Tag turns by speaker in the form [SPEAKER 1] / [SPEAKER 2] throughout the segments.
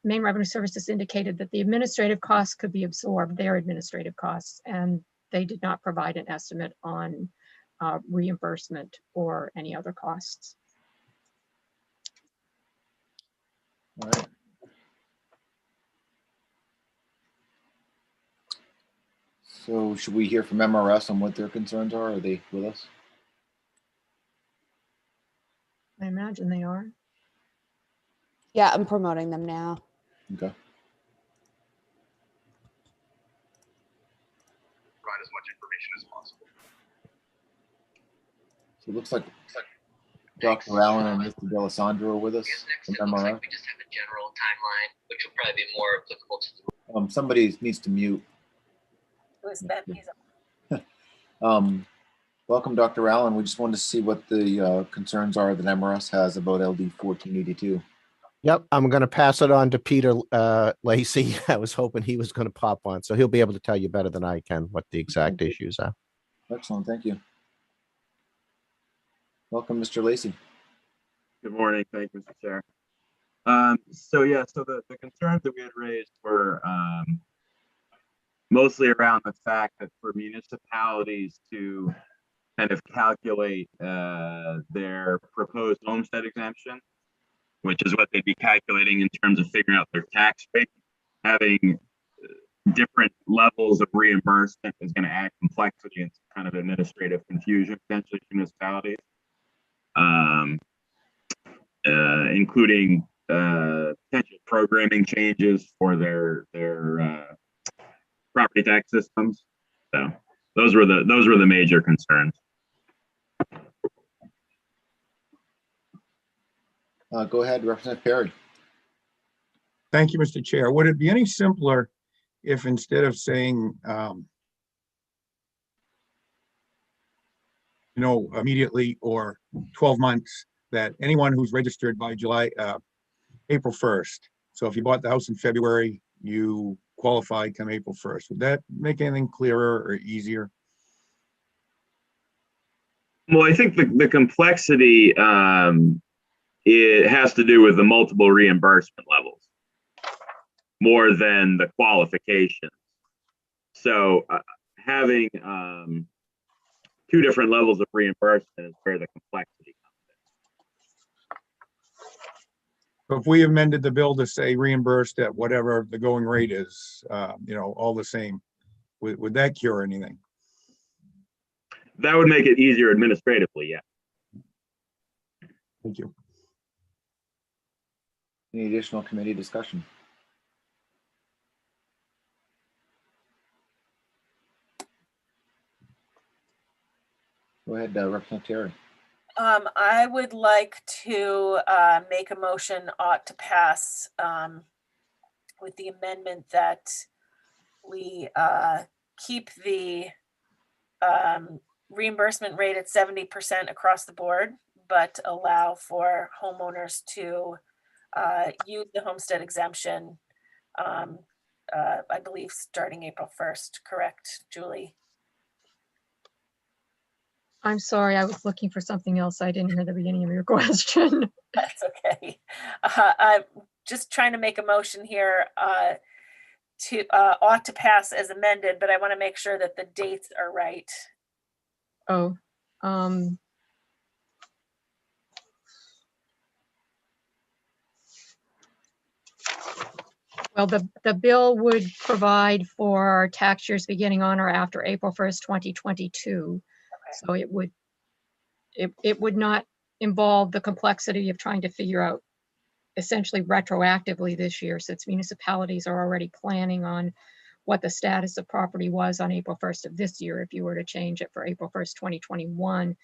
[SPEAKER 1] Maine Revenue Services indicated that the administrative costs could be absorbed, their administrative costs, and they did not provide an estimate on reimbursement or any other costs.
[SPEAKER 2] All right. So should we hear from MRS on what their concerns are? Are they with us?
[SPEAKER 1] I imagine they are.
[SPEAKER 3] Yeah, I'm promoting them now.
[SPEAKER 2] Okay.
[SPEAKER 4] Provide as much information as possible.
[SPEAKER 2] So it looks like Dr. Allen and Mr. D'Alessandro are with us
[SPEAKER 5] I guess next
[SPEAKER 2] from
[SPEAKER 5] it looks
[SPEAKER 2] MRS.
[SPEAKER 5] like we just have a general timeline, which will probably be more applicable to the
[SPEAKER 2] Somebody needs to mute.
[SPEAKER 6] It was Ben. He's
[SPEAKER 2] Welcome, Dr. Allen. We just wanted to see what the concerns are that MRS has about LD 1482.
[SPEAKER 7] Yep, I'm going to pass it on to Peter Lacey. I was hoping he was going to pop on, so he'll be able to tell you better than I can what the exact issues are.
[SPEAKER 2] Excellent, thank you. Welcome, Mr. Lacey.
[SPEAKER 8] Good morning. Thank you, Mr. Chair. So the concerns that we had raised were mostly around the fact that for municipalities to kind of calculate their proposed homestead exemption, which is what they'd be calculating in terms of figuring out their tax rate, having different levels of reimbursement is going to add complexity and kind of administrative confusion potentially for municipalities, including potential programming changes for their property tax systems. So those were the major concerns.
[SPEAKER 2] Go ahead, Representative Perry.
[SPEAKER 9] Thank you, Mr. Chair. Would it be any simpler if instead of saying, immediately or 12 months, that anyone who's registered by April 1st. So if you bought the house in February, you qualified come April 1st. Would that make anything clearer or easier?
[SPEAKER 8] Well, I think the complexity it has to do with the multiple reimbursement levels more than the qualifications. So having two different levels of reimbursement is where the complexity comes in.
[SPEAKER 9] So if we amended the bill to say reimbursed at whatever the going rate is, all the same, would that cure anything?
[SPEAKER 8] That would make it easier administratively, yeah.
[SPEAKER 9] Thank you.
[SPEAKER 2] Any additional committee discussion? Go ahead, Representative Terry.
[SPEAKER 6] I would like to make a motion ought to pass with the amendment that we keep the reimbursement rate at 70% across the board, but allow for homeowners to use the homestead exemption, I believe, starting April 1st, correct, Julie?
[SPEAKER 1] I'm sorry, I was looking for something else. I didn't hear the beginning of your question.
[SPEAKER 6] That's okay. I'm just trying to make a motion here to ought to pass as amended, but I want to make sure that the dates are right.
[SPEAKER 1] Oh, well, the bill would provide for tax years beginning on or after April 1st, 2022. So it would not involve the complexity of trying to figure out essentially retroactively this year, since municipalities are already planning on what the status of property was on April 1st of this year. If you were to change it for April 1st, 2021,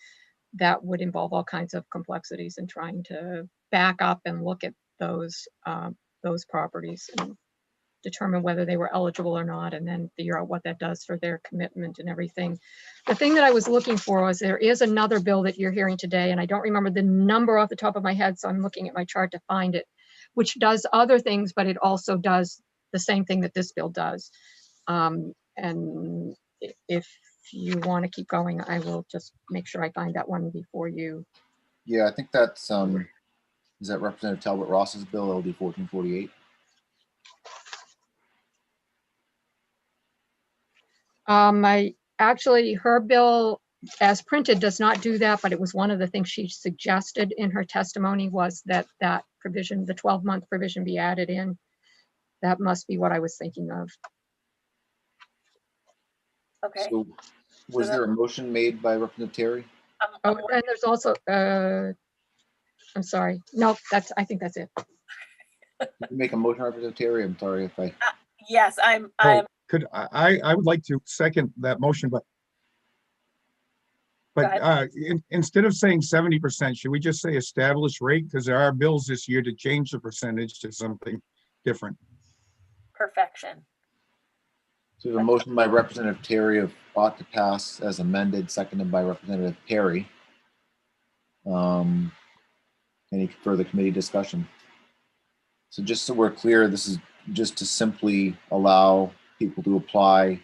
[SPEAKER 1] that would involve all kinds of complexities in trying to back up and look at those properties and determine whether they were eligible or not, and then figure out what that does for their commitment and everything. The thing that I was looking for was there is another bill that you're hearing today, and I don't remember the number off the top of my head, so I'm looking at my chart to find it, which does other things, but it also does the same thing that this bill does. And if you want to keep going, I will just make sure I find that one before you.
[SPEAKER 2] Yeah, I think that's, is that Representative Talbot Ross's bill, LD 1448?
[SPEAKER 1] Actually, her bill as printed does not do that, but it was one of the things she suggested in her testimony was that that provision, the 12-month provision be added in. That must be what I was thinking of.
[SPEAKER 6] Okay.
[SPEAKER 2] So was there a motion made by Representative Terry?
[SPEAKER 1] Oh, and there's also, I'm sorry. No, I think that's it.
[SPEAKER 2] Did you make a motion, Representative Terry? I'm sorry if I,
[SPEAKER 6] Yes, I'm,
[SPEAKER 9] Oh, could, I would like to second that motion, but
[SPEAKER 6] ahead.
[SPEAKER 9] instead of saying 70%, should we just say established rate? Because there are bills this year to change the percentage to something different.
[SPEAKER 6] perfection.
[SPEAKER 2] so the motion by Representative Terry of ought to pass as amended, seconded by Representative Perry. Any further committee discussion? So just so we're clear, this is just to simply allow people to apply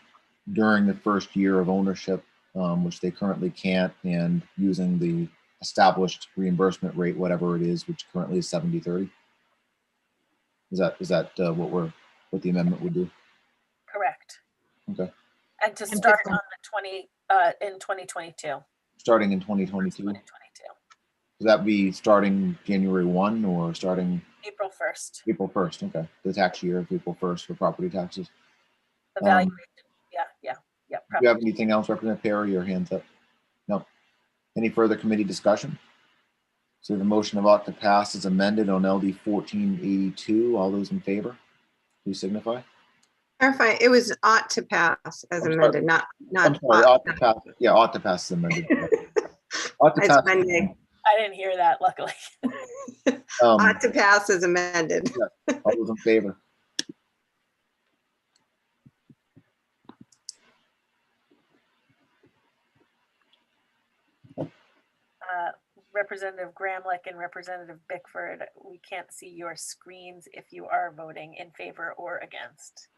[SPEAKER 2] during the first year of ownership, which they currently can't, and using the established reimbursement rate, whatever it is, which currently is 70/30. Is that what the amendment would do?
[SPEAKER 6] Correct.
[SPEAKER 2] Okay.
[SPEAKER 6] And to
[SPEAKER 1] And
[SPEAKER 6] start
[SPEAKER 1] different.
[SPEAKER 6] on the in 2022.
[SPEAKER 2] Starting in 2022,
[SPEAKER 6] 2022,
[SPEAKER 2] does that be starting January 1 or starting
[SPEAKER 6] April 1st.
[SPEAKER 2] April 1st? Okay, the tax year of April 1st for property taxes.
[SPEAKER 6] Evaluation. Yeah.
[SPEAKER 2] Do you have
[SPEAKER 6] probably.
[SPEAKER 2] anything else, Representative Perry? Your hands up. No. Any further committee discussion? So the motion of ought to pass is amended on LD 1482. All those in favor, please signify.
[SPEAKER 10] Clarify, it was ought to pass as
[SPEAKER 2] I'm sorry.
[SPEAKER 10] amended, not
[SPEAKER 2] I'm sorry, ought to pass. Yeah, ought to pass is amended. Ought to
[SPEAKER 10] As
[SPEAKER 2] pass.
[SPEAKER 10] amended.
[SPEAKER 6] I didn't hear that, luckily.
[SPEAKER 10] Ought to pass as amended.
[SPEAKER 2] All those in favor.
[SPEAKER 6] Representative Gramlich and Representative Bickford, we can't see your screens if you are voting in favor or against.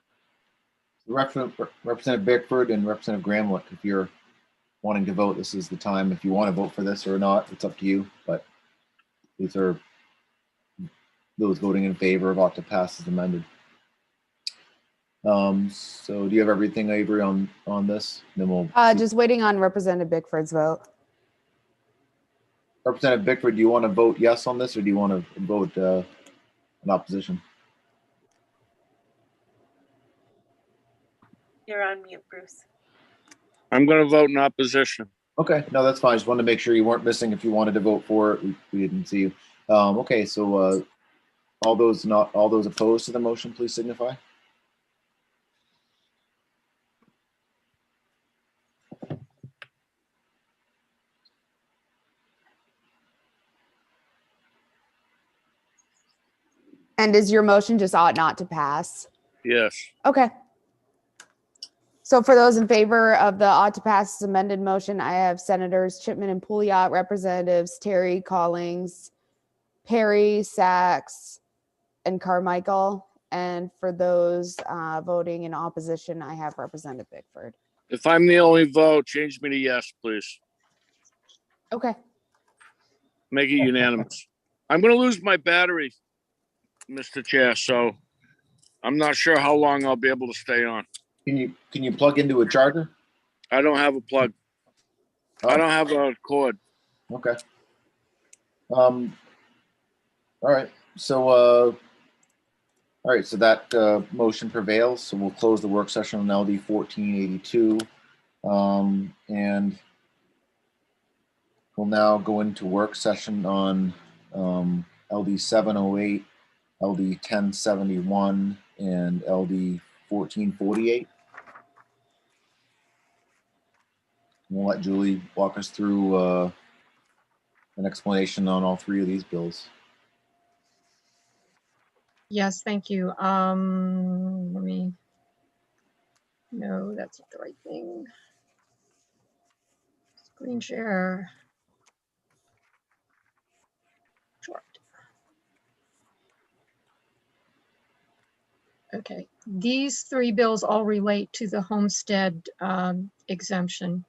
[SPEAKER 2] Representative Bickford and Representative Gramlich, if you're wanting to vote, this is the time. If you want to vote for this or not, it's up to you. But these are those voting in favor of ought to pass as amended. So do you have everything, Avery, on this? Then we'll
[SPEAKER 3] Just waiting on Representative Bickford's vote.
[SPEAKER 2] Representative Bickford, do you want to vote yes on this, or do you want to vote in opposition?
[SPEAKER 6] You're on mute, Bruce.
[SPEAKER 11] I'm going to vote in opposition.
[SPEAKER 2] Okay, no, that's fine. Just wanted to make sure you weren't missing if you wanted to vote for it. We didn't see you. Okay, so all those opposed to the motion, please signify.
[SPEAKER 3] And is your motion just ought not to pass?
[SPEAKER 11] Yes.
[SPEAKER 3] Okay. So for those in favor of the ought to pass as amended motion, I have Senators Chipman and Pouliot, Representatives Terry, Collings, Perry, Sachs, and Carmichael. And for those voting in opposition, I have Representative Bickford.
[SPEAKER 11] If I'm the only vote, change me to yes, please.
[SPEAKER 3] Okay.
[SPEAKER 11] Make it unanimous. I'm going to lose my battery, Mr. Chair, so I'm not sure how long I'll be able to stay on.
[SPEAKER 2] Can you plug into a charger?
[SPEAKER 11] I don't have a plug. I don't have a cord.
[SPEAKER 2] Okay. All right. So all right. So that motion prevails. So we'll close the work session on LD 1482, and we'll now go into work session on LD 708, LD 1071, and LD 1448. We'll let Julie walk us through an explanation on all three of these bills.
[SPEAKER 1] Yes, thank you. No, that's not the right thing. Screen share. Short. Okay, these three bills all relate to the homestead exemption.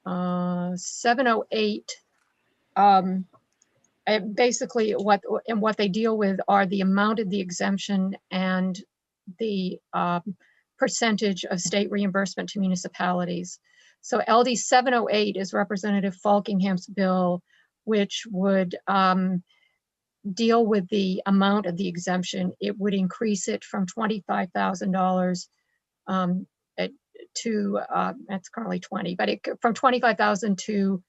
[SPEAKER 1] 708, basically what they deal with are the amount of the exemption and the percentage of state reimbursement to municipalities. So LD 708 is Representative Falkingham's bill, which would deal with the amount of the exemption. It would increase it from $25,000 to, that's currently 20, but from $25,000 to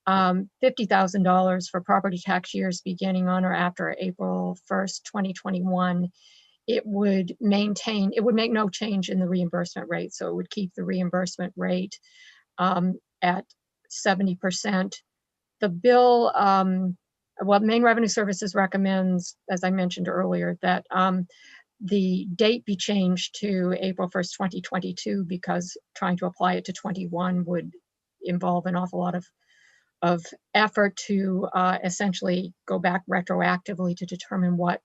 [SPEAKER 1] $50,000 for property tax years beginning on or after April 1st, 2021. It would make no change in the reimbursement rate. So it would keep the reimbursement rate at 70%. The bill, Maine Revenue Services recommends, as I mentioned earlier, that the date be changed to April 1st, 2022, because trying to apply it to 21 would involve an awful lot of effort to essentially go back retroactively to determine what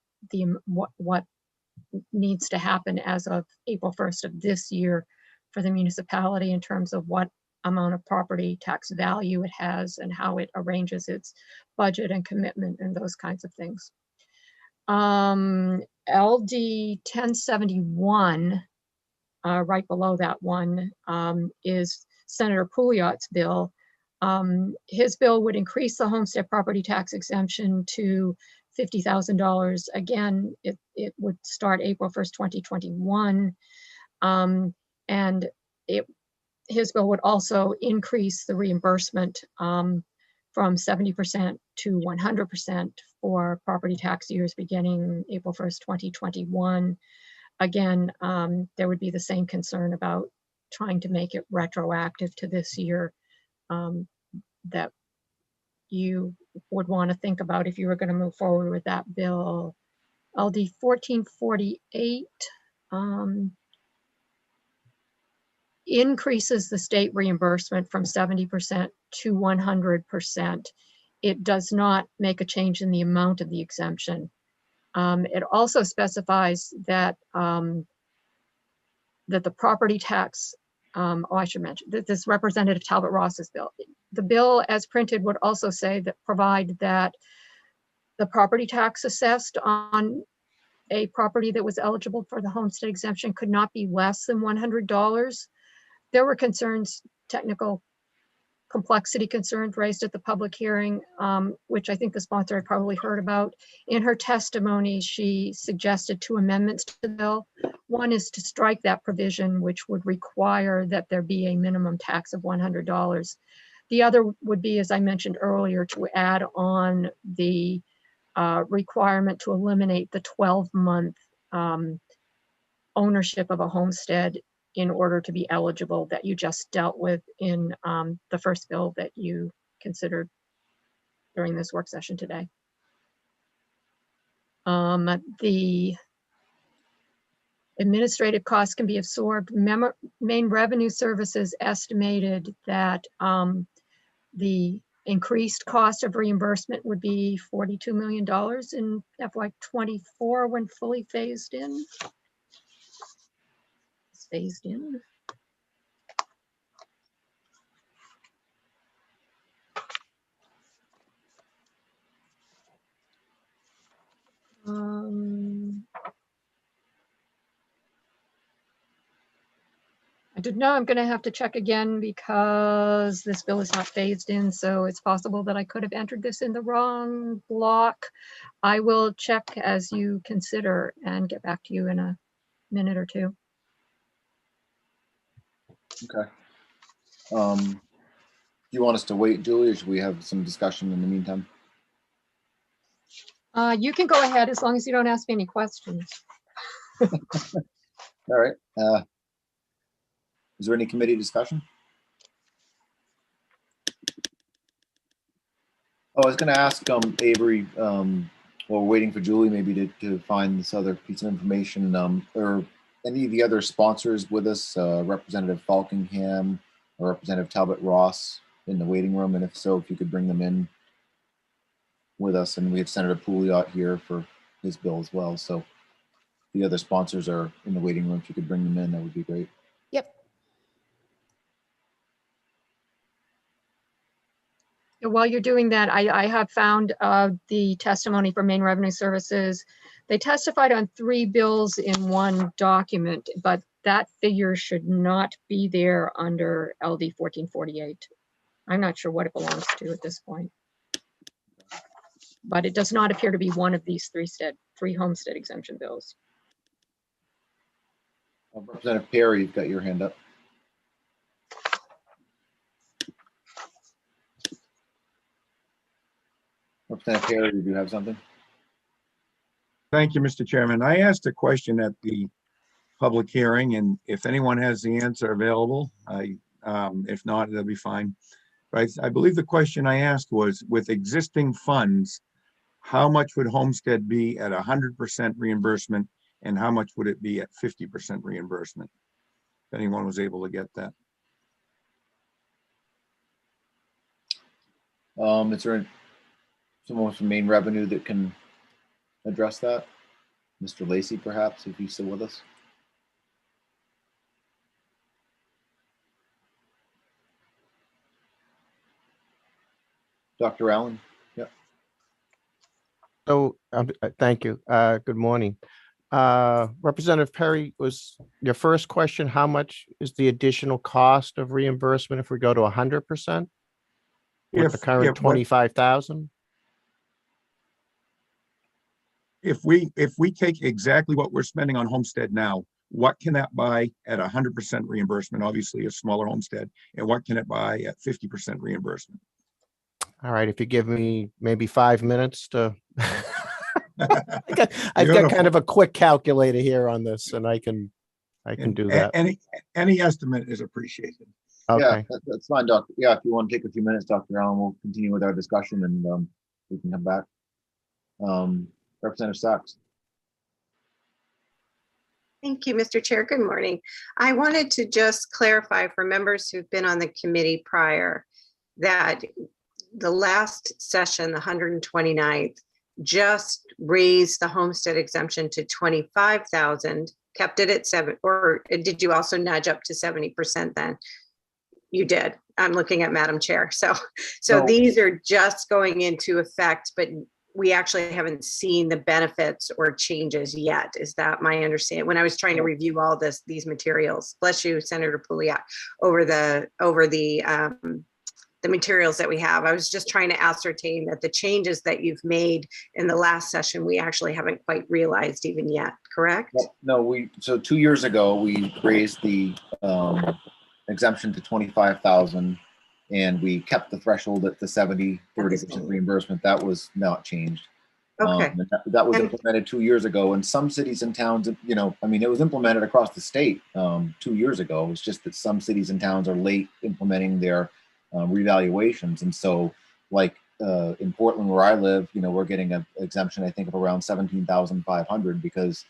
[SPEAKER 1] needs to happen as of April 1st of this year for the municipality in terms of what amount of property tax value it has and how it arranges its budget and commitment and those kinds of things. LD 1071, right below that one, is Senator Pouliot's bill. His bill would increase the homestead property tax exemption to $50,000. Again, it would start April 1st, 2021. And his bill would also increase the reimbursement from 70% to 100% for property tax years beginning April 1st, 2021. Again, there would be the same concern about trying to make it retroactive to this year that you would want to think about if you were going to move forward with that bill. LD 1448 increases the state reimbursement from 70% to 100%. It does not make a change in the amount of the exemption. It also specifies that that the property tax, I should mention that this Representative Talbot Ross's bill. The bill as printed would also say that provide that the property tax assessed on a property that was eligible for the homestead exemption could not be less than $100. There were concerns, technical complexity concerns raised at the public hearing, which I think the sponsor had probably heard about. In her testimony, she suggested 2 amendments to the bill. One is to strike that provision, which would require that there be a minimum tax of $100. The other would be, as I mentioned earlier, to add on the requirement to eliminate the 12-month ownership of a homestead in order to be eligible that you just dealt with in the first bill that you considered during this work session today. The administrative costs can be absorbed. Maine Revenue Services estimated that the increased cost of reimbursement would be $42 million in FY24 when fully phased in. Phased in. I did know I'm going to have to check again because this bill is not phased in, so it's possible that I could have entered this in the wrong block. I will check as you consider and get back to you in a minute or two.
[SPEAKER 2] Okay. Do you want us to wait, Julie, or should we have some discussion in the meantime?
[SPEAKER 1] You can go ahead as long as you don't ask me any questions.
[SPEAKER 2] All right. Is there any committee discussion? Oh, I was going to ask Avery, while we're waiting for Julie, maybe to find this other piece of information, or any of the other sponsors with us, Representative Falkingham or Representative Talbot Ross in the waiting room, and if so, if you could bring them in with us. And we have Senator Pouliot here for his bill as well. So the other sponsors are in the waiting room. If you could bring them in, that would be great.
[SPEAKER 3] Yep.
[SPEAKER 1] While you're doing that, I have found the testimony from Maine Revenue Services. They testified on 3 bills in one document, but that figure should not be there under LD 1448. I'm not sure what it belongs to at this point. But it does not appear to be one of these three homestead exemption bills.
[SPEAKER 2] Representative Perry, you've got your hand up. Representative Perry, did you have something?
[SPEAKER 9] Thank you, Mr. Chairman. I asked a question at the public hearing, and if anyone has the answer available, if not, that'll be fine. But I believe the question I asked was, with existing funds, how much would Homestead be at 100% reimbursement, and how much would it be at 50% reimbursement? If anyone was able to get that.
[SPEAKER 2] Is there someone from main revenue that can address that? Mr. Lacy, perhaps, if he's still with us. Dr. Allen? Yep.
[SPEAKER 7] So, thank you. Good morning. Representative Perry, was your first question, how much is the additional cost of reimbursement if we go to 100%? With the current 25,000?
[SPEAKER 9] If we take exactly what we're spending on Homestead now, what can that buy at 100% reimbursement? Obviously a smaller homestead, and what can it buy at 50% reimbursement?
[SPEAKER 7] All right, if you give me maybe 5 minutes to, I've got
[SPEAKER 9] Beautiful.
[SPEAKER 7] kind of a quick calculator here on this, and I can do that.
[SPEAKER 9] Any estimate is appreciated.
[SPEAKER 7] Okay.
[SPEAKER 2] Yeah, that's fine, Doctor. Yeah, if you want to take a few minutes, Dr. Allen, we'll continue with our discussion and we can come back. Representative Sachs.
[SPEAKER 10] Thank you, Mr. Chair. Good morning. I wanted to just clarify for members who've been on the committee prior that the last session, the 129th, just raised the homestead exemption to 25,000, kept it at 7, or did you also nudge up to 70% then? You did. I'm looking at Madam Chair. So
[SPEAKER 2] No.
[SPEAKER 10] These are just going into effect, but we actually haven't seen the benefits or changes yet. Is that my understanding? When I was trying to review all these materials, bless you, Senator Pouliot, over the materials that we have, I was just trying to ascertain that the changes that you've made in the last session, we actually haven't quite realized even yet, correct?
[SPEAKER 2] No, so 2 years ago, we raised the exemption to 25,000 and we kept the threshold at the 30% reimbursement. That was not changed.
[SPEAKER 10] Okay.
[SPEAKER 2] That was implemented 2 years ago, and some cities and towns, it was implemented across the state 2 years ago. It's just that some cities and towns are late implementing their revaluations. And so like in Portland, where I live, we're getting an exemption, I think, of around 17,500 because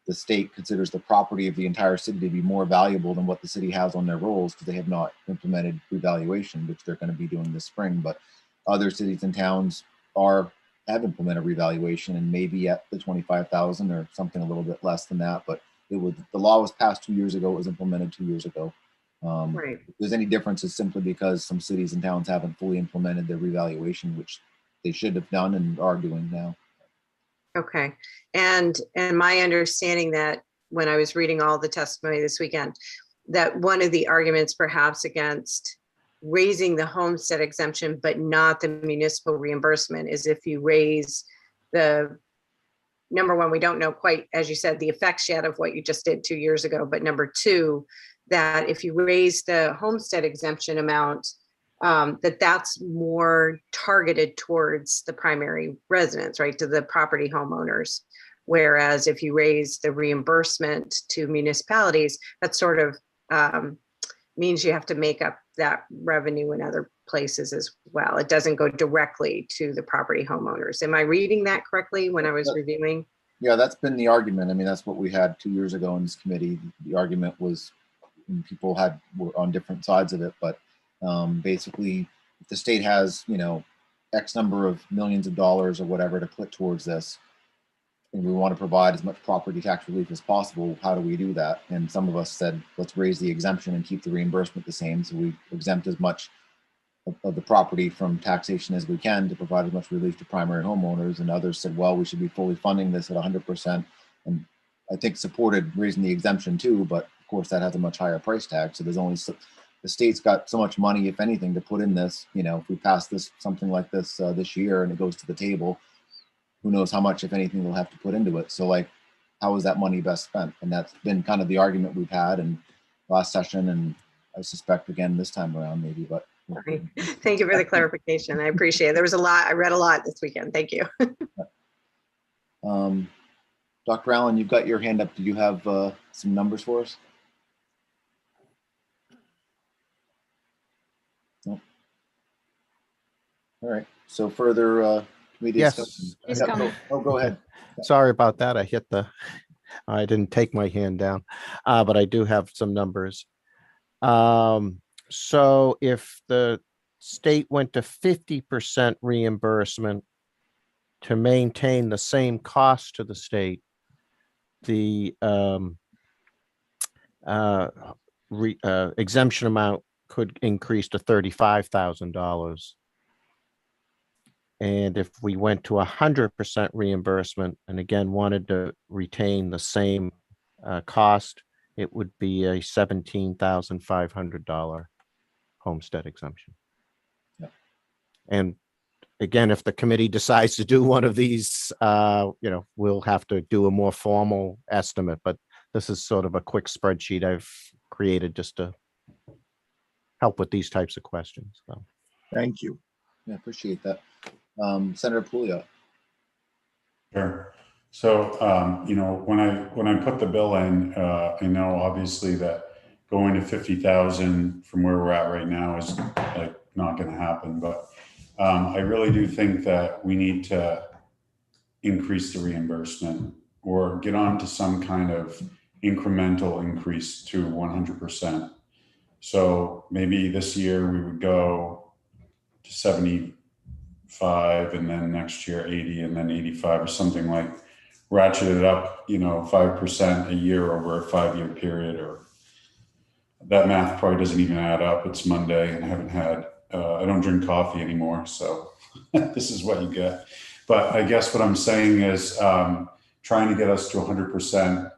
[SPEAKER 2] the state considers the property of the entire city to be more valuable than what the city has on their rolls because they have not implemented revaluation, which they're going to be doing this spring. But other cities and towns have implemented revaluation and maybe at the 25,000 or something a little bit less than that. But the law was passed 2 years ago. It was implemented 2 years ago.
[SPEAKER 10] Right.
[SPEAKER 2] If there's any difference, it's simply because some cities and towns haven't fully implemented their revaluation, which they should have done and are doing now.
[SPEAKER 10] Okay. And my understanding that when I was reading all the testimony this weekend, that one of the arguments perhaps against raising the homestead exemption, but not the municipal reimbursement is if you raise the, number one, we don't know quite, as you said, the effects yet of what you just did 2 years ago. But number two, that if you raise the homestead exemption amount, that's more targeted towards the primary residents, right, to the property homeowners. Whereas if you raise the reimbursement to municipalities, that sort of means you have to make up that revenue in other places as well. It doesn't go directly to the property homeowners. Am I reading that correctly when I was reviewing?
[SPEAKER 2] Yeah, that's been the argument. I mean, that's what we had 2 years ago in this committee. The argument was, and people were on different sides of it, but basically if the state has, X number of millions of dollars or whatever to put towards this, and we want to provide as much property tax relief as possible, how do we do that? And some of us said, let's raise the exemption and keep the reimbursement the same. So we exempt as much of the property from taxation as we can to provide as much relief to primary homeowners. And others said, well, we should be fully funding this at 100%. And I think supported raising the exemption too, but of course, that has a much higher price tag. So there's only the state's got so much money, if anything, to put in this. You know, if we pass this something like this this year and it goes to the table, who knows how much, if anything, they'll have to put into it. So like, how is that money best spent? And that's been kind of the argument we've had in last session, and I suspect again this time around maybe. But
[SPEAKER 10] Sorry. Thank you for the clarification. I appreciate it. There was a lot. I read a lot this weekend. Thank you.
[SPEAKER 2] Dr. Allen, you've got your hand up. Do you have some numbers for us? No. All right. So further committee
[SPEAKER 7] Yes.
[SPEAKER 2] discussion.
[SPEAKER 1] He's
[SPEAKER 2] Yeah,
[SPEAKER 1] coming.
[SPEAKER 2] go ahead.
[SPEAKER 7] Sorry about that. I didn't take my hand down, but I do have some numbers. So if the state went to 50% reimbursement to maintain the same cost to the state, the exemption amount could increase to $35,000. And if we went to 100% reimbursement and again wanted to retain the same cost, it would be a $17,500 homestead exemption.
[SPEAKER 2] Yeah.
[SPEAKER 7] And again, if the committee decides to do one of these, we'll have to do a more formal estimate, but this is sort of a quick spreadsheet I've created just to help with these types of questions. So.
[SPEAKER 9] Thank you.
[SPEAKER 2] Yeah, appreciate that. Senator Pouliot.
[SPEAKER 12] Sure. So, when I put the bill in, I know obviously that going to 50,000 from where we're at right now is like not going to happen, but I really do think that we need to increase the reimbursement or get on to some kind of incremental increase to 100%. So maybe this year we would go to 75 and then next year 80 and then 85 or something, like ratchet it up, 5% a year over a 5-year period. Or that math probably doesn't even add up. It's Monday and I haven't had, I don't drink coffee anymore. So this is what you get. But I guess what I'm saying is trying to get us to 100%,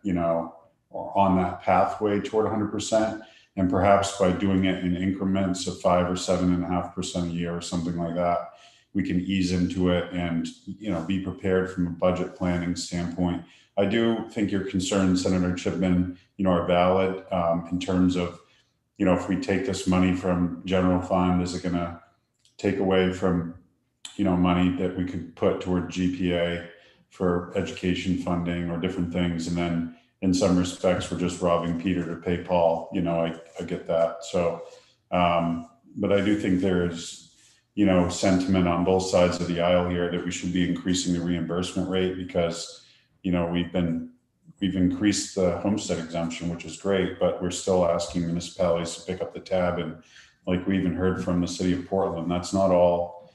[SPEAKER 12] or on that pathway toward 100%. And perhaps by doing it in increments of 5 or 7.5% a year or something like that, we can ease into it and, be prepared from a budget planning standpoint. I do think your concerns, Senator Chipman, are valid in terms of, if we take this money from general fund, is it going to take away from, money that we could put toward GPA for education funding or different things? And then in some respects, we're just robbing Peter to pay Paul. I get that. So, but I do think there's, sentiment on both sides of the aisle here that we should be increasing the reimbursement rate because, we've increased the homestead exemption, which is great, but we're still asking municipalities to pick up the tab. And like we even heard from the city of Portland, that's not all,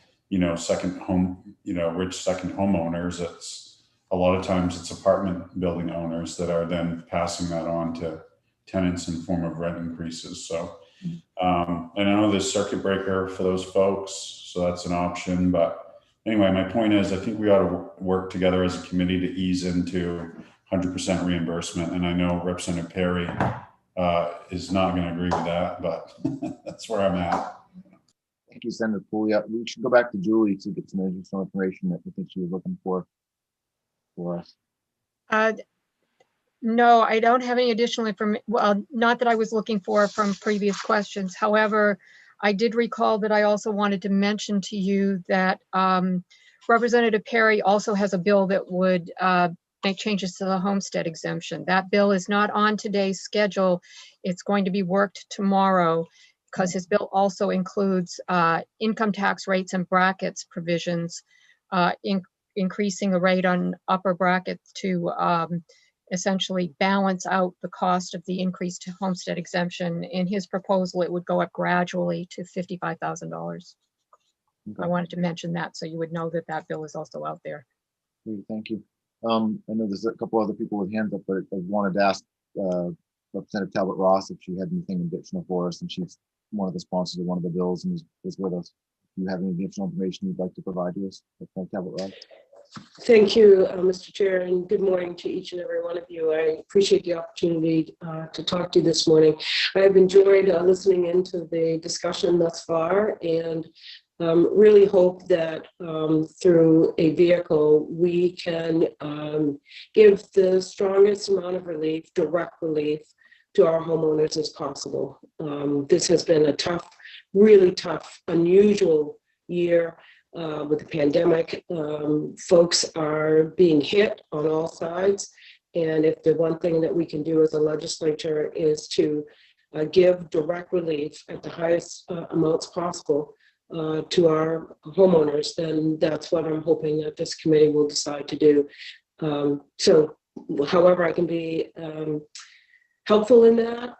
[SPEAKER 12] second home, rich second homeowners. It's a lot of times it's apartment building owners that are then passing that on to tenants in form of rent increases. So, and I know there's circuit breaker for those folks, so that's an option. But anyway, my point is, I think we ought to work together as a committee to ease into 100% reimbursement. And I know Representative Perry is not going to agree with that, but that's where I'm at.
[SPEAKER 2] Thank you, Senator Pouliot. We should go back to Julie to get some additional information that we think she was looking for us.
[SPEAKER 1] No, I don't have any additional information. Well, not that I was looking for from previous questions. However, I did recall that I also wanted to mention to you that Representative Perry also has a bill that would make changes to the homestead exemption. That bill is not on today's schedule. It's going to be worked tomorrow because his bill also includes income tax rates and brackets provisions, increasing the rate on upper brackets to essentially balance out the cost of the increased homestead exemption. In his proposal, it would go up gradually to $55,000.
[SPEAKER 2] Okay.
[SPEAKER 1] I wanted to mention that so you would know that that bill is also out there.
[SPEAKER 2] Great, thank you. I know there's a couple other people with hands up, but I wanted to ask Representative Talbot Ross if she had anything additional for us, and she's one of the sponsors of one of the bills and is with us. Do you have any additional information you'd like to provide to us, Representative Talbot Ross?
[SPEAKER 13] Thank you, Mr. Chair, and good morning to each and every one of you. I appreciate the opportunity to talk to you this morning. I have enjoyed listening into the discussion thus far, and really hope that through a vehicle, we can give the strongest amount of relief, direct relief, to our homeowners as possible. This has been a tough, really tough, unusual year. With the pandemic, folks are being hit on all sides. And if the one thing that we can do as a legislature is to give direct relief at the highest amounts possible to our homeowners, then that's what I'm hoping that this committee will decide to do. So however I can be helpful in that,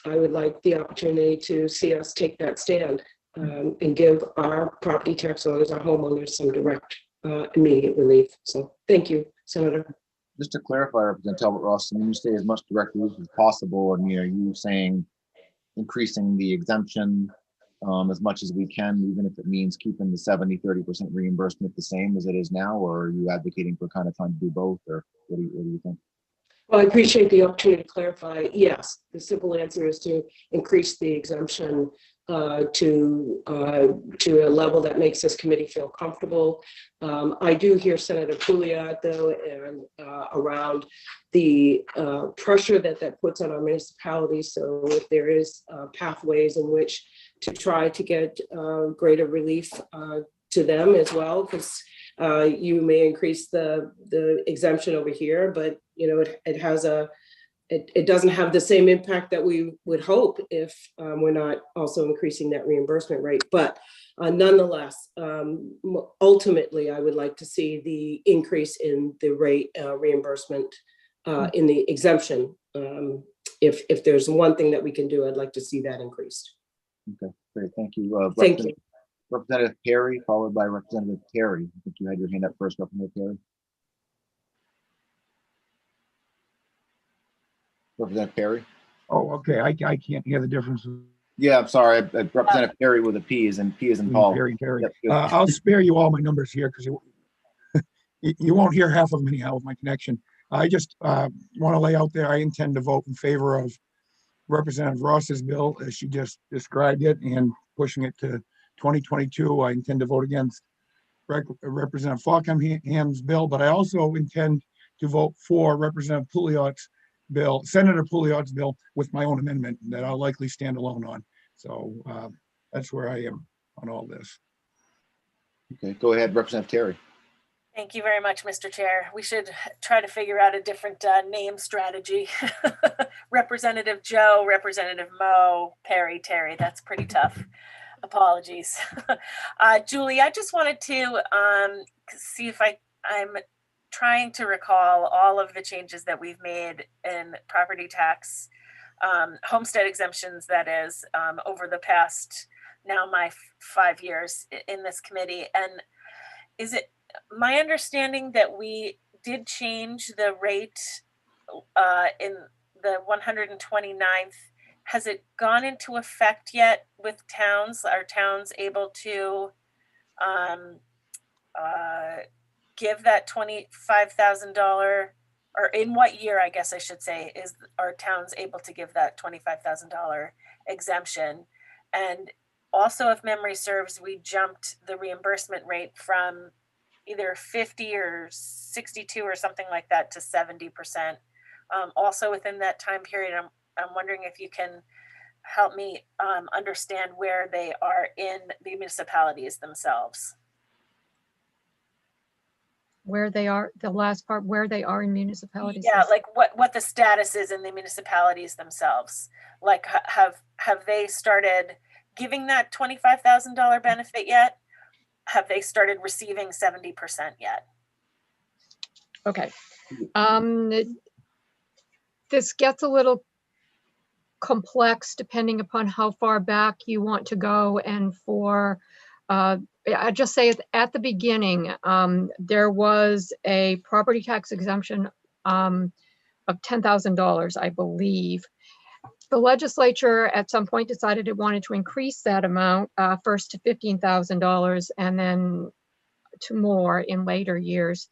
[SPEAKER 13] I would like the opportunity to see us take that stand. And give our property tax owners, our homeowners, some direct, immediate relief. So thank you, Senator.
[SPEAKER 2] Just to clarify, Representative Talbot Ross, when you say as much direct relief as possible, I mean, are you saying increasing the exemption as much as we can, even if it means keeping the 70-30% reimbursement the same as it is now, or are you advocating for kind of trying to do both, or what do you think?
[SPEAKER 13] Well, I appreciate the opportunity to clarify. Yes, the simple answer is to increase the exemption to a level that makes this committee feel comfortable. I do hear Senator Pouliot, though, and around the pressure that puts on our municipalities. So if there is pathways in which to try to get greater relief to them as well, because you may increase the exemption over here, but you know it has it doesn't have the same impact that we would hope if we're not also increasing that reimbursement rate. But nonetheless, ultimately, I would like to see the increase in the rate reimbursement in the exemption. If there's one thing that we can do, I'd like to see that increased.
[SPEAKER 2] Okay, great. Thank you.
[SPEAKER 13] Thank you.
[SPEAKER 2] Representative Perry, followed by Representative Terry. I think you had your hand up first, Representative Terry. Representative Perry.
[SPEAKER 9] Oh, okay. I can't hear the difference.
[SPEAKER 2] Yeah, I'm sorry. Representative Perry with a P is in Paul.
[SPEAKER 9] Perry.
[SPEAKER 2] Yep, good.
[SPEAKER 9] I'll spare you all my numbers here because you won't hear half of them anyhow with my connection. I just want to lay out there, I intend to vote in favor of Representative Ross's bill as she just described it and pushing it to 2022. I intend to vote against Representative Falkham's bill, but I also intend to vote for Representative Pouliot's bill, Senator Pouliot's bill, with my own amendment that I'll likely stand alone on. So that's where I am on all this.
[SPEAKER 2] Okay, go ahead, Representative Terry.
[SPEAKER 6] Thank you very much, Mr. Chair. We should try to figure out a different name strategy. Representative Joe, Representative Mo, Perry, Terry. That's pretty tough. Apologies. Julie, I just wanted to see if I'm trying to recall all of the changes that we've made in property tax, homestead exemptions, that is, over the past, now my 5 years in this committee. And is it my understanding that we did change the rate in the 129th? Has it gone into effect yet with towns? Are towns able to give that $25,000, or in what year, I guess I should say, are towns able to give that $25,000 exemption? And also, if memory serves, we jumped the reimbursement rate from either 50 or 62 or something like that to 70%. Also within that time period, I'm wondering if you can help me understand where they are in the municipalities themselves.
[SPEAKER 1] Where they are, the last part, where they are in municipalities.
[SPEAKER 6] Yeah, like what the status is in the municipalities themselves. Like have they started giving that $25,000 benefit yet? Have they started receiving 70% yet?
[SPEAKER 1] Okay. This gets a little complex depending upon how far back you want to go. And for, I just say at the beginning, there was a property tax exemption of $10,000, I believe. The legislature at some point decided it wanted to increase that amount first to $15,000 and then to more in later years.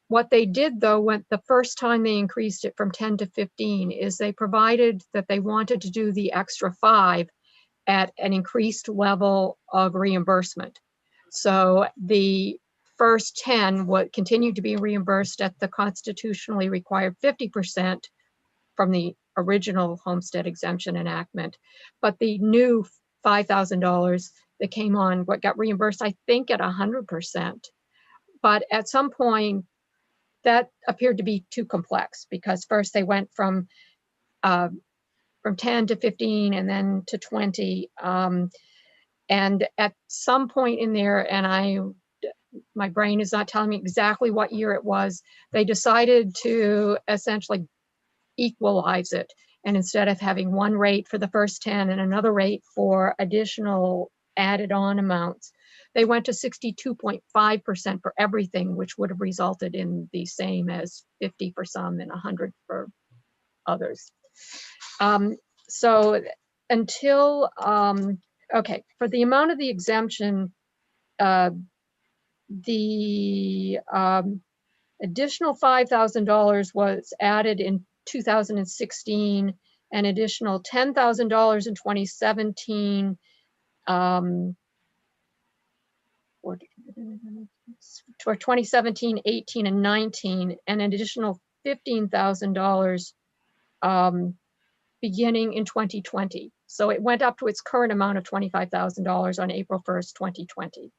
[SPEAKER 1] What they did though, when the first time they increased it from 10 to 15 is they provided that they wanted to do the extra 5 at an increased level of reimbursement. So the first 10 would continue to be reimbursed at the constitutionally required 50% from the original homestead exemption enactment. But the new $5,000 that came on, what got reimbursed, I think at 100%. But at some point, that appeared to be too complex because first they went from 10 to 15 and then to 20. And at some point in there, and my brain is not telling me exactly what year it was, they decided to essentially equalize it. And instead of having one rate for the first 10 and another rate for additional added on amounts, they went to 62.5% for everything, which would have resulted in the same as 50 for some and 100 for others. So until, okay, for the amount of the exemption, the additional $5,000 was added in 2016, an additional $10,000 in 2017, for 2017, 18, and 19, and an additional $15,000 beginning in 2020. So it went up to its current amount of $25,000 on April 1st, 2020.
[SPEAKER 6] Okay.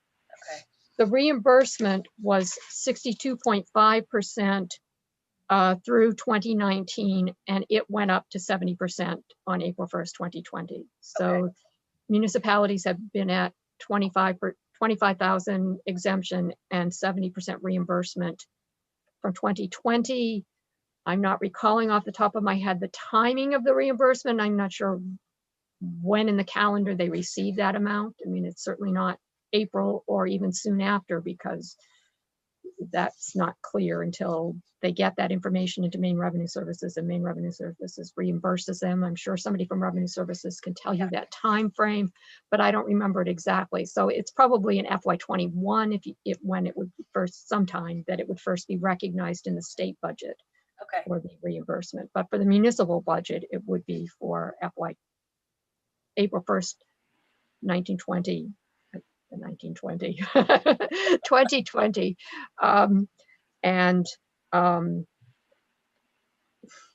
[SPEAKER 1] The reimbursement was 62.5% through 2019, and it went up to 70% on April 1st, 2020. So
[SPEAKER 6] Okay.
[SPEAKER 1] municipalities have been at 25,000 exemption and 70% reimbursement from 2020. I'm not recalling off the top of my head the timing of the reimbursement. I'm not sure when in the calendar they received that amount. I mean, it's certainly not April or even soon after, because that's not clear until they get that information into Maine Revenue Services and Maine Revenue Services reimburses them. I'm sure somebody from Revenue Services can tell you that time frame, but I don't remember it exactly. So it's probably in FY21 when it would first, sometime that it would first be recognized in the state budget
[SPEAKER 6] Okay.
[SPEAKER 1] for the reimbursement. But for the municipal budget, it would be for April 1st, 1920. 2020. And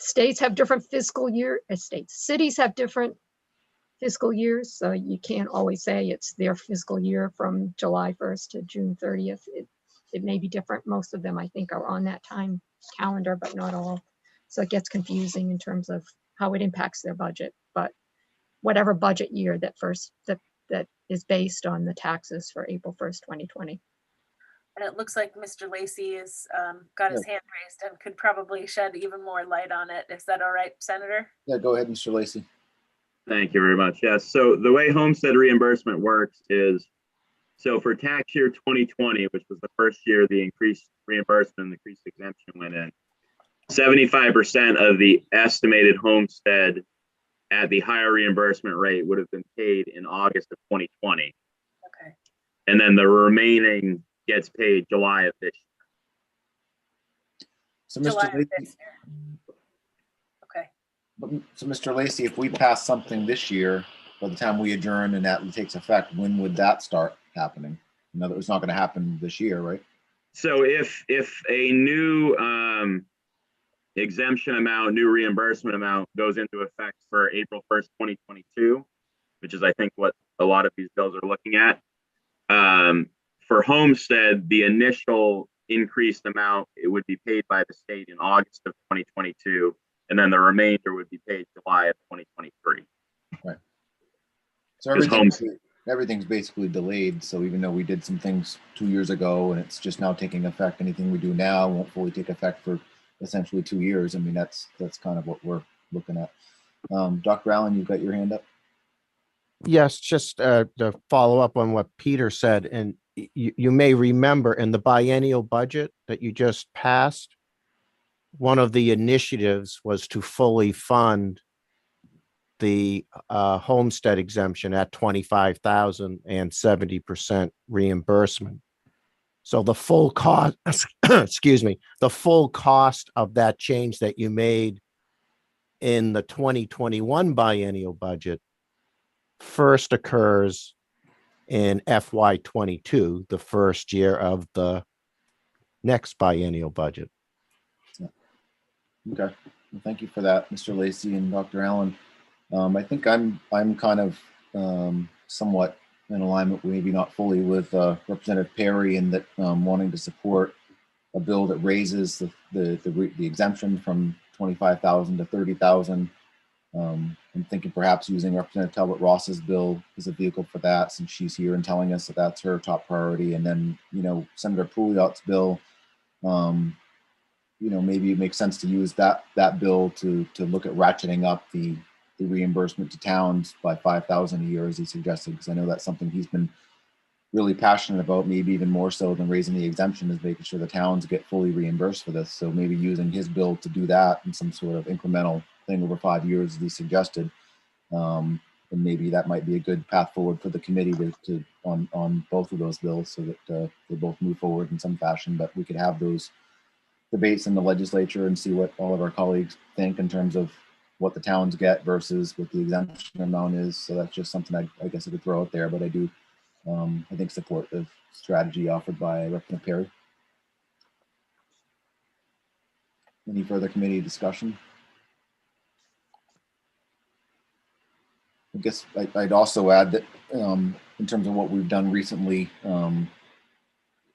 [SPEAKER 1] states have different fiscal year, cities have different fiscal years, so you can't always say it's their fiscal year from July 1st to June 30th. It may be different. Most of them, I think, are on that time calendar, but not all. So it gets confusing in terms of how it impacts their budget. But whatever budget year that is based on the taxes for April 1st, 2020.
[SPEAKER 6] And it looks like Mr. Lacy has got his hand raised and could probably shed even more light on it. Is that all right, Senator?
[SPEAKER 2] Yeah, go ahead, Mr. Lacy.
[SPEAKER 8] Thank you very much. Yes. So the way homestead reimbursement works is, so for tax year 2020, which was the first year the increased reimbursement and the increased exemption went in, 75% of the estimated homestead at the higher reimbursement rate would have been paid in August of 2020.
[SPEAKER 6] Okay.
[SPEAKER 8] And then the remaining gets paid July of this year.
[SPEAKER 2] So
[SPEAKER 6] July
[SPEAKER 2] Mr.
[SPEAKER 6] of
[SPEAKER 2] Lacy,
[SPEAKER 6] this year. Okay.
[SPEAKER 2] so Mr. Lacy, if we pass something this year, by the time we adjourn and that takes effect, when would that start happening? In other words, it's not going to happen this year, right?
[SPEAKER 8] So if a new exemption amount, new reimbursement amount goes into effect for April 1st, 2022, which is I think what a lot of these bills are looking at. For homestead, the initial increased amount, it would be paid by the state in August of 2022, and then the remainder would be paid July of 2023.
[SPEAKER 2] Right. So everything's basically delayed. So even though we did some things 2 years ago and it's just now taking effect, anything we do now won't fully take effect for essentially 2 years. I mean, that's kind of what we're looking at. Dr. Allen, you've got your hand up.
[SPEAKER 7] Yes, just to follow up on what Peter said, and you may remember in the biennial budget that you just passed, one of the initiatives was to fully fund the homestead exemption at 25,000 and 70% reimbursement. So the full cost, excuse me, the full cost of that change that you made in the 2021 biennial budget first occurs in FY '22, the first year of the next biennial budget.
[SPEAKER 2] Okay, well, thank you for that, Mr. Lacy and Dr. Allen. I think I'm kind of somewhat in alignment, maybe not fully, with Representative Perry in that wanting to support a bill that raises the exemption from 25,000 to 30,000. I'm thinking perhaps using Representative Talbot Ross's bill as a vehicle for that, since she's here and telling us that that's her top priority. And then, Senator Pouliot's bill, maybe it makes sense to use that bill to look at ratcheting up the reimbursement to towns by 5,000 a year, as he suggested, because I know that's something he's been really passionate about, maybe even more so than raising the exemption, is making sure the towns get fully reimbursed for this. So maybe using his bill to do that in some sort of incremental thing over 5 years, as he suggested. And maybe that might be a good path forward for the committee to on both of those bills, so that they both move forward in some fashion. But we could have those debates in the legislature and see what all of our colleagues think in terms of what the towns get versus what the exemption amount is. So that's just something I guess I could throw out there, but I do, I think, support the strategy offered by Representative Perry. Any further committee discussion? I guess I'd also add that in terms of what we've done recently, in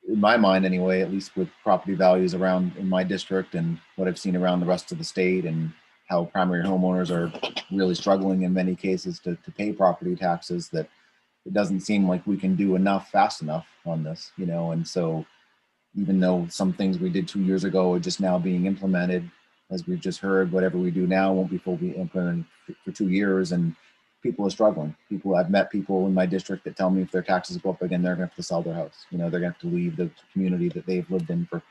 [SPEAKER 2] my mind anyway, at least with property values around in my district and what I've seen around the rest of the state, and how primary homeowners are really struggling in many cases to pay property taxes, that it doesn't seem like we can do enough fast enough on this, and so even though some things we did 2 years ago are just now being implemented, as we've just heard, whatever we do now won't be fully implemented for 2 years, and people are struggling. I've met people in my district that tell me if their taxes go up again, they're gonna have to sell their house. They're gonna have to leave the community that they've lived in for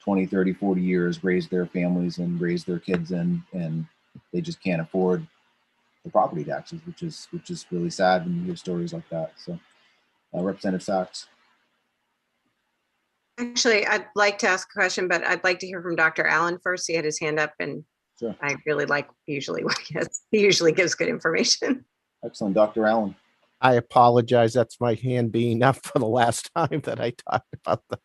[SPEAKER 2] 20, 30, 40 years, raise their families and raise their kids in, and they just can't afford the property taxes, which is really sad when you hear stories like that. So Representative Sachs.
[SPEAKER 10] Actually, I'd like to ask a question, but I'd like to hear from Dr. Allen first. He had his hand up, and
[SPEAKER 2] Sure.
[SPEAKER 10] I really like usually what he has. He usually gives good information.
[SPEAKER 2] Excellent. Dr. Allen.
[SPEAKER 7] I apologize. That's my hand being up for the last time that I talked about the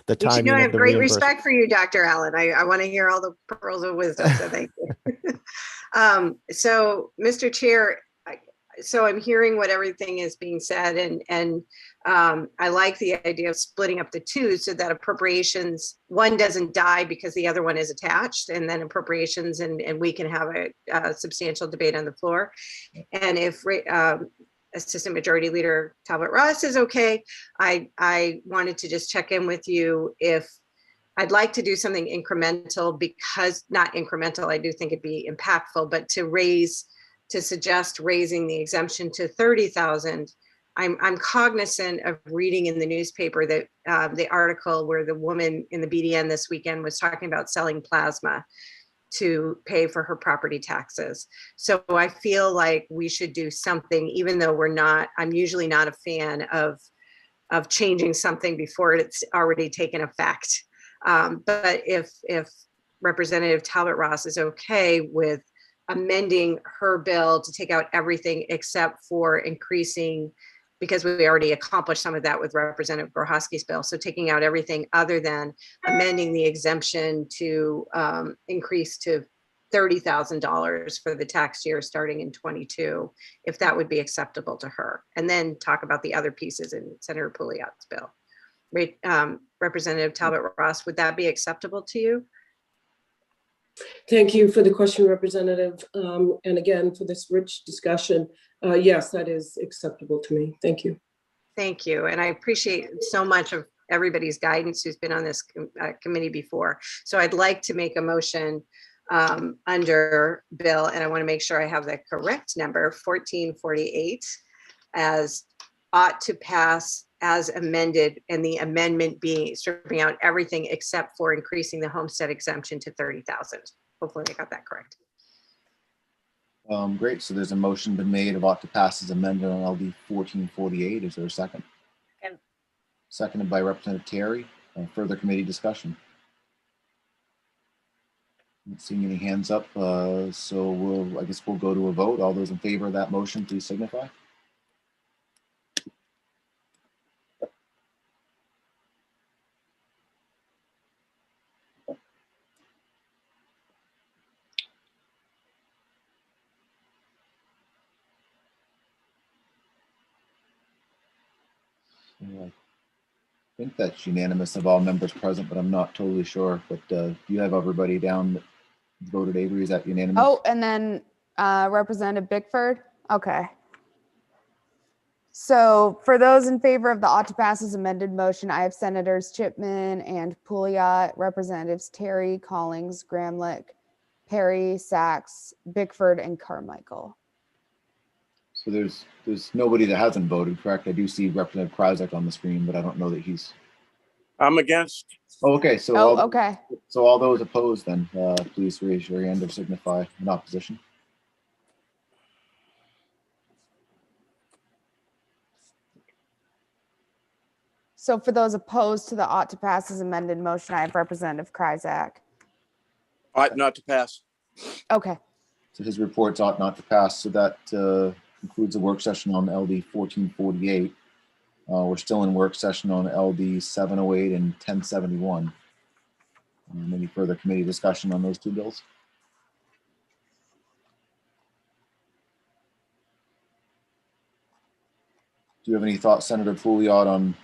[SPEAKER 10] You should
[SPEAKER 7] timing
[SPEAKER 10] know I
[SPEAKER 7] of
[SPEAKER 10] have
[SPEAKER 7] the
[SPEAKER 10] great
[SPEAKER 7] reimbursement.
[SPEAKER 10] respect for you, Dr. Allen. I want to hear all the pearls of wisdom, so thank you. So, Mr. Chair, so I'm hearing what everything is being said, and I like the idea of splitting up the two so that appropriations, one doesn't die because the other one is attached, and then appropriations, and we can have a substantial debate on the floor. And if Assistant Majority Leader Talbot Ross is okay, I wanted to just check in with you if I'd like to do something incremental, because not incremental, I do think it'd be impactful, but to suggest raising the exemption to 30,000. I'm cognizant of reading in the newspaper that the article where the woman in the BDN this weekend was talking about selling plasma to pay for her property taxes. So I feel like we should do something, even though I'm usually not a fan of changing something before it's already taken effect. But if Representative Talbot Ross is okay with amending her bill to take out everything except for increasing, because we already accomplished some of that with Representative Grohowski's bill. So taking out everything other than amending the exemption to increase to $30,000 for the tax year starting in 22, if that would be acceptable to her. And then talk about the other pieces in Senator Pouliot's bill. Representative Talbot Ross, would that be acceptable to you?
[SPEAKER 13] Thank you for the question, Representative. And again, for this rich discussion. Yes, that is acceptable to me. Thank you.
[SPEAKER 10] Thank you. And I appreciate so much of everybody's guidance who's been on this committee before. So I'd like to make a motion under bill, and I want to make sure I have the correct number, 1448, as ought to pass as amended, and the amendment being stripping out everything except for increasing the homestead exemption to 30,000. Hopefully I got that correct.
[SPEAKER 2] Great. So there's a motion been made of ought to pass as amended on LD 1448. Is there a second?
[SPEAKER 6] Second.
[SPEAKER 2] Seconded by Representative Terry. Further committee discussion? Not seeing any hands up, so I guess we'll go to a vote. All those in favor of that motion, please signify. I think that's unanimous of all members present, but I'm not totally sure. But you have everybody down that voted, Avery? Is that unanimous?
[SPEAKER 3] Oh, and then Representative Bickford? Okay. So for those in favor of the ought to pass as amended motion, I have Senators Chipman and Pouliot, Representatives Terry, Collings, Gramlich, Perry, Sachs, Bickford, and Carmichael.
[SPEAKER 2] So there's nobody that hasn't voted, correct? I do see Representative Krajicek on the screen, but I don't know that he's.
[SPEAKER 11] I'm against.
[SPEAKER 2] Oh, okay. So
[SPEAKER 3] Oh, okay.
[SPEAKER 2] So all those opposed, then please raise your hand or signify in opposition.
[SPEAKER 3] So for those opposed to the ought to pass as amended motion, I have Representative Krajicek.
[SPEAKER 11] Ought not to pass.
[SPEAKER 3] Okay.
[SPEAKER 2] So his reports ought not to pass. So that concludes the work session on LD 1448. We're still in work session on LD 708 and 1071. Any further committee discussion on those two bills? Do you have any thoughts, Senator Pouliot, on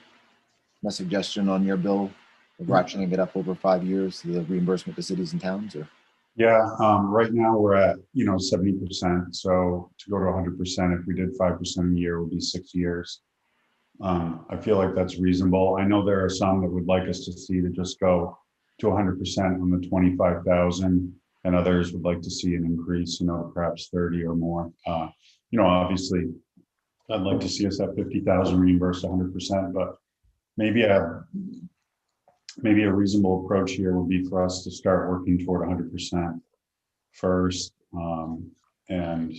[SPEAKER 2] my suggestion on your bill of ratcheting it up over 5 years, the reimbursement to cities and towns? Or
[SPEAKER 12] Yeah, right now we're at, 70%. So to go to 100%, if we did 5% a year, would be 6 years. I feel like that's reasonable. I know there are some that would like us to see to just go to 100% on the 25,000, and others would like to see an increase, perhaps 30 or more. Obviously, I'd like to see us at 50,000 reimbursed 100%, but maybe a reasonable approach here would be for us to start working toward 100% first. And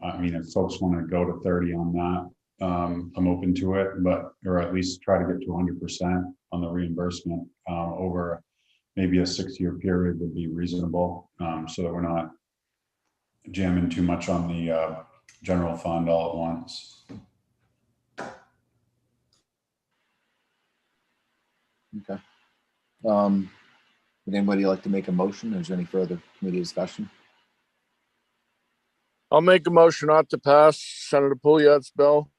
[SPEAKER 12] I mean, if folks want to go to 30 on that, I'm open to it, or at least try to get to 100% on the reimbursement over maybe a 6-year period would be reasonable, so that we're not jamming too much on the general fund all at once.
[SPEAKER 2] okay. Would anybody like to make a motion? Is there any further committee discussion?
[SPEAKER 11] I'll make a motion not to pass Senator Pouliot's bill.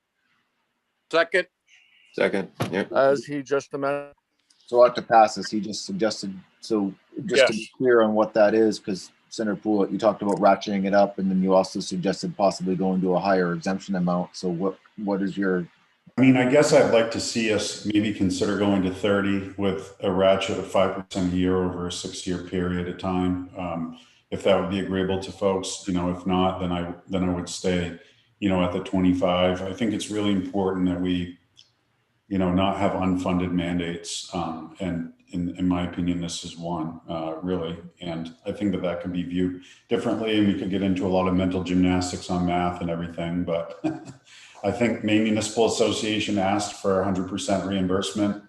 [SPEAKER 14] Second, yep.
[SPEAKER 11] As he just amended.
[SPEAKER 2] So ought to pass as he just suggested. So just to be clear on what that is, because Senator Pouliot, you talked about ratcheting it up, and then you also suggested possibly going to a higher exemption amount. So what is your?
[SPEAKER 12] I mean, I guess I'd like to see us maybe consider going to 30 with a ratchet of 5% a year over a 6-year period of time. If that would be agreeable to folks, if not, then I would stay, at the 25. I think it's really important that we, not have unfunded mandates. And in my opinion, this is one, really. And I think that can be viewed differently, and we could get into a lot of mental gymnastics on math and everything, but I think Maine Municipal Association asked for 100% reimbursement.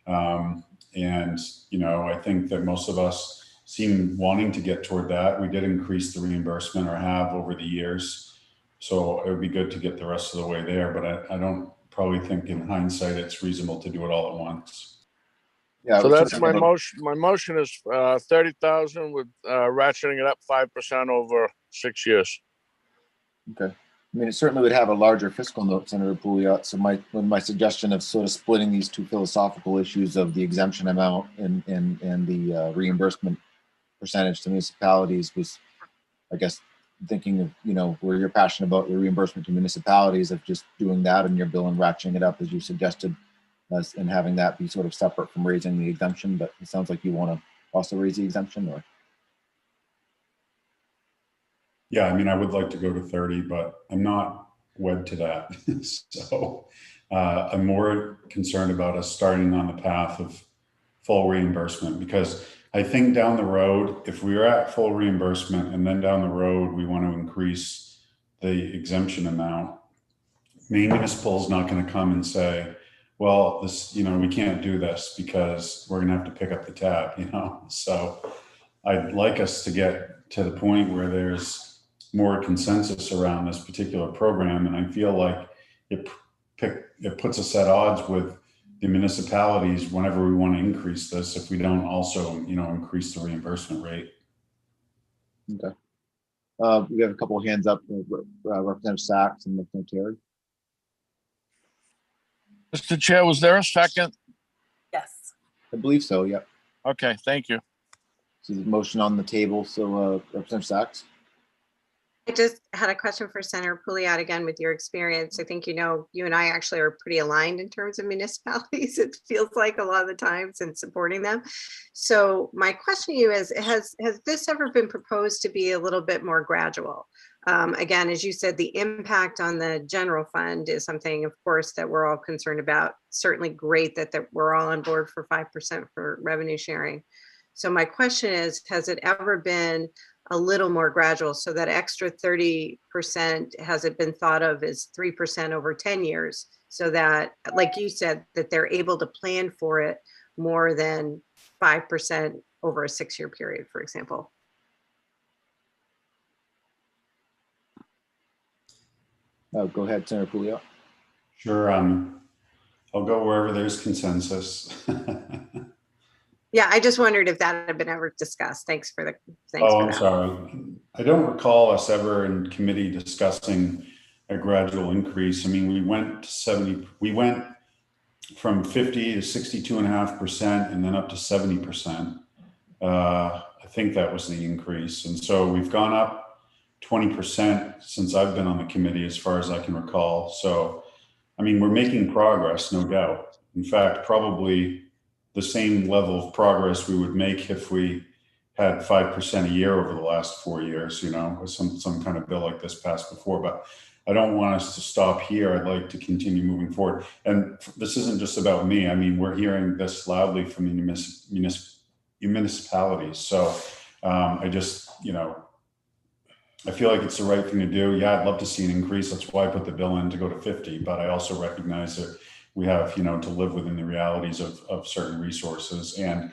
[SPEAKER 12] And, I think that most of us seem wanting to get toward that. We did increase the reimbursement, or have over the years. So it would be good to get the rest of the way there, but I don't probably think in hindsight, it's reasonable to do it all at once.
[SPEAKER 2] Yeah.
[SPEAKER 11] So that's my motion. My motion is 30,000 with ratcheting it up 5% over 6 years.
[SPEAKER 2] Okay. I mean, it certainly would have a larger fiscal note, Senator Pouliot. So my suggestion of sort of splitting these two philosophical issues of the exemption amount and the reimbursement percentage to municipalities was, I guess, thinking of, where you're passionate about the reimbursement to municipalities, of just doing that in your bill and ratcheting it up as you suggested, and having that be sort of separate from raising the exemption. But it sounds like you want to also raise the exemption, or?
[SPEAKER 12] Yeah, I mean, I would like to go to 30, but I'm not wed to that. So I'm more concerned about us starting on the path of full reimbursement, because I think down the road, if we are at full reimbursement and then down the road, we want to increase the exemption amount, Maine Municipal is not going to come and say, well, this, we can't do this because we're gonna have to pick up the tab, So I'd like us to get to the point where there's more consensus around this particular program. And I feel like it puts us at odds with the municipalities whenever we want to increase this, if we don't also, increase the reimbursement rate.
[SPEAKER 2] Okay. We have a couple of hands up, Representative Sachs and Representative Terry.
[SPEAKER 11] Mr. Chair, was there a second?
[SPEAKER 6] Yes.
[SPEAKER 2] I believe so, yep.
[SPEAKER 11] Okay, thank you.
[SPEAKER 2] So the motion on the table, so Representative Sachs.
[SPEAKER 10] I just had a question for Senator Pouliot again, with your experience. I think, you and I actually are pretty aligned in terms of municipalities. It feels like a lot of the times in supporting them. So my question to you is, has this ever been proposed to be a little bit more gradual? Again, as you said, the impact on the general fund is something, of course, that we're all concerned about. Certainly great that we're all on board for 5% for revenue sharing. So my question is, has it ever been a little more gradual? So that extra 30%, has it been thought of as 3% over 10 years? So that, like you said, that they're able to plan for it more than 5% over a 6-year period, for example?
[SPEAKER 2] Go ahead, Senator Pouliot.
[SPEAKER 12] Sure. I'll go wherever there's consensus.
[SPEAKER 10] Yeah, I just wondered if that had been ever discussed. Thanks for
[SPEAKER 12] I'm sorry. I don't recall us ever in committee discussing a gradual increase. I mean, we went from 50 to 62.5% and then up to 70%. I think that was the increase. And so we've gone up 20% since I've been on the committee, as far as I can recall. So, I mean, we're making progress, no doubt. In fact, probably the same level of progress we would make if we had 5% a year over the last 4 years, with some kind of bill like this passed before. But I don't want us to stop here. I'd like to continue moving forward. And this isn't just about me. I mean, we're hearing this loudly from municipalities. So I just, I feel like it's the right thing to do. Yeah, I'd love to see an increase. That's why I put the bill in to go to 50. But I also recognize that we have, to live within the realities of certain resources, and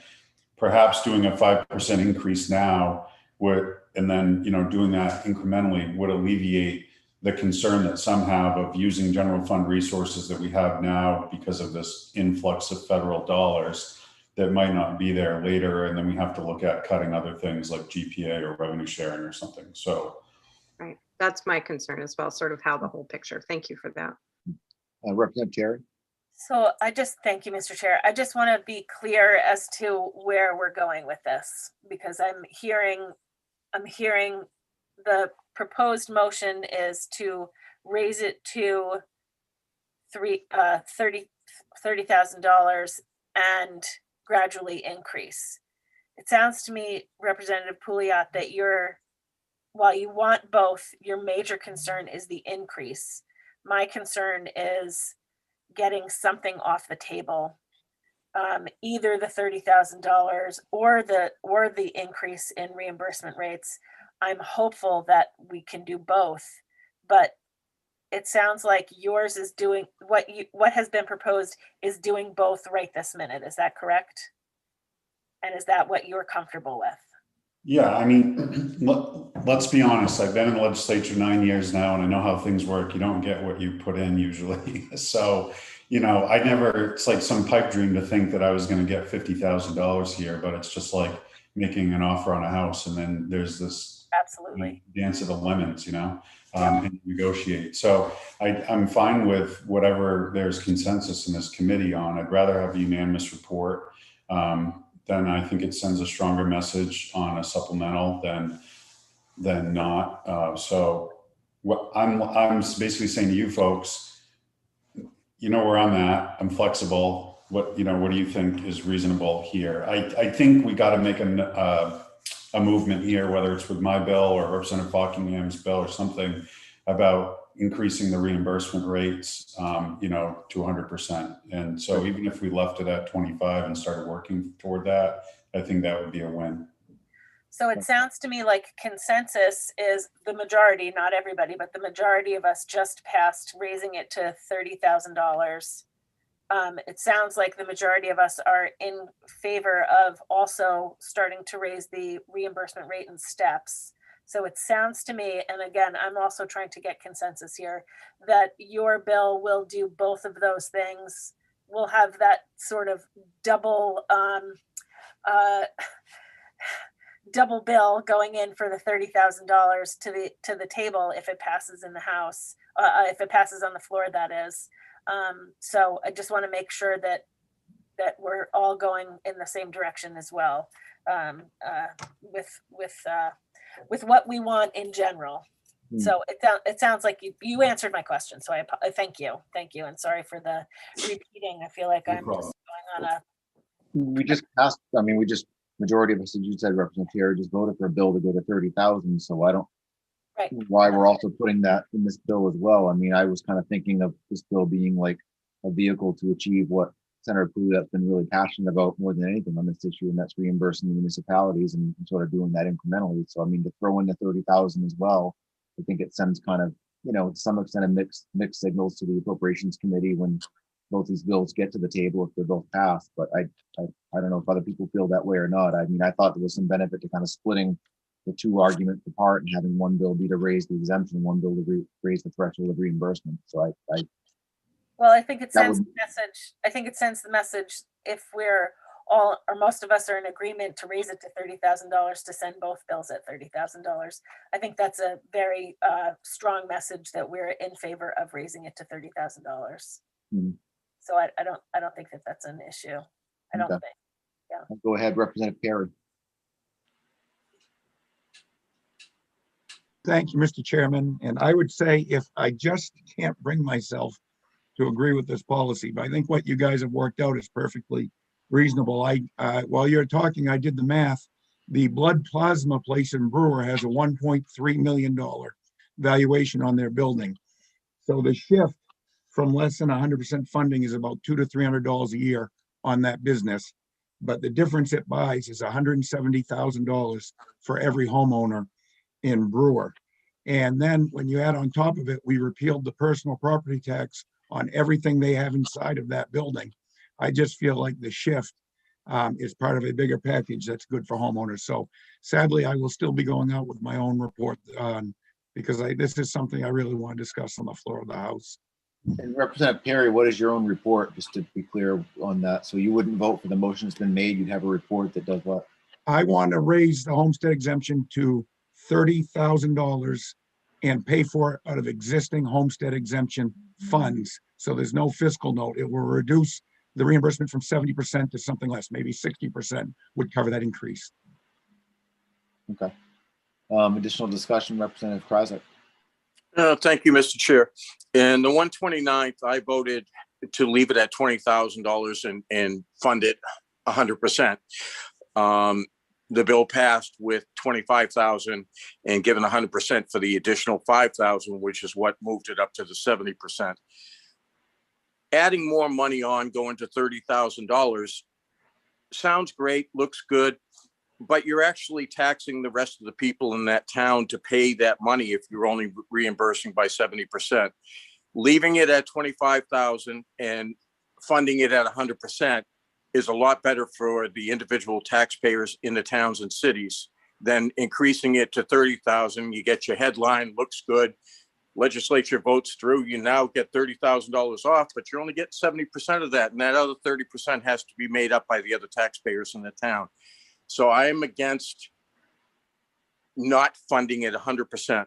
[SPEAKER 12] perhaps doing a 5% increase now would, and then, doing that incrementally would alleviate the concern that some have of using general fund resources that we have now because of this influx of federal dollars that might not be there later. And then we have to look at cutting other things like GPA or revenue sharing or something. So.
[SPEAKER 10] Right. That's my concern as well, sort of how the whole picture. Thank you for that.
[SPEAKER 2] Representative Terry.
[SPEAKER 6] So thank you, Mr. Chair. I just want to be clear as to where we're going with this, because I'm hearing the proposed motion is to raise it to $30,000 and gradually increase. It sounds to me, Representative Pouliot, that while you want both, your major concern is the increase. My concern is getting something off the table, either the $30,000 or the increase in reimbursement rates. I'm hopeful that we can do both, but it sounds like yours is doing what has been proposed is doing both right this minute. Is that correct? And is that what you're comfortable with?
[SPEAKER 12] Yeah, I mean, let's be honest. I've been in the legislature 9 years now, and I know how things work. You don't get what you put in usually. So, it's like some pipe dream to think that I was going to get $50,000 here, but it's just like making an offer on a house, and then there's this dance of the lemons, and negotiate. So I'm fine with whatever there's consensus in this committee on. I'd rather have a unanimous report. Then I think it sends a stronger message on a supplemental than not. So what I'm basically saying to you folks, where I'm at. I'm flexible. What do you think is reasonable here? I think we got to make a movement here, whether it's with my bill or Representative Buckingham's bill or something, about increasing the reimbursement rates, to 100%. And so even if we left it at 25 and started working toward that, I think that would be a win.
[SPEAKER 6] So it sounds to me like consensus is the majority, not everybody, but the majority of us just passed raising it to $30,000 It sounds like the majority of us are in favor of also starting to raise the reimbursement rate in steps. So it sounds to me, and again, I'm also trying to get consensus here, that your bill will do both of those things. We'll have that sort of double double bill going in for the $30,000 to the table if it passes in the House, if it passes on the floor, that is. So I just want to make sure that we're all going in the same direction as well, with what we want in general. So it sounds like you answered my question. So I thank you, and sorry for the repeating. I feel like I'm just going on a.
[SPEAKER 2] We just passed, I mean, majority of us, as you said, Representative Terry, just voted for a bill to go to 30,000. So I don't,
[SPEAKER 6] Right.
[SPEAKER 2] why we're also putting that in this bill as well. I mean, I was kind of thinking of this bill being like a vehicle to achieve what Senator Pouliot's been really passionate about more than anything on this issue, and that's reimbursing the municipalities and sort of doing that incrementally. So I mean, to throw in the 30,000 as well, I think it sends kind of, to some extent, a mixed signals to the Appropriations Committee when both these bills get to the table if they're both passed. But I don't know if other people feel that way or not. I mean, I thought there was some benefit to kind of splitting the two arguments apart and having one bill be to raise the exemption, one bill to raise the threshold of reimbursement. So
[SPEAKER 6] Well, I think it
[SPEAKER 2] That
[SPEAKER 6] sends
[SPEAKER 2] would-
[SPEAKER 6] the message. I think it sends the message if we're all or most of us are in agreement to raise it to $30,000 to send both bills at $30,000. I think that's a very strong message that we're in favor of raising it to $30,000.
[SPEAKER 2] Mhm.
[SPEAKER 6] So I don't think that that's an issue. I don't
[SPEAKER 2] Okay.
[SPEAKER 6] think. Yeah.
[SPEAKER 2] Go ahead, Representative Perry.
[SPEAKER 9] Thank you, Mr. Chairman. And I would say if I just can't bring myself to agree with this policy, but I think what you guys have worked out is perfectly reasonable. While you're talking, I did the math. The blood plasma place in Brewer has a $1.3 million valuation on their building. So the shift from less than 100% funding is about $200 to $300 a year on that business. But the difference it buys is $170,000 for every homeowner in Brewer. And then when you add on top of it, we repealed the personal property tax on everything they have inside of that building. I just feel like the shift is part of a bigger package that's good for homeowners. So sadly, I will still be going out with my own report because this is something I really want to discuss on the floor of the House.
[SPEAKER 2] And Representative Perry, what is your own report, just to be clear on that? So you wouldn't vote for the motion that's been made, you'd have a report that does what?
[SPEAKER 9] I want to raise the homestead exemption to $30,000 and pay for it out of existing homestead exemption funds. So there's no fiscal note. It will reduce the reimbursement from 70% to something less, maybe 60% would cover that increase.
[SPEAKER 2] Okay. Additional discussion, Representative Krasik.
[SPEAKER 15] Thank you, Mr. Chair. In the 129th, I voted to leave it at $20,000 and fund it 100%. The bill passed with 25,000 and given 100% for the additional 5,000, which is what moved it up to the 70%. Adding more money on, going to $30,000 sounds great, looks good, but you're actually taxing the rest of the people in that town to pay that money if you're only reimbursing by 70%. Leaving it at 25,000 and funding it at 100% is a lot better for the individual taxpayers in the towns and cities than increasing it to 30,000. You get your headline, looks good. Legislature votes through, you now get $30,000 off, but you're only getting 70% of that. And that other 30% has to be made up by the other taxpayers in the town. So I am against not funding it 100%.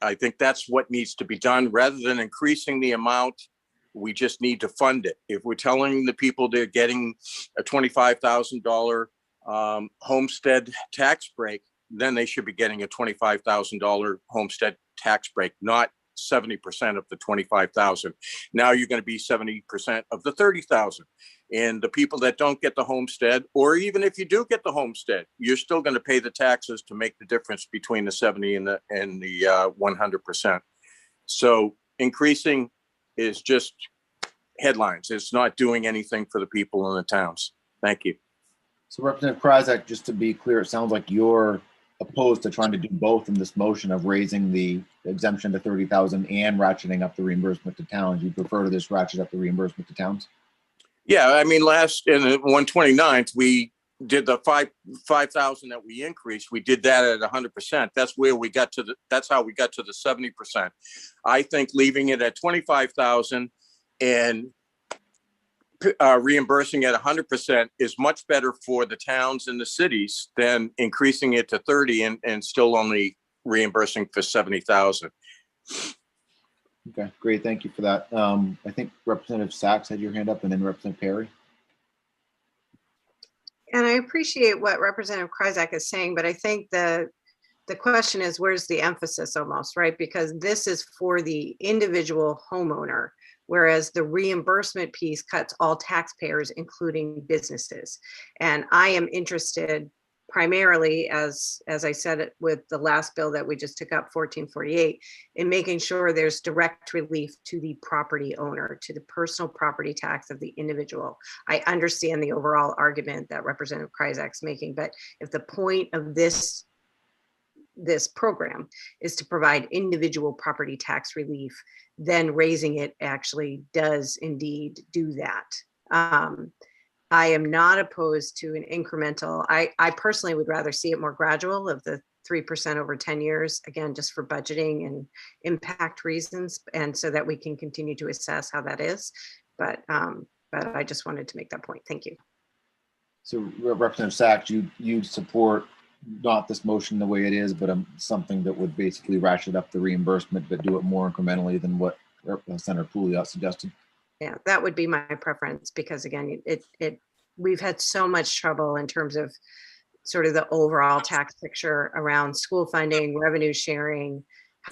[SPEAKER 15] I think that's what needs to be done. Rather than increasing the amount, we just need to fund it. If we're telling the people they're getting a $25,000 homestead tax break, then they should be getting a $25,000 homestead tax break, not 70% of the 25,000. Now you're going to be 70% of the 30,000. And the people that don't get the homestead, or even if you do get the homestead, you're still going to pay the taxes to make the difference between the 70 and the 100%. So increasing is just headlines. It's not doing anything for the people in the towns. Thank you.
[SPEAKER 2] So Representative Krasik, just to be clear, it sounds like your opposed to trying to do both in this motion of raising the exemption to 30,000 and ratcheting up the reimbursement to towns. You prefer to just ratchet up the reimbursement to towns?
[SPEAKER 15] Yeah, I mean, last in the 129th, we did the 5,000 that we increased. We did that at 100%. That's where we got to that's how we got to the 70%. I think leaving it at 25,000 and reimbursing at 100% is much better for the towns and the cities than increasing it to 30 and still only reimbursing for 70,000.
[SPEAKER 2] Okay, great. Thank you for that. I think Representative Sachs had your hand up, and then Representative Perry.
[SPEAKER 10] And I appreciate what Representative Kryzak is saying, but I think the question is, where's the emphasis almost, right? Because this is for the individual homeowner, whereas the reimbursement piece cuts all taxpayers, including businesses. And I am interested primarily, as I said it with the last bill that we just took up, 1448, in making sure there's direct relief to the property owner, to the personal property tax of the individual. I understand the overall argument that Representative Kryzak's making, but if the point of this program is to provide individual property tax relief, then raising it actually does indeed do that. I am not opposed to an incremental. I personally would rather see it more gradual, of the 3% over 10 years, again, just for budgeting and impact reasons, and so that we can continue to assess how that is. But I just wanted to make that point. Thank you.
[SPEAKER 2] So Representative Sachs, you support not this motion the way it is, but something that would basically ratchet up the reimbursement, but do it more incrementally than what Senator Pouliot suggested.
[SPEAKER 10] Yeah, that would be my preference, because again, we've had so much trouble in terms of sort of the overall tax picture around school funding, revenue sharing.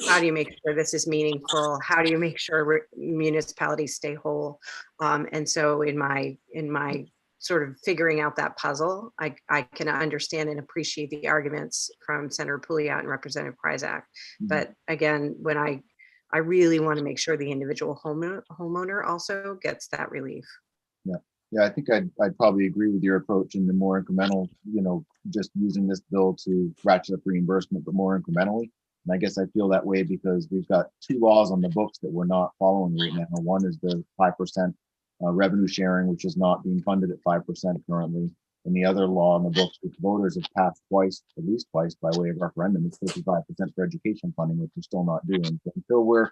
[SPEAKER 10] How do you make sure this is meaningful? How do you make sure municipalities stay whole? And so in my sort of figuring out that puzzle, I can understand and appreciate the arguments from Senator Pouliot and Representative Kryzak. But again, when I really want to make sure the individual homeowner also gets that relief.
[SPEAKER 2] Yeah, I think I'd probably agree with your approach in the more incremental, just using this bill to ratchet up reimbursement, but more incrementally. And I guess I feel that way because we've got two laws on the books that we're not following right now. One is the 5% revenue sharing, which is not being funded at 5% currently. And the other law on the books, which voters have passed twice, at least twice by way of referendum, is 55% for education funding, which we're still not doing. So until we're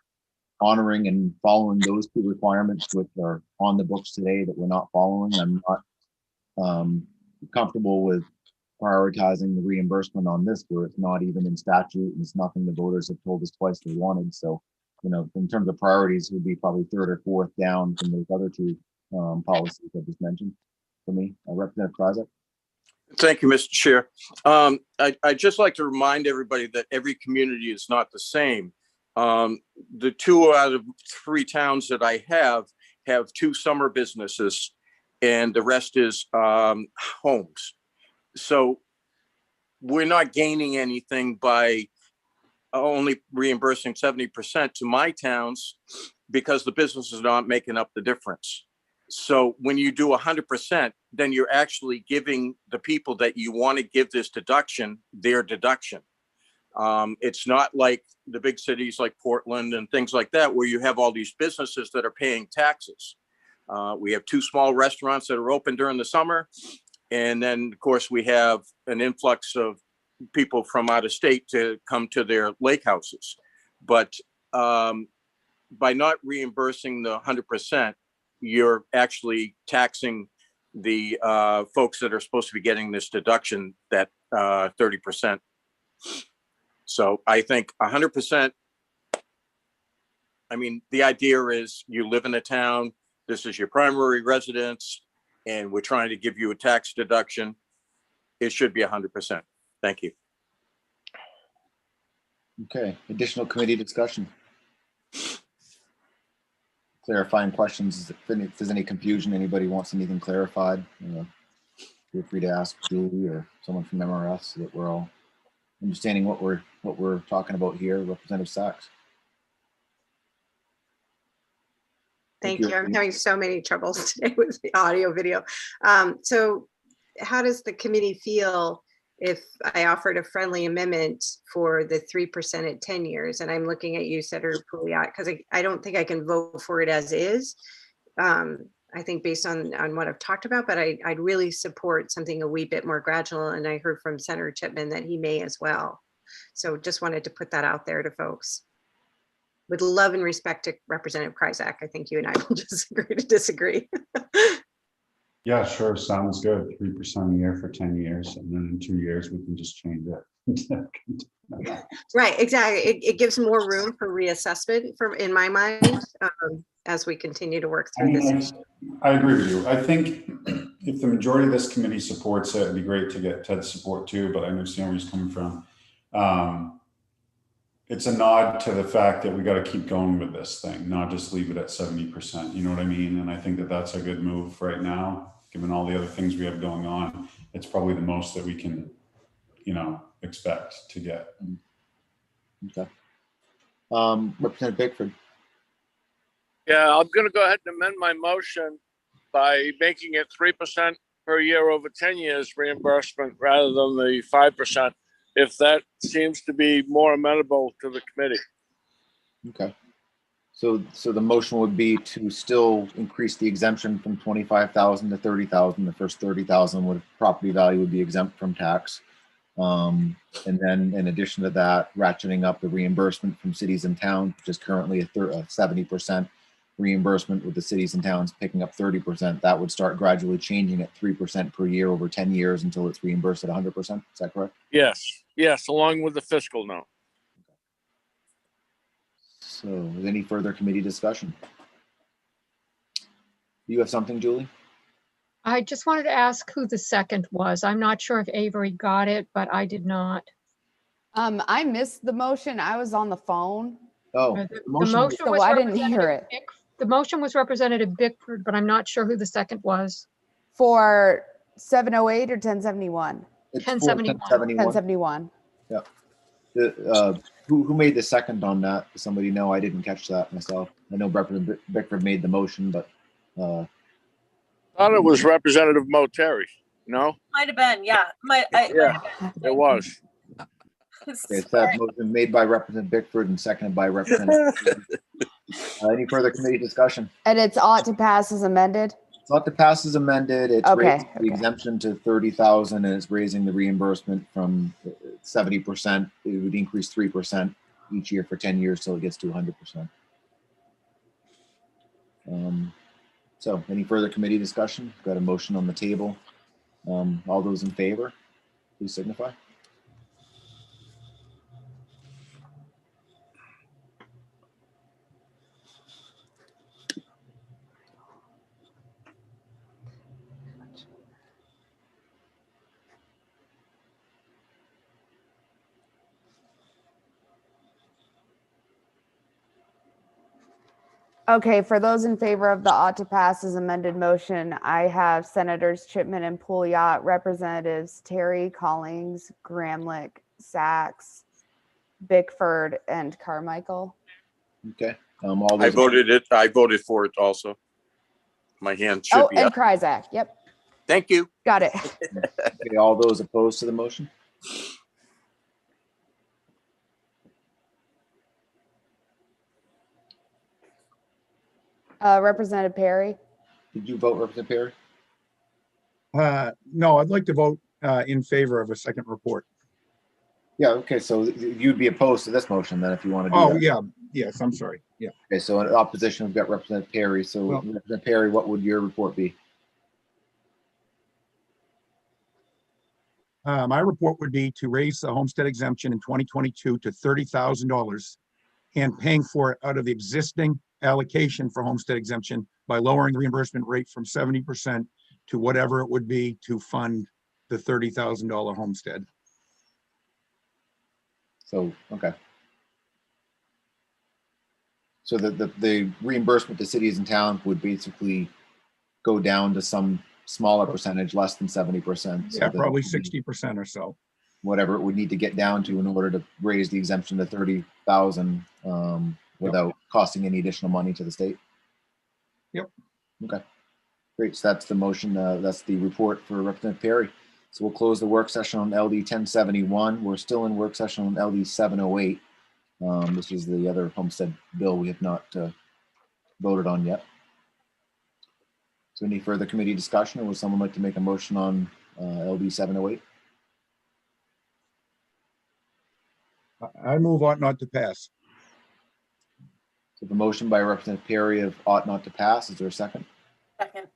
[SPEAKER 2] honoring and following those two requirements, which are on the books today that we're not following, I'm not comfortable with prioritizing the reimbursement on this, where it's not even in statute and it's nothing the voters have told us twice they wanted. So, in terms of priorities, it would be probably third or fourth down from those other two policies I just mentioned for me. Representative Kryzak.
[SPEAKER 15] Thank you, Mr. Chair. I'd just like to remind everybody that every community is not the same. The 2 out of 3 towns that I have 2 summer businesses, and the rest is homes. So we're not gaining anything by only reimbursing 70% to my towns, because the business is not making up the difference. So when you do 100%, then you're actually giving the people that you want to give this deduction their deduction. It's not like the big cities like Portland and things like that, where you have all these businesses that are paying taxes. We have 2 small restaurants that are open during the summer. And then, of course, we have an influx of people from out of state to come to their lake houses. But by not reimbursing the 100%, you're actually taxing the folks that are supposed to be getting this deduction, that 30%. So I think 100%, I mean, the idea is you live in a town, this is your primary residence, and we're trying to give you a tax deduction. It should be 100%. Thank you.
[SPEAKER 2] Okay, additional committee discussion. Clarifying questions. If there's any confusion, anybody wants anything clarified, feel free to ask Julie or someone from MRS, so that we're all understanding what we're talking about here. Representative Sachs.
[SPEAKER 10] Thank you. I'm having so many troubles today with the audio video. So how does the committee feel if I offered a friendly amendment for the 3% at 10 years, and I'm looking at you, Senator Pouliot, because I don't think I can vote for it as is. I think based on what I've talked about, but I'd really support something a wee bit more gradual. And I heard from Senator Chipman that he may as well. So just wanted to put that out there to folks. With love and respect to Representative Kryzak, I think you and I will just agree to disagree.
[SPEAKER 12] Yeah, sure. Sounds good. 3% a year for 10 years. And then in 2 years, we can just change it.
[SPEAKER 10] Right, exactly. It gives more room for reassessment in my mind, as we continue to work through this issue.
[SPEAKER 12] I agree with you. I think if the majority of this committee supports it, it'd be great to get Ted's support too, but I understand where he's coming from. It's a nod to the fact that we got to keep going with this thing, not just leave it at 70%. You know what I mean? And I think that that's a good move right now, given all the other things we have going on. It's probably the most that we can, expect to get.
[SPEAKER 2] Okay. Representative Bickford.
[SPEAKER 11] Yeah, I'm gonna go ahead and amend my motion by making it 3% per year over 10 years reimbursement rather than the 5%, if that seems to be more amenable to the committee.
[SPEAKER 2] Okay. So the motion would be to still increase the exemption from 25,000 to 30,000. The first 30,000 with property value would be exempt from tax. And then in addition to that, ratcheting up the reimbursement from cities and towns, which is currently a 70% reimbursement, with the cities and towns picking up 30%. That would start gradually changing at 3% per year over 10 years until it's reimbursed at 100%. Is that correct?
[SPEAKER 11] Yes, along with the fiscal note.
[SPEAKER 2] So is any further committee discussion? You have something, Julie?
[SPEAKER 1] I just wanted to ask who the second was. I'm not sure if Avery got it, but I did not.
[SPEAKER 3] I missed the motion. I was on the phone.
[SPEAKER 2] Oh,
[SPEAKER 1] The motion
[SPEAKER 3] So
[SPEAKER 1] was
[SPEAKER 3] I didn't hear it.
[SPEAKER 1] The motion was Representative Bickford, but I'm not sure who the second was.
[SPEAKER 3] For 708 or 1071?
[SPEAKER 2] It's
[SPEAKER 1] 1071.
[SPEAKER 3] 1071.
[SPEAKER 2] Yeah. Who made the second on that? Does somebody know? I didn't catch that myself. I know Representative Bickford made the motion, but
[SPEAKER 11] Thought it was Representative Moteri. No?
[SPEAKER 6] Might have been, yeah.
[SPEAKER 11] It was.
[SPEAKER 2] it's that motion made by Representative Bickford and seconded by Representative. Any further committee discussion?
[SPEAKER 3] And it's ought to pass as amended?
[SPEAKER 2] It's ought to pass as amended. It's
[SPEAKER 3] Okay,
[SPEAKER 2] raising the exemption to 30,000 and it's raising the reimbursement from 70%. It would increase 3% each year for 10 years till it gets to 100%. So any further committee discussion? Got a motion on the table. All those in favor, please signify.
[SPEAKER 3] Okay, for those in favor of the ought to pass as amended motion, I have Senators Chipman and Pouliot, Representatives Terry, Collings, Gramlich, Sachs, Bickford, and Carmichael.
[SPEAKER 2] Okay. All those
[SPEAKER 15] I voted for it also. My hand should be
[SPEAKER 3] and
[SPEAKER 15] up.
[SPEAKER 3] Kryzak. Yep,
[SPEAKER 15] Thank you.
[SPEAKER 3] got it.
[SPEAKER 2] Okay, all those opposed to the motion?
[SPEAKER 3] Representative Perry.
[SPEAKER 2] Did you vote, Representative Perry?
[SPEAKER 9] No, I'd like to vote in favor of a second report.
[SPEAKER 2] Yeah, okay, so you'd be opposed to this motion then if you want to do
[SPEAKER 9] Oh,
[SPEAKER 2] that.
[SPEAKER 9] yeah, yes, I'm sorry. Yeah.
[SPEAKER 2] Okay, so in opposition, we've got Representative Perry. So
[SPEAKER 9] Well-
[SPEAKER 2] Representative Perry, what would your report be?
[SPEAKER 9] My report would be to raise the homestead exemption in 2022 to $30,000 and paying for it out of the existing allocation for homestead exemption by lowering the reimbursement rate from 70% to whatever it would be to fund the $30,000 homestead.
[SPEAKER 2] So, okay. So the reimbursement to cities and towns would basically go down to some smaller percentage, less than 70%.
[SPEAKER 9] Yeah, probably 60% or so.
[SPEAKER 2] Whatever it would need to get down to in order to raise the exemption to 30,000 without costing any additional money to the state.
[SPEAKER 9] Yep.
[SPEAKER 2] Okay. Great. So that's the motion. That's the report for Representative Perry. So we'll close the work session on LD 1071. We're still in work session on LD 708. This is the other homestead bill we have not voted on yet. So any further committee discussion, or would someone like to make a motion on LD 708?
[SPEAKER 9] I move ought not to pass.
[SPEAKER 2] So the motion by Representative Perry of ought not to pass. Is there a second?
[SPEAKER 6] Second.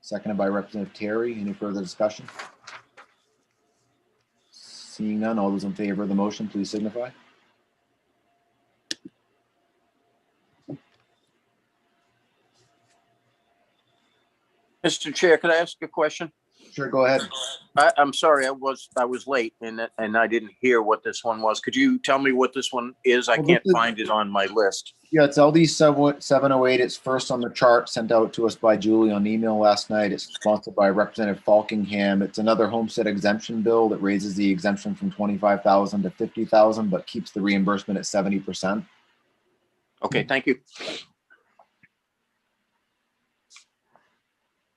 [SPEAKER 2] Seconded by Representative Terry. Any further discussion? Seeing none, all those in favor of the motion, please signify.
[SPEAKER 15] Mr. Chair, could I ask a question?
[SPEAKER 2] Sure, go ahead.
[SPEAKER 15] I'm sorry, I was late and I didn't hear what this one was. Could you tell me what this one is? I
[SPEAKER 2] Well,
[SPEAKER 15] can't
[SPEAKER 2] this is-
[SPEAKER 15] find it on my list.
[SPEAKER 2] Yeah, it's LD 708. It's first on the chart, sent out to us by Julie on email last night. It's sponsored by Representative Falkingham. It's another homestead exemption bill that raises the exemption from 25,000 to 50,000, but keeps the reimbursement at 70%.
[SPEAKER 15] Okay, thank you.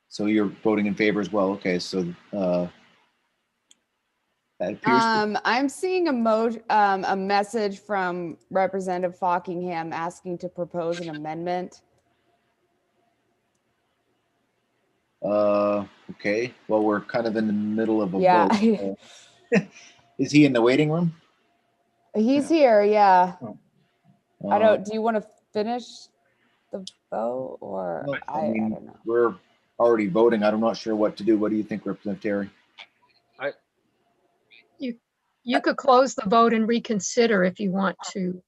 [SPEAKER 2] So you're voting in favor as well. Okay, so that appears to,
[SPEAKER 3] I'm seeing a message from Representative Falkingham asking to propose an amendment.
[SPEAKER 2] okay. Well, we're kind of in the middle of a
[SPEAKER 3] Yeah.
[SPEAKER 2] vote. Is he in the waiting room?
[SPEAKER 3] He's here, yeah. I
[SPEAKER 2] Uh,
[SPEAKER 3] don't, do you want to finish the vote or
[SPEAKER 2] no,
[SPEAKER 3] I don't know.
[SPEAKER 2] We're already voting. I'm not sure what to do. What do you think, Representative Terry?
[SPEAKER 1] You could close the vote and reconsider if you want to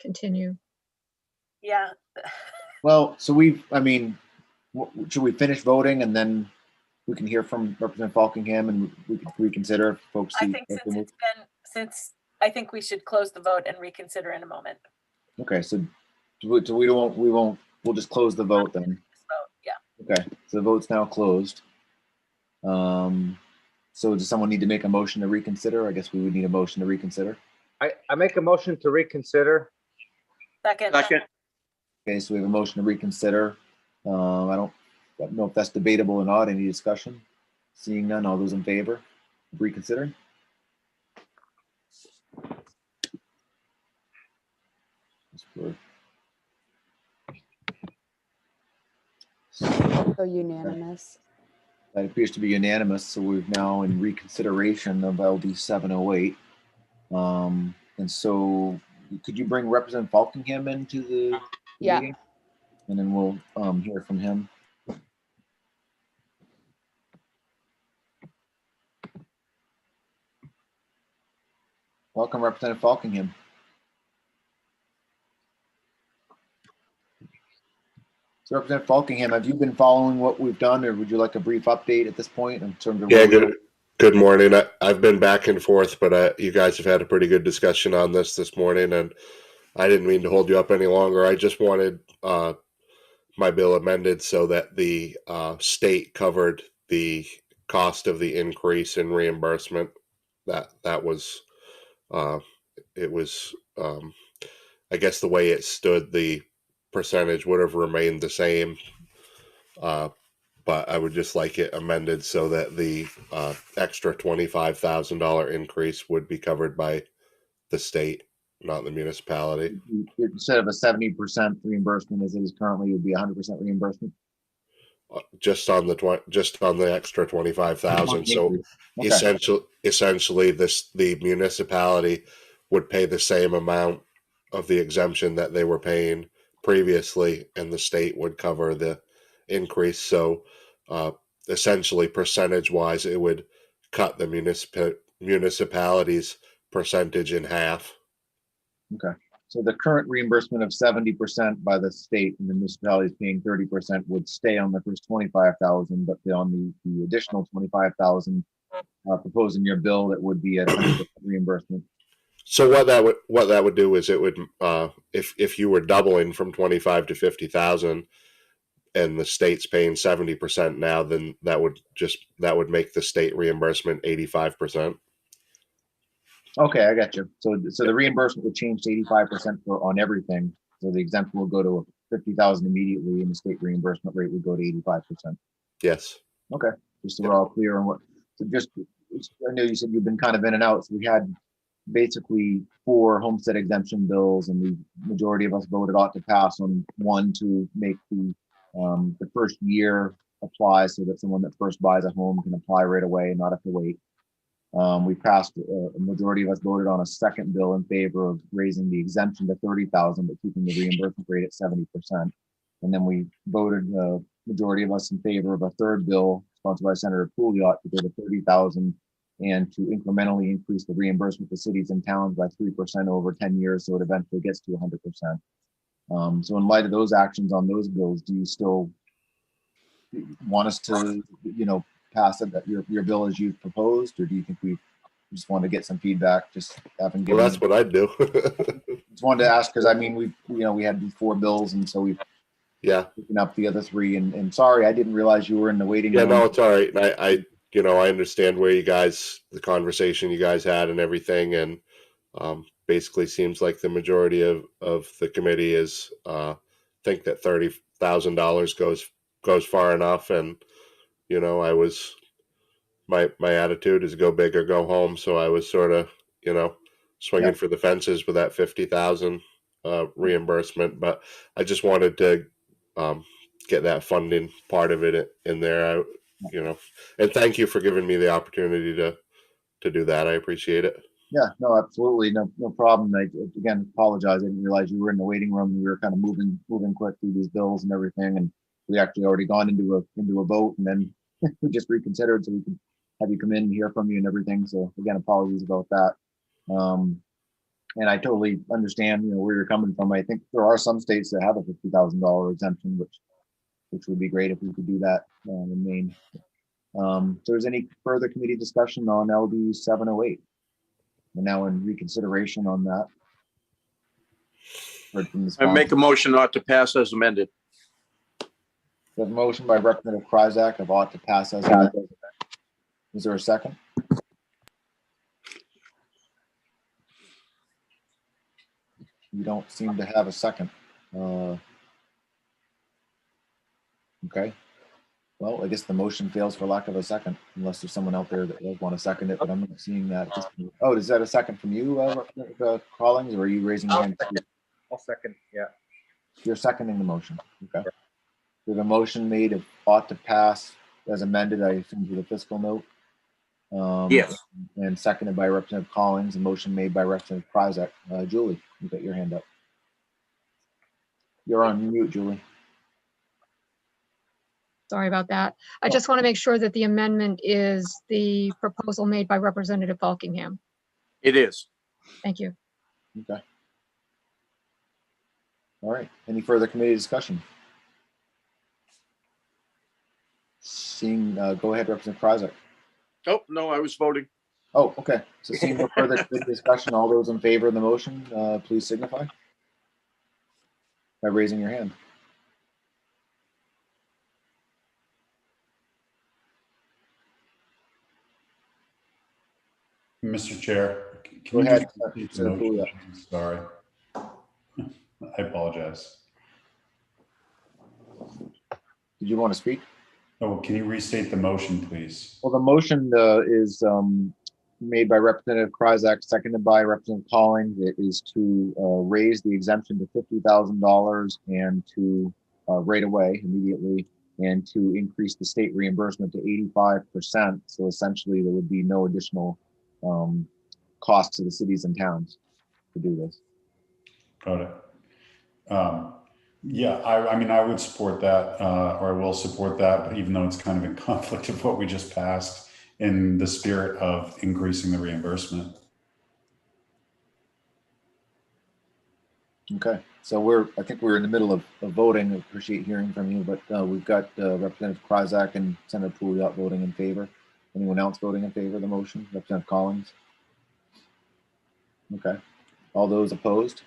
[SPEAKER 1] continue.
[SPEAKER 6] Yeah.
[SPEAKER 2] Well, so I mean, should we finish voting and then we can hear from Representative Falkingham and we can reconsider if folks
[SPEAKER 6] I
[SPEAKER 2] see.
[SPEAKER 6] think since I think we should close the vote and reconsider in a moment.
[SPEAKER 2] Okay, so we'll just close the vote then.
[SPEAKER 6] Vote, yeah.
[SPEAKER 2] Okay, so the vote's now closed. So does someone need to make a motion to reconsider? I guess we would need a motion to reconsider.
[SPEAKER 16] I make a motion to reconsider.
[SPEAKER 6] Second.
[SPEAKER 15] Second.
[SPEAKER 2] Okay, so we have a motion to reconsider. I don't know if that's debatable or not. Any discussion? Seeing none, all those in favor of reconsidering?
[SPEAKER 3] So unanimous.
[SPEAKER 2] That appears to be unanimous, so we're now in reconsideration of LD 708. And so could you bring Representative Falkingham into the
[SPEAKER 3] Yeah.
[SPEAKER 2] meeting? And then we'll hear from him. Welcome, Representative Falkingham. So Representative Falkingham, have you been following what we've done, or would you like a brief update at this point in terms of?
[SPEAKER 17] Yeah, good morning. I've been back and forth, but you guys have had a pretty good discussion on this morning, and I didn't mean to hold you up any longer. I just wanted my bill amended so that the state covered the cost of the increase in reimbursement. That was it was I guess the way it stood, the percentage would have remained the same, but I would just like it amended so that the extra $25,000 increase would be covered by the state, not the municipality.
[SPEAKER 2] Instead of a 70% reimbursement as it is currently, it would be 100% reimbursement.
[SPEAKER 17] Just on the extra 25,000. So
[SPEAKER 2] Okay.
[SPEAKER 17] essentially the municipality would pay the same amount of the exemption that they were paying previously, and the state would cover the increase. So essentially, percentage wise, it would cut the municipality's percentage in half.
[SPEAKER 2] Okay. So the current reimbursement of 70% by the state and the municipality is paying 30% would stay on the first 25,000, but on the additional 25,000 proposed in your bill, that would be at 100% reimbursement.
[SPEAKER 17] So what that would do is it would if you were doubling from 25 to 50,000 and the state's paying 70% now, then that would make the state reimbursement 85%.
[SPEAKER 2] Okay, I got you. So the reimbursement would change to 85% on everything. So the exemption will go to 50,000 immediately, and the state reimbursement rate would go to 85%.
[SPEAKER 17] Yes.
[SPEAKER 2] Okay, just so we're all clear on what. So just, I know you said you've been kind of in and out, so we had basically 4 homestead exemption bills, and the majority of us voted ought to pass on one to make the first year apply so that someone that first buys a home can apply right away and not have to wait. We passed, a majority of us voted on a second bill in favor of raising the exemption to 30,000, but keeping the reimbursement rate at 70%. And then we voted, majority of us in favor of a third bill sponsored by Senator Pouliot to go to 30,000 and to incrementally increase the reimbursement to cities and towns by 3% over 10 years, so it eventually gets to 100%. So in light of those actions on those bills, do you still want us to, pass it, that your bill as you've proposed, or do you think we just want to get some feedback? Just haven't given.
[SPEAKER 17] Well, that's what I'd do.
[SPEAKER 2] Just wanted to ask because I mean we had these 4 bills, and so we've picking up the other 3. And sorry, I didn't realize you were in the waiting room.
[SPEAKER 17] No, it's all right. I I understand where the conversation you guys had and everything, and basically seems like the majority of the committee is think that $30,000 goes far enough, and I was my attitude is go big or go home, so I was sort of swinging for the fences with that 50,000 reimbursement, but I just wanted to get that funding part of it in there. And thank you for giving me the opportunity to do that. I appreciate it.
[SPEAKER 2] Yeah, no, absolutely, no problem. I again apologize. I didn't realize you were in the waiting room. We were kind of moving quick through these bills and everything, and we actually already gone into a vote, and then we just reconsidered so we could have you come in and hear from you and everything. So again, apologies about that. And I totally understand, where you're coming from. I think there are some states that have a $50,000 exemption, which would be great if we could do that in Maine. So is any further committee discussion on LD 708? We're now in reconsideration on that.
[SPEAKER 15] I make a motion not to pass as amended.
[SPEAKER 2] The motion by Representative Kryzak of ought to pass as amended. Is there a second? You don't seem to have a second. Okay. Well, I guess the motion fails for lack of a second, unless there's someone out there that does want to second it, but I'm not seeing that. Oh, is that a second from you, Representative Collins, or are you raising your hand?
[SPEAKER 16] I'll second, yeah.
[SPEAKER 2] You're seconding the motion. Okay. We have a motion made of ought to pass as amended, I assume, with a fiscal note.
[SPEAKER 15] Yes.
[SPEAKER 2] And seconded by Representative Collins, a motion made by Representative Kryzak. Julie, you got your hand up. You're on mute, Julie.
[SPEAKER 1] Sorry about that. I just want to make sure that the amendment is the proposal made by Representative Buckingham.
[SPEAKER 15] It is.
[SPEAKER 1] Thank you.
[SPEAKER 2] Okay. All right. Any further committee discussion? Seeing, go ahead, Representative Kryzak.
[SPEAKER 15] Oh, no, I was voting.
[SPEAKER 2] Oh, okay. So seeing no further committee discussion, all those in favor of the motion, please signify by raising your hand.
[SPEAKER 12] Mr. Chair,
[SPEAKER 2] Go ahead.
[SPEAKER 12] Sorry. I apologize.
[SPEAKER 2] Did you want to speak?
[SPEAKER 12] Oh, can you restate the motion, please?
[SPEAKER 2] Well, the motion is made by Representative Kryzak, seconded by Representative Collins. It is to raise the exemption to $50,000 and to right away, immediately, and to increase the state reimbursement to 85%. So essentially, there would be no additional cost to the cities and towns to do this.
[SPEAKER 12] Got it. Yeah, I mean, I would support that, or I will support that, but even though it's kind of in conflict of what we just passed in the spirit of increasing the reimbursement.
[SPEAKER 2] Okay, so I think we're in the middle of voting. I appreciate hearing from you, but we've got Representative Kryzak and Senator Pouliot voting in favor. Anyone else voting in favor of the motion? Representative Collins? Okay. All those opposed?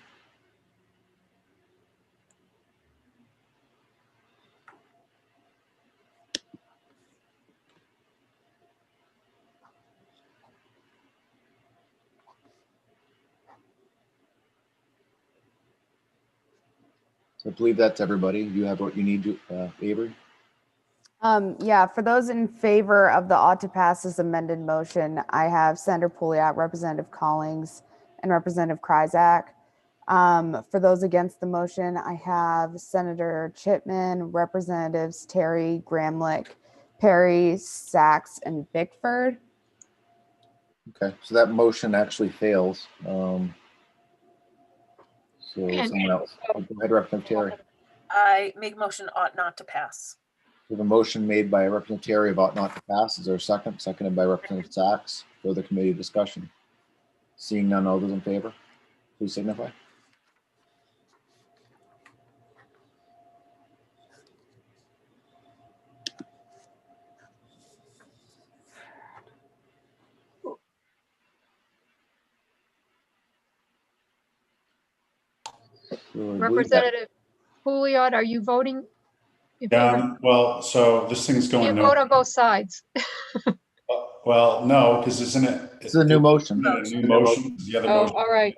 [SPEAKER 2] So I believe that's everybody. You have what you need, Avery?
[SPEAKER 3] Yeah, for those in favor of the ought to pass as amended motion, I have Senator Pouliot, Representative Collings, and Representative Kryzak. For those against the motion, I have Senator Chipman, Representatives Terry, Gramlich, Perry, Sachs, and Bickford.
[SPEAKER 2] Okay, so that motion actually fails. So
[SPEAKER 1] And-
[SPEAKER 2] someone else. Go ahead, Representative Terry.
[SPEAKER 6] I make motion ought not to pass.
[SPEAKER 2] We have a motion made by Representative Terry of ought not to pass. Is there a second? Seconded by Representative Sachs. Further committee discussion. Seeing none, all those in favor, please signify. So I believe that-
[SPEAKER 1] Representative Pouliot, are you voting? in favor?
[SPEAKER 12] Well, so this thing's
[SPEAKER 1] You
[SPEAKER 12] going
[SPEAKER 1] can't vote
[SPEAKER 12] no.
[SPEAKER 1] on both sides.
[SPEAKER 12] Well, no, because isn't it?
[SPEAKER 2] It's a new motion.
[SPEAKER 12] Isn't it a new motion? The other
[SPEAKER 1] Oh,
[SPEAKER 12] motion.
[SPEAKER 1] all right.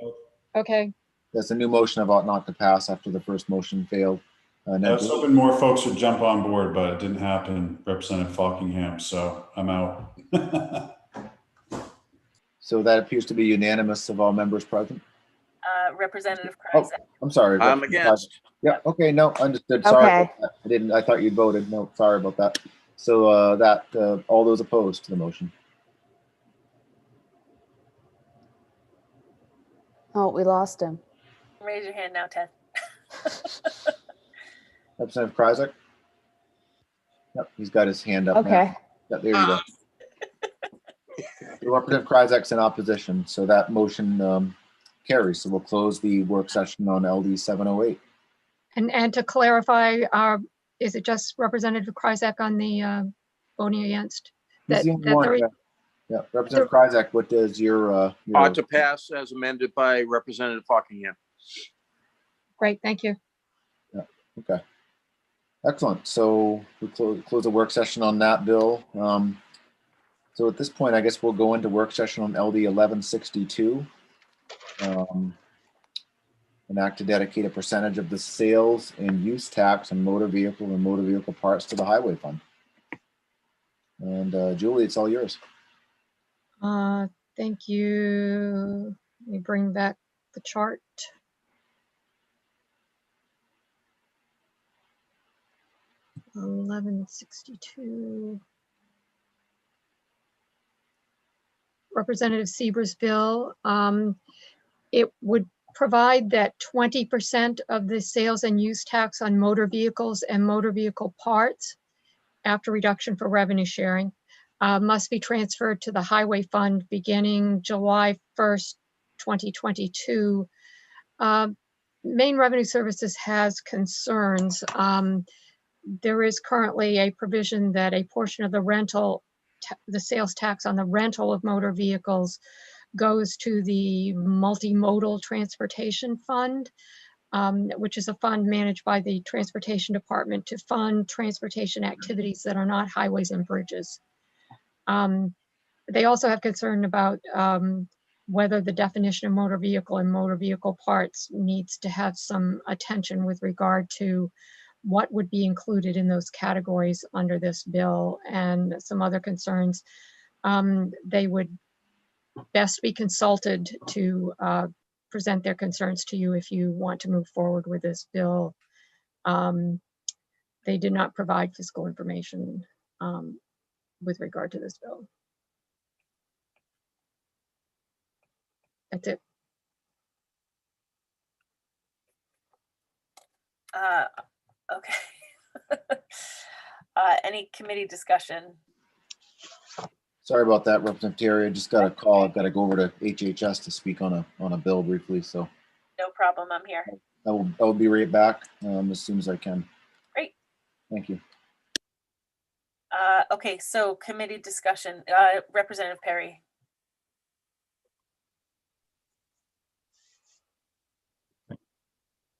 [SPEAKER 1] Okay.
[SPEAKER 2] That's a new motion of ought not to pass after the first motion failed.
[SPEAKER 12] I was hoping more folks would jump on board, but it didn't happen. Representative Falkingham, so I'm out.
[SPEAKER 2] So that appears to be unanimous of all members present.
[SPEAKER 6] Representative
[SPEAKER 2] Oh,
[SPEAKER 6] Kryzak.
[SPEAKER 2] I'm sorry.
[SPEAKER 15] I'm
[SPEAKER 2] Representative
[SPEAKER 15] against.
[SPEAKER 2] Kryzak. Yeah, okay, no, understood. Sorry
[SPEAKER 3] Okay.
[SPEAKER 2] about that. I didn't, I thought you'd voted. No, sorry about that. So all those opposed to the motion.
[SPEAKER 3] Oh, we lost him.
[SPEAKER 6] Raise your hand now, Ted.
[SPEAKER 2] Representative Kryzak? Yep, he's got his hand up now.
[SPEAKER 3] Okay.
[SPEAKER 2] Yep, there you go. Representative Kryzak's in opposition, so that motion carries. So we'll close the work session on LD 708.
[SPEAKER 1] And to clarify, is it just Representative Kryzak on the voting against?
[SPEAKER 2] He's
[SPEAKER 1] That-
[SPEAKER 2] the only
[SPEAKER 1] that
[SPEAKER 2] one,
[SPEAKER 1] there is-
[SPEAKER 2] yeah. Yeah, Representative Kryzak, what does your
[SPEAKER 15] Ought to pass as amended by Representative Falkingham.
[SPEAKER 1] Great, thank you.
[SPEAKER 2] Okay. Excellent. So we close the work session on that bill. So at this point, I guess we'll go into work session on LD 1162. An act to dedicate a percentage of the sales and use tax on motor vehicle and motor vehicle parts to the highway fund. And Julie, it's all yours.
[SPEAKER 1] Thank you. Let me bring back the chart. $11.62. Representative Seaver's bill. It would provide that 20% of the sales and use tax on motor vehicles and motor vehicle parts after reduction for revenue sharing must be transferred to the highway fund beginning July 1st, 2022. Maine Revenue Services has concerns. There is currently a provision that a portion of the rental, the sales tax on the rental of motor vehicles goes to the Multimodal Transportation Fund, which is a fund managed by the Transportation Department to fund transportation activities that are not highways and bridges. They also have concern about whether the definition of motor vehicle and motor vehicle parts needs to have some attention with regard to what would be included in those categories under this bill, and some other concerns. They would best be consulted to present their concerns to you if you want to move forward with this bill. They did not provide fiscal information with regard to this bill. That's it.
[SPEAKER 6] Okay. Any committee discussion?
[SPEAKER 2] Sorry about that, Representative Terry. I just got a call. I've got to go over to HHS to speak on a bill briefly. So
[SPEAKER 6] No problem, I'm here.
[SPEAKER 2] I will be right back as soon as I can.
[SPEAKER 6] Great.
[SPEAKER 2] Thank you.
[SPEAKER 6] Okay, so committee discussion, Representative Perry.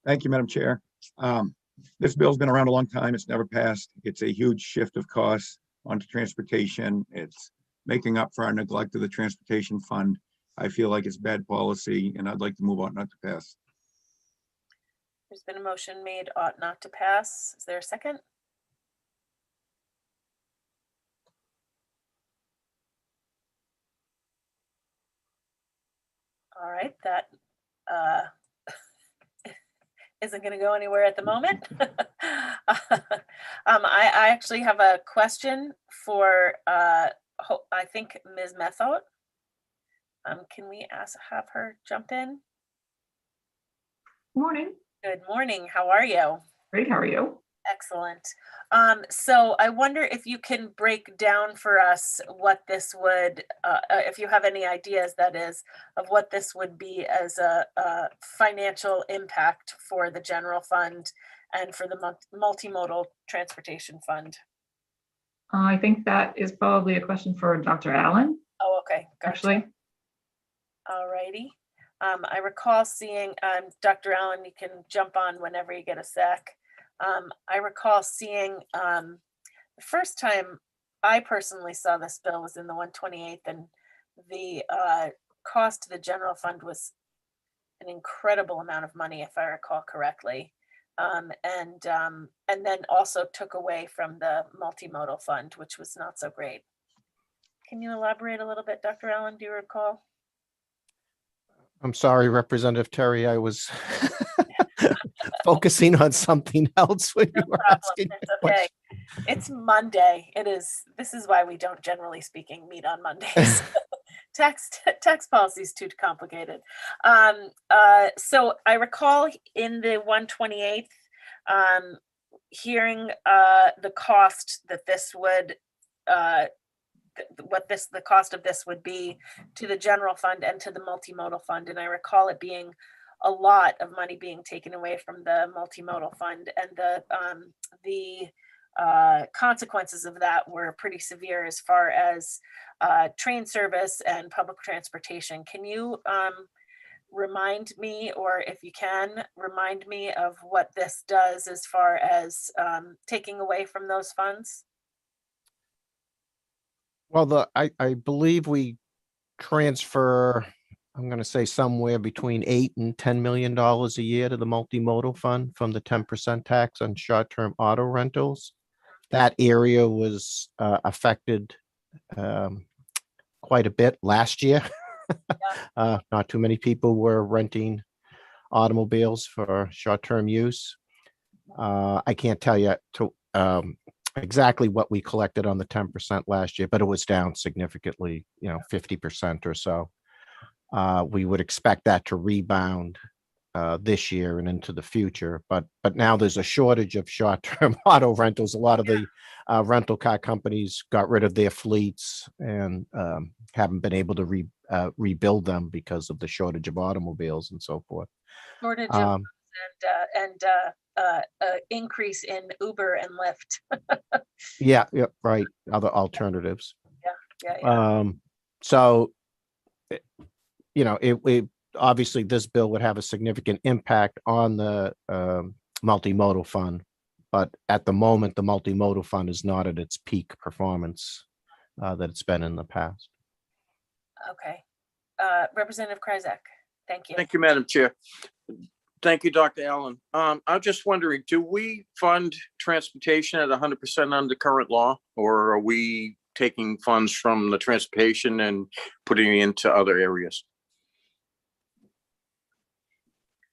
[SPEAKER 9] Thank you, Madam Chair. This bill's been around a long time. It's never passed. It's a huge shift of costs onto transportation. It's making up for our neglect of the transportation fund. I feel like it's bad policy, and I'd like to move on not to pass.
[SPEAKER 6] There's been a motion made ought not to pass. Is there a second? All right, that isn't going to go anywhere at the moment. I actually have a question for, I think Ms. Methot. Can we have her jump in?
[SPEAKER 18] Morning.
[SPEAKER 6] Good morning. How are you?
[SPEAKER 18] Great. How are you?
[SPEAKER 6] Excellent. So I wonder if you can break down for us what this would, if you have any ideas, that is, of what this would be as a financial impact for the general fund and for the multimodal transportation fund.
[SPEAKER 18] I think that is probably a question for Dr. Allen.
[SPEAKER 6] Oh, okay. Gotcha.
[SPEAKER 18] Actually.
[SPEAKER 6] All righty. I recall seeing, Dr. Allen, you can jump on whenever you get a sec. I recall seeing the first time I personally saw this bill was in the 128th, and the cost to the general fund was an incredible amount of money, if I recall correctly, and then also took away from the multimodal fund, which was not so great. Can you elaborate a little bit, Dr. Allen? Do you recall?
[SPEAKER 7] I'm sorry, Representative Terry, I was focusing on something else when you were asking.
[SPEAKER 6] It's okay. It's Monday. This is why we don't, generally speaking, meet on Mondays. Tax policy is too complicated. So I recall in the 128th hearing the cost that this would, the cost of this would be to the general fund and to the multimodal fund. And I recall it being a lot of money being taken away from the multimodal fund, and the consequences of that were pretty severe as far as train service and public transportation. Can you remind me, or if you can, remind me of what this does as far as taking away from those funds?
[SPEAKER 7] Well, I believe we transfer, I'm going to say somewhere between $8 and $10 million a year to the multimodal fund from the 10% tax on short-term auto rentals. That area was affected quite a bit last year. Not too many people were renting automobiles for short-term use. I can't tell you exactly what we collected on the 10% last year, but it was down significantly, 50% or so. We would expect that to rebound this year and into the future, but now there's a shortage of short-term auto rentals. A lot of the rental car companies got rid of their fleets and haven't been able to rebuild them because of the shortage of automobiles and so forth.
[SPEAKER 6] Shortage of and increase in Uber and Lyft.
[SPEAKER 7] Yeah, right. Other alternatives.
[SPEAKER 6] Yeah.
[SPEAKER 7] So, it obviously this bill would have a significant impact on the multimodal fund, but at the moment, the multimodal fund is not at its peak performance that it's been in the past.
[SPEAKER 6] Okay. Representative Kryzak, thank you.
[SPEAKER 15] Thank you, Madam Chair. Thank you, Dr. Allen. I'm just wondering, do we fund transportation at 100% under current law, or are we taking funds from the transportation and putting it into other areas?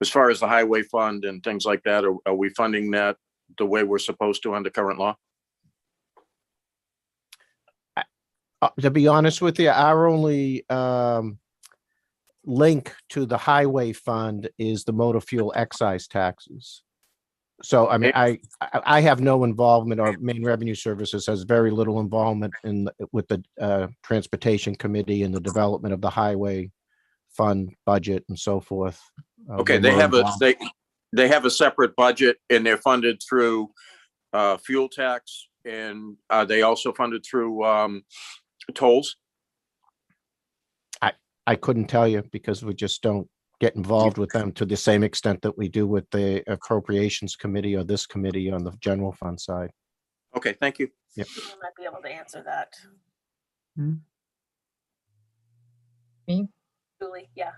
[SPEAKER 15] As far as the highway fund and things like that, are we funding that the way we're supposed to under current law?
[SPEAKER 7] To be honest with you, our only link to the highway fund is the motor fuel excise taxes. So, I mean, I have no involvement, or Maine Revenue Services has very little involvement with the Transportation Committee and the development of the highway fund budget and so forth.
[SPEAKER 15] Okay, they have a separate budget, and they're funded through fuel tax, and they also funded through tolls.
[SPEAKER 7] I couldn't tell you because we just don't get involved with them to the same extent that we do with the Appropriations Committee or this committee on the general fund side.
[SPEAKER 15] Okay, thank you.
[SPEAKER 7] Yep.
[SPEAKER 6] You might be able to answer that.
[SPEAKER 1] Me?
[SPEAKER 6] Julie, yeah.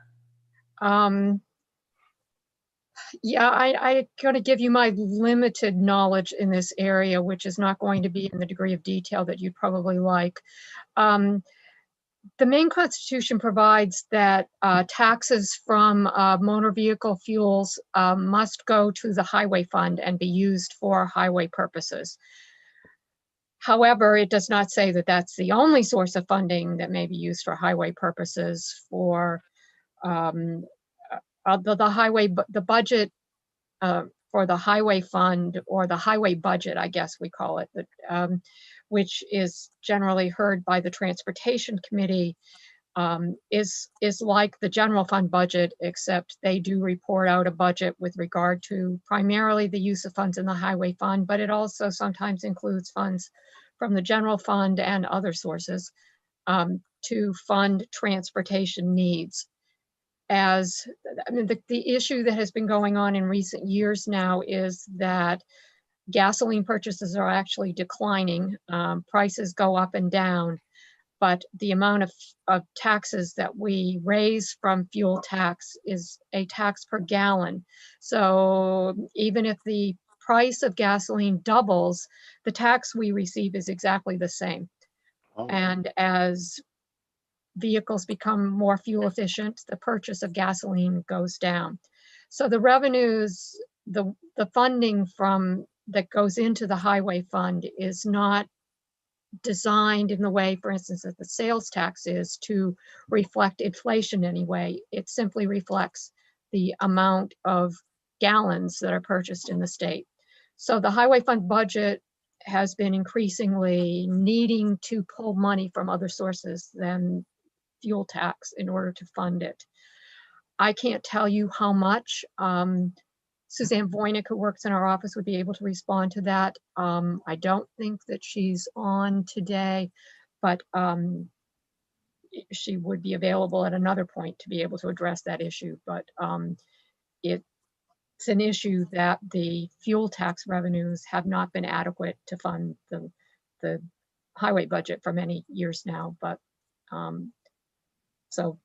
[SPEAKER 1] Yeah, I'm going to give you my limited knowledge in this area, which is not going to be in the degree of detail that you'd probably like. the Maine Constitution provides that taxes from motor vehicle fuels must go to the highway fund and be used for highway purposes. However, it does not say that that's the only source of funding that may be used for highway purposes. For the budget for the highway fund, or the highway budget, I guess we call it, which is generally heard by the Transportation Committee, is like the general fund budget, except they do report out a budget with regard to primarily the use of funds in the highway fund, but it also sometimes includes funds from the general fund and other sources to fund transportation needs. As I mean, the issue that has been going on in recent years now is that gasoline purchases are actually declining. Prices go up and down, but the amount of taxes that we raise from fuel tax is a tax per gallon. So even if the price of gasoline doubles, the tax we receive is exactly the same.
[SPEAKER 7] Oh.
[SPEAKER 1] And as vehicles become more fuel efficient, the purchase of gasoline goes down. So the revenues, the funding from that goes into the highway fund is not designed in the way, for instance, that the sales tax is, to reflect inflation anyway. It simply reflects the amount of gallons that are purchased in the state. So the highway fund budget has been increasingly needing to pull money from other sources than fuel tax in order to fund it. I can't tell you how much. Suzanne Voynick, who works in our office, would be able to respond to that. I don't think that she's on today, but she would be available at another point to be able to address that issue. But it's an issue that the fuel tax revenues have not been adequate to fund the highway budget for many years now. But so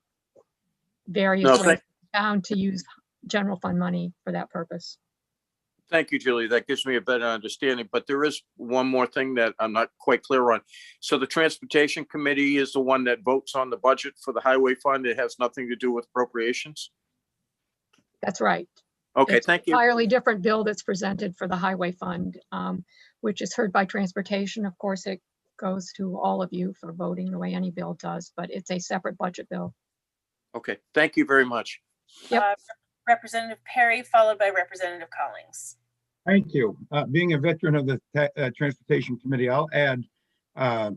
[SPEAKER 1] various ways bound to use general fund money for that purpose.
[SPEAKER 15] Thank you, Julie. That gives me a better understanding, but there is one more thing that I'm not quite clear on. So the Transportation Committee is the one that votes on the budget for the highway fund. It has nothing to do with appropriations?
[SPEAKER 1] That's right.
[SPEAKER 15] Okay,
[SPEAKER 1] It's
[SPEAKER 15] thank you.
[SPEAKER 1] an entirely different bill that's presented for the highway fund, which is heard by Transportation. Of course, it goes to all of you for voting the way any bill does, but it's a separate budget bill.
[SPEAKER 15] Okay, thank you very much.
[SPEAKER 1] Yep.
[SPEAKER 6] Representative Perry, followed by Representative Collings.
[SPEAKER 9] Thank you. Being a veteran of the Transportation Committee, I'll add that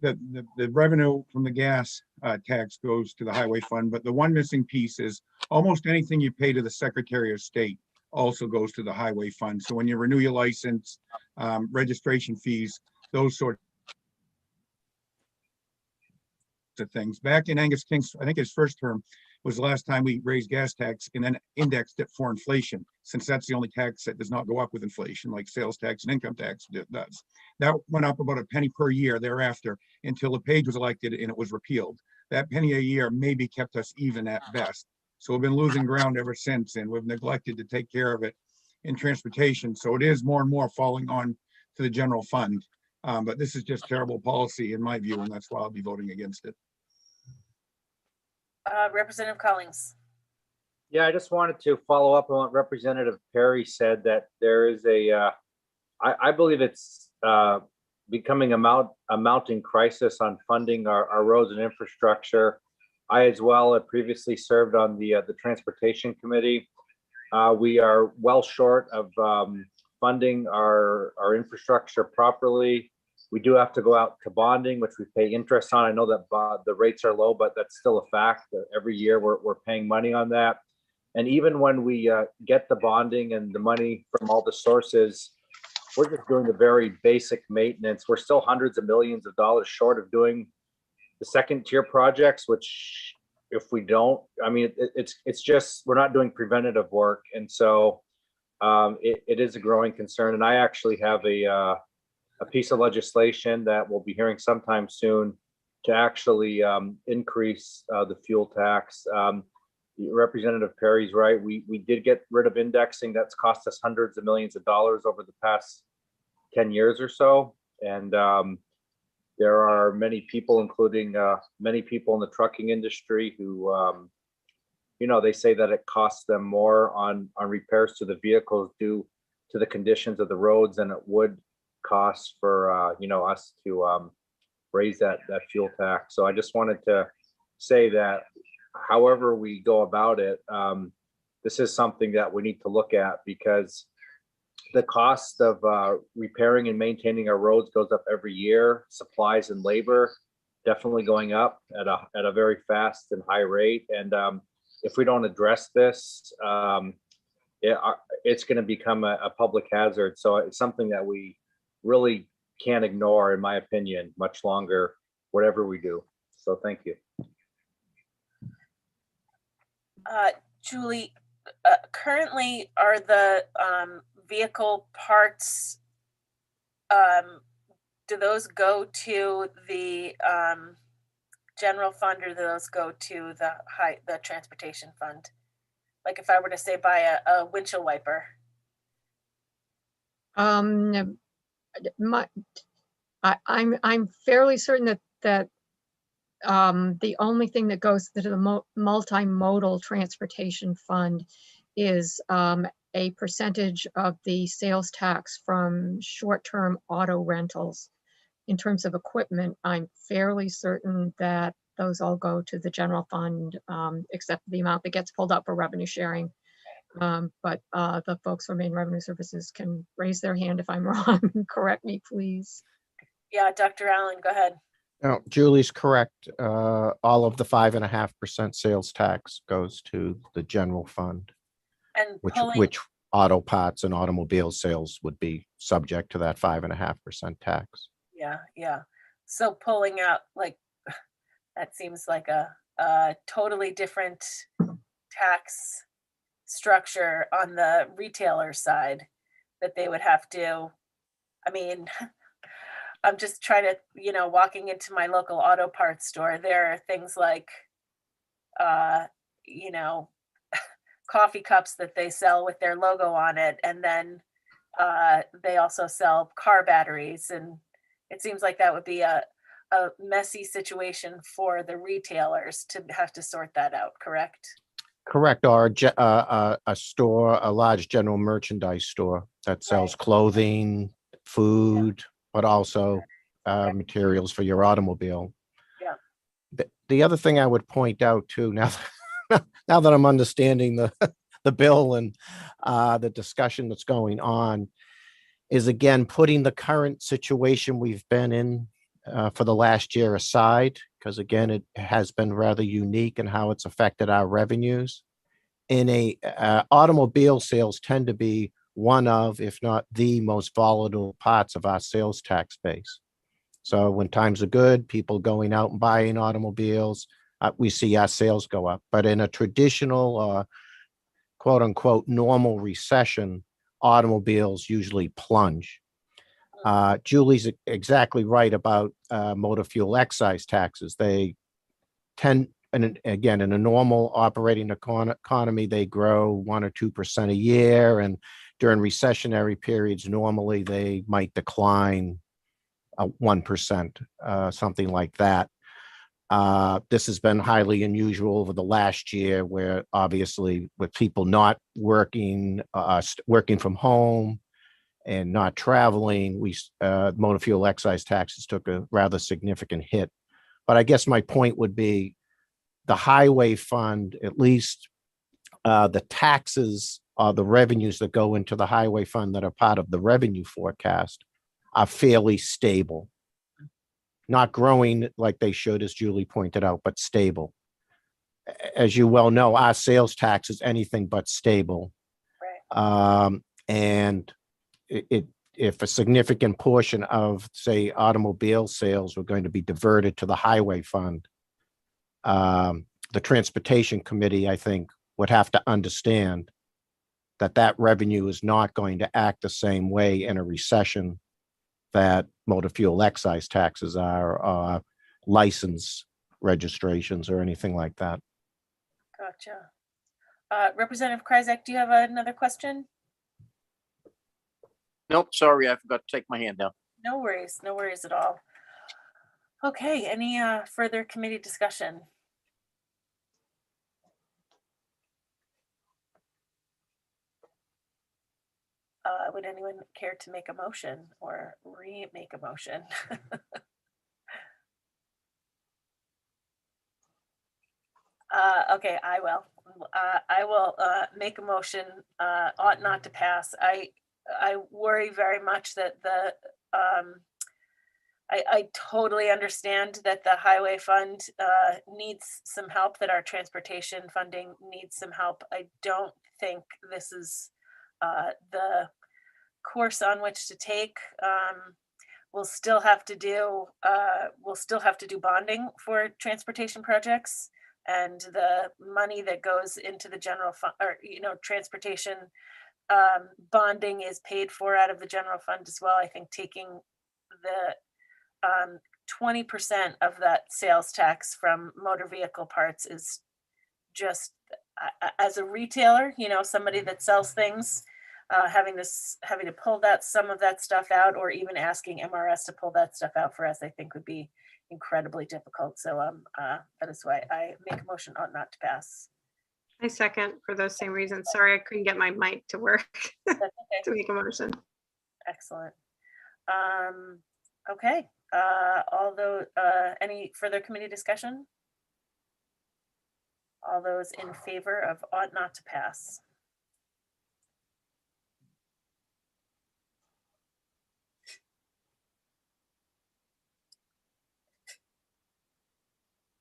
[SPEAKER 9] the revenue from the gas tax goes to the highway fund, but the one missing piece is almost anything you pay to the Secretary of State also goes to the highway fund. So when you renew your license, registration fees, those sorts of things. Back in Angus King's, I think his first term was the last time we raised gas tax and then indexed it for inflation, since that's the only tax that does not go up with inflation, like sales tax and income tax does. That went up about a penny per year thereafter until LePage was elected and it was repealed. That penny a year maybe kept us even at best. So we've been losing ground ever since, and we've neglected to take care of it in transportation. So it is more and more falling on to the general fund. But this is just terrible policy in my view, and that's why I'll be voting against it.
[SPEAKER 6] Representative Collings.
[SPEAKER 16] Yeah, I just wanted to follow up on what Representative Perry said, that there is I believe it's becoming a mounting crisis on funding our roads and infrastructure. I as well have previously served on the Transportation Committee. We are well short of funding our infrastructure properly. We do have to go out to bonding, which we pay interest on. I know that the rates are low, but that's still a fact. Every year we're paying money on that. And even when we get the bonding and the money from all the sources, we're just doing the very basic maintenance. We're still hundreds of millions of dollars short of doing the second tier projects, which if we don't, I mean, it's just, we're not doing preventative work. And so it is a growing concern. And I actually have a piece of legislation that we'll be hearing sometime soon to actually increase the fuel tax. Representative Perry's right. We did get rid of indexing. That's cost us hundreds of millions of dollars over the past 10 years or so. And There are many people, including many people in the trucking industry who, they say that it costs them more on repairs to the vehicles due to the conditions of the roads than it would cost for, us to raise that fuel tax. So I just wanted to say that however we go about it, this is something that we need to look at, because the cost of repairing and maintaining our roads goes up every year. Supplies and labor definitely going up at a very fast and high rate. And if we don't address this, it's going to become a public hazard. So it's something that we really can't ignore, in my opinion, much longer, whatever we do. So thank you.
[SPEAKER 6] Julie, currently are the vehicle parts, do those go to the general fund, or do those go to the transportation fund? Like if I were to say buy a windshield wiper.
[SPEAKER 1] I'm fairly certain that the only thing that goes to the multimodal transportation fund is a percentage of the sales tax from short-term auto rentals. In terms of equipment, I'm fairly certain that those all go to the general fund, except the amount that gets pulled up for revenue sharing. But the folks from Maine Revenue Services can raise their hand if I'm wrong. Correct me, please.
[SPEAKER 6] Yeah, Dr. Allen, go ahead.
[SPEAKER 7] No, Julie's correct. All of the 5.5% sales tax goes to the general fund,
[SPEAKER 6] And
[SPEAKER 7] which auto parts and automobile sales would be subject to that 5.5% tax.
[SPEAKER 6] Yeah. So pulling out, like, that seems like a totally different tax structure on the retailer side that they would have to, I mean, I'm just trying to, walking into my local auto parts store, there are things like, coffee cups that they sell with their logo on it. And then they also sell car batteries. And it seems like that would be a messy situation for the retailers to have to sort that out, correct?
[SPEAKER 7] Correct. Or a large general merchandise store that sells clothing, food, but also materials for your automobile.
[SPEAKER 6] Yeah.
[SPEAKER 7] The other thing I would point out too, now that I'm understanding the bill and the discussion that's going on, is again putting the current situation we've been in for the last year aside, because again, it has been rather unique in how it's affected our revenues. Automobile sales tend to be one of, if not the most volatile parts of our sales tax base. So when times are good, people going out and buying automobiles, we see our sales go up. But in a traditional, quote unquote, normal recession, automobiles usually plunge. Julie's exactly right about motor fuel excise taxes. They tend, and again, in a normal operating economy, they grow 1 or 2% a year. And during recessionary periods, normally they might decline 1%, something like that. This has been highly unusual over the last year, where obviously with people not working, working from home and not traveling, motor fuel excise taxes took a rather significant hit. But I guess my point would be the highway fund, at least the taxes or the revenues that go into the highway fund that are part of the revenue forecast are fairly stable. Not growing like they should, as Julie pointed out, but stable. As you well know, our sales tax is anything but stable.
[SPEAKER 6] Right.
[SPEAKER 7] And if a significant portion of, say, automobile sales were going to be diverted to the highway fund, the Transportation Committee, I think, would have to understand that revenue is not going to act the same way in a recession that motor fuel excise taxes are, license registrations or anything like that.
[SPEAKER 6] Gotcha. Representative Kryzak, do you have another question?
[SPEAKER 15] Nope, sorry, I forgot to take my hand down.
[SPEAKER 6] No worries at all. Okay, any further committee discussion? Would anyone care to make a motion or remake a motion? Okay, I will. I will make a motion, ought not to pass. I worry very much that I totally understand that the highway fund needs some help, that our transportation funding needs some help. I don't think this is the course on which to take. We'll still have to do bonding for transportation projects, and the money that goes into the general fund, or transportation bonding is paid for out of the general fund as well. I think taking the 20% of that sales tax from motor vehicle parts is just, as a retailer, somebody that sells things, having to pull some of that stuff out, or even asking MRS to pull that stuff out for us, I think would be incredibly difficult. So that is why I make a motion ought not to pass.
[SPEAKER 10] I second for those same reasons. Sorry, I couldn't get my mic to work
[SPEAKER 6] That's okay.
[SPEAKER 10] to make a motion.
[SPEAKER 6] Excellent. Okay. Although any further committee discussion? All those in favor of ought not to pass?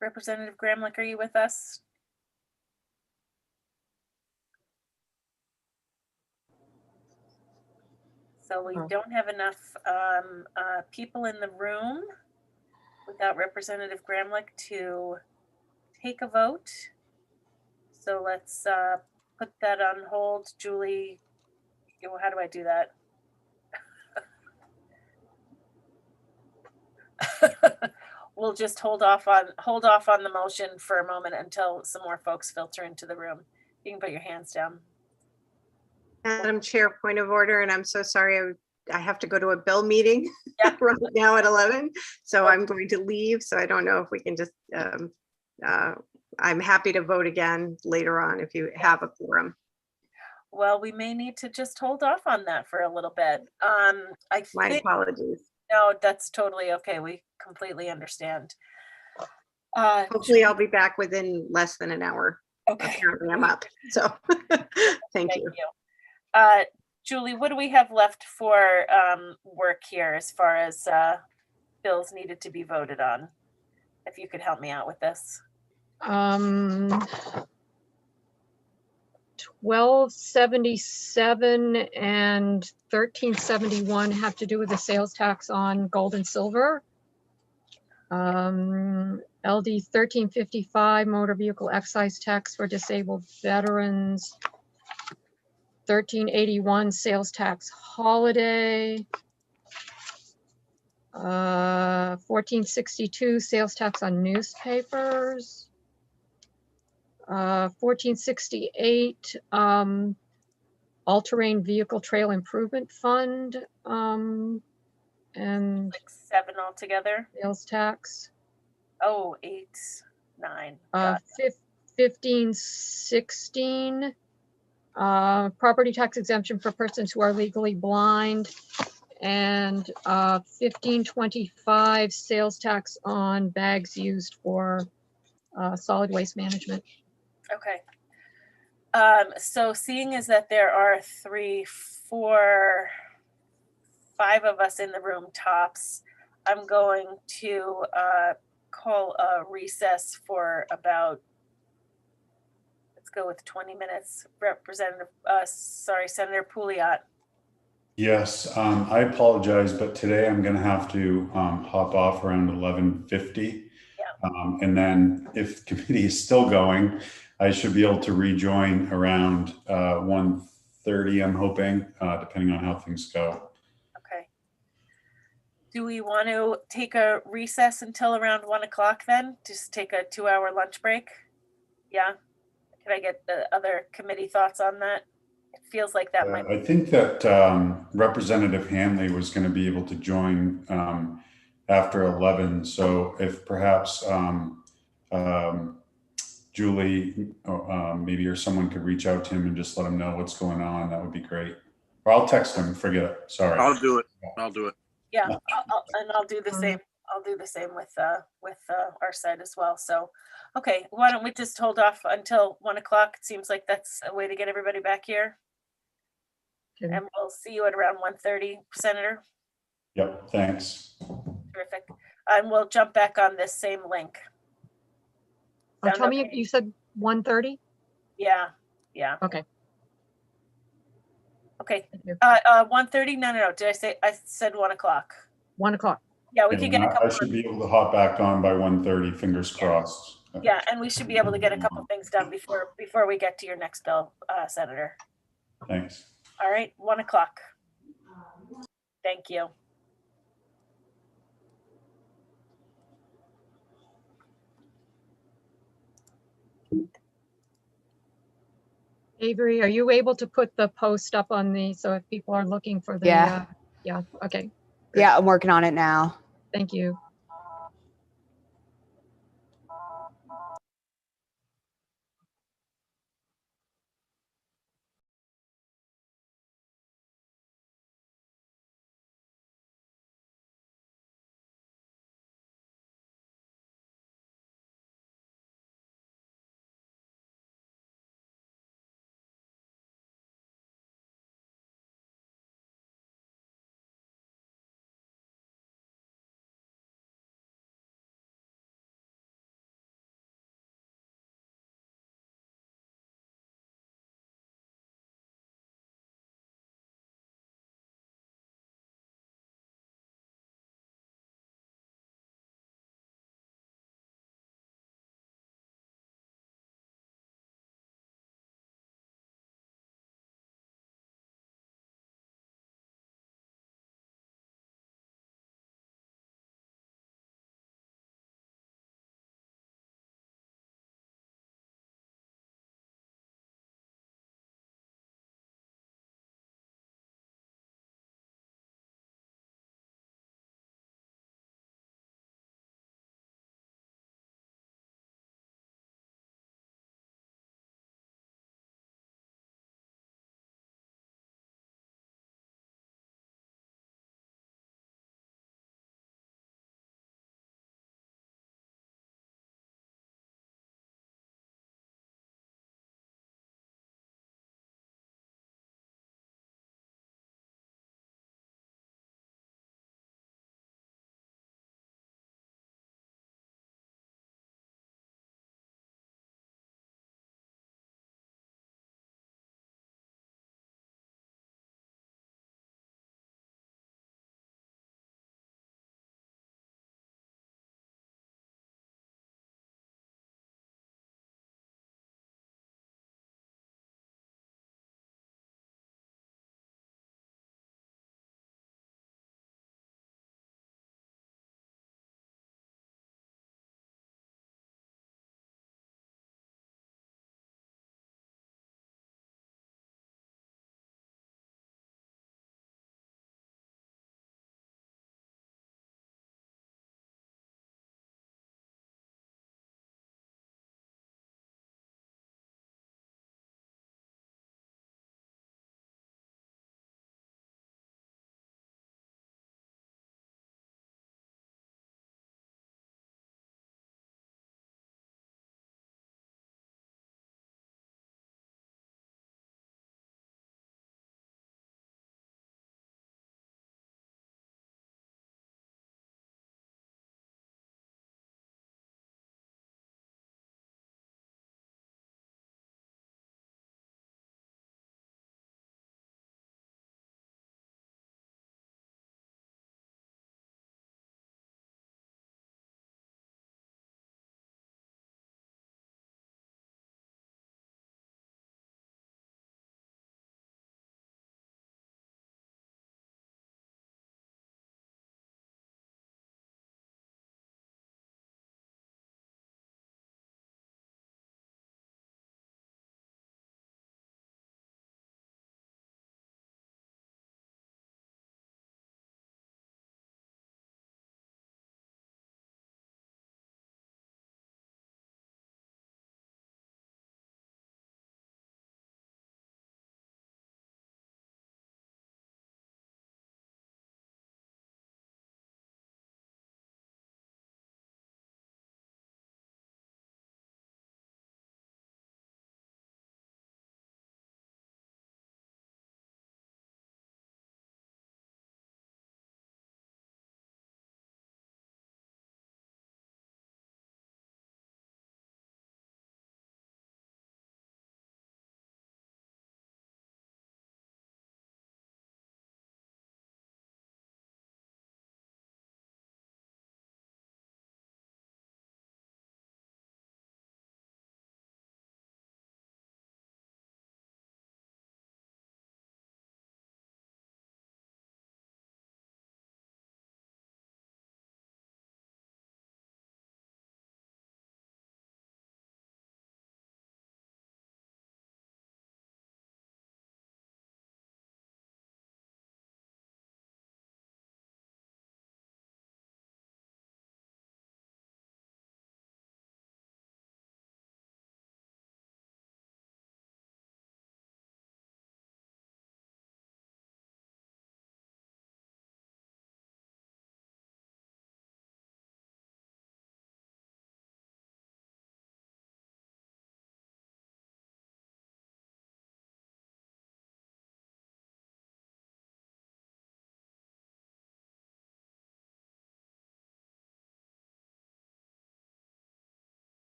[SPEAKER 6] Representative Gramlich, are you with us? So we don't have enough people in the room without Representative Gramlich to take a vote. So let's put that on hold. Julie, how do I do that? We'll just hold off on the motion for a moment until some more folks filter into the room. You can put your hands down.
[SPEAKER 10] Madam Chair, point of order, and I'm so sorry, I have to go to a bill meeting right now at 11. So I'm going to leave. So I don't know if we can just, I'm happy to vote again later on if you have a quorum.
[SPEAKER 6] Well, we may need to just hold off on that for a little bit.
[SPEAKER 10] My apologies.
[SPEAKER 6] No, that's totally okay. We completely understand.
[SPEAKER 10] Hopefully I'll be back within less than an hour.
[SPEAKER 6] Okay.
[SPEAKER 10] Apparently I'm up. So thank you.
[SPEAKER 6] Julie, what do we have left for work here as far as bills needed to be voted on? If you could help me out with this.
[SPEAKER 1] 1277 and 1371 have to do with the sales tax on gold and silver. LD 1355 motor vehicle excise tax for disabled veterans. 1381 sales tax holiday. 1462 sales tax on newspapers. 1468 all-terrain vehicle trail improvement fund, and
[SPEAKER 6] like 7 altogether.
[SPEAKER 1] Sales tax.
[SPEAKER 6] Oh, 8, 9.
[SPEAKER 1] 1516 property tax exemption for persons who are legally blind, and 1525 sales tax on bags used for solid waste management.
[SPEAKER 6] Okay. So seeing as that there are 3, 4, 5 of us in the room tops, I'm going to call a recess for about, let's go with 20 minutes. Senator Pouliot.
[SPEAKER 12] Yes, I apologize, but today I'm going to have to hop off around 11:50. And then if the committee is still going, I should be able to rejoin around 1:30, I'm hoping, depending on how things go.
[SPEAKER 6] Okay. Do we want to take a recess until around 1 o'clock then? Just take a 2-hour lunch break? Yeah. Can I get the other committee thoughts on that? It feels like that might.
[SPEAKER 12] I think that Representative Hanley was going to be able to join after 11. So if perhaps Julie, maybe or someone could reach out to him and just let him know what's going on, that would be great. Or I'll text him. Forget it. Sorry.
[SPEAKER 15] I'll do it. I'll do it.
[SPEAKER 6] Yeah, I'll do the same. I'll do the same with our side as well. So, okay, why don't we just hold off until 1 o'clock? It seems like that's a way to get everybody back here.
[SPEAKER 1] Okay.
[SPEAKER 6] And we'll see you at around 1:30, Senator.
[SPEAKER 12] Yep. Thanks.
[SPEAKER 6] Terrific. And we'll jump back on this same link. Sound
[SPEAKER 1] Tell me,
[SPEAKER 6] okay?
[SPEAKER 1] you said 1:30?
[SPEAKER 6] Yeah, yeah.
[SPEAKER 1] Okay.
[SPEAKER 6] Okay.
[SPEAKER 1] Thank you.
[SPEAKER 6] 1:30? No. Did I say, I said 1 o'clock?
[SPEAKER 1] 1 o'clock.
[SPEAKER 6] Yeah, we could get a
[SPEAKER 12] I
[SPEAKER 6] couple.
[SPEAKER 12] should be able to hop back on by 1:30. Fingers crossed.
[SPEAKER 6] Yeah, and we should be able to get a couple things done before we get to your next bill, Senator.
[SPEAKER 12] Thanks.
[SPEAKER 6] All right, 1 o'clock. Thank you.
[SPEAKER 1] Avery, are you able to put the post up on the, so if people are looking for the,
[SPEAKER 3] Yeah.
[SPEAKER 1] Yeah, okay,
[SPEAKER 3] Yeah, I'm working on it now.
[SPEAKER 1] thank you.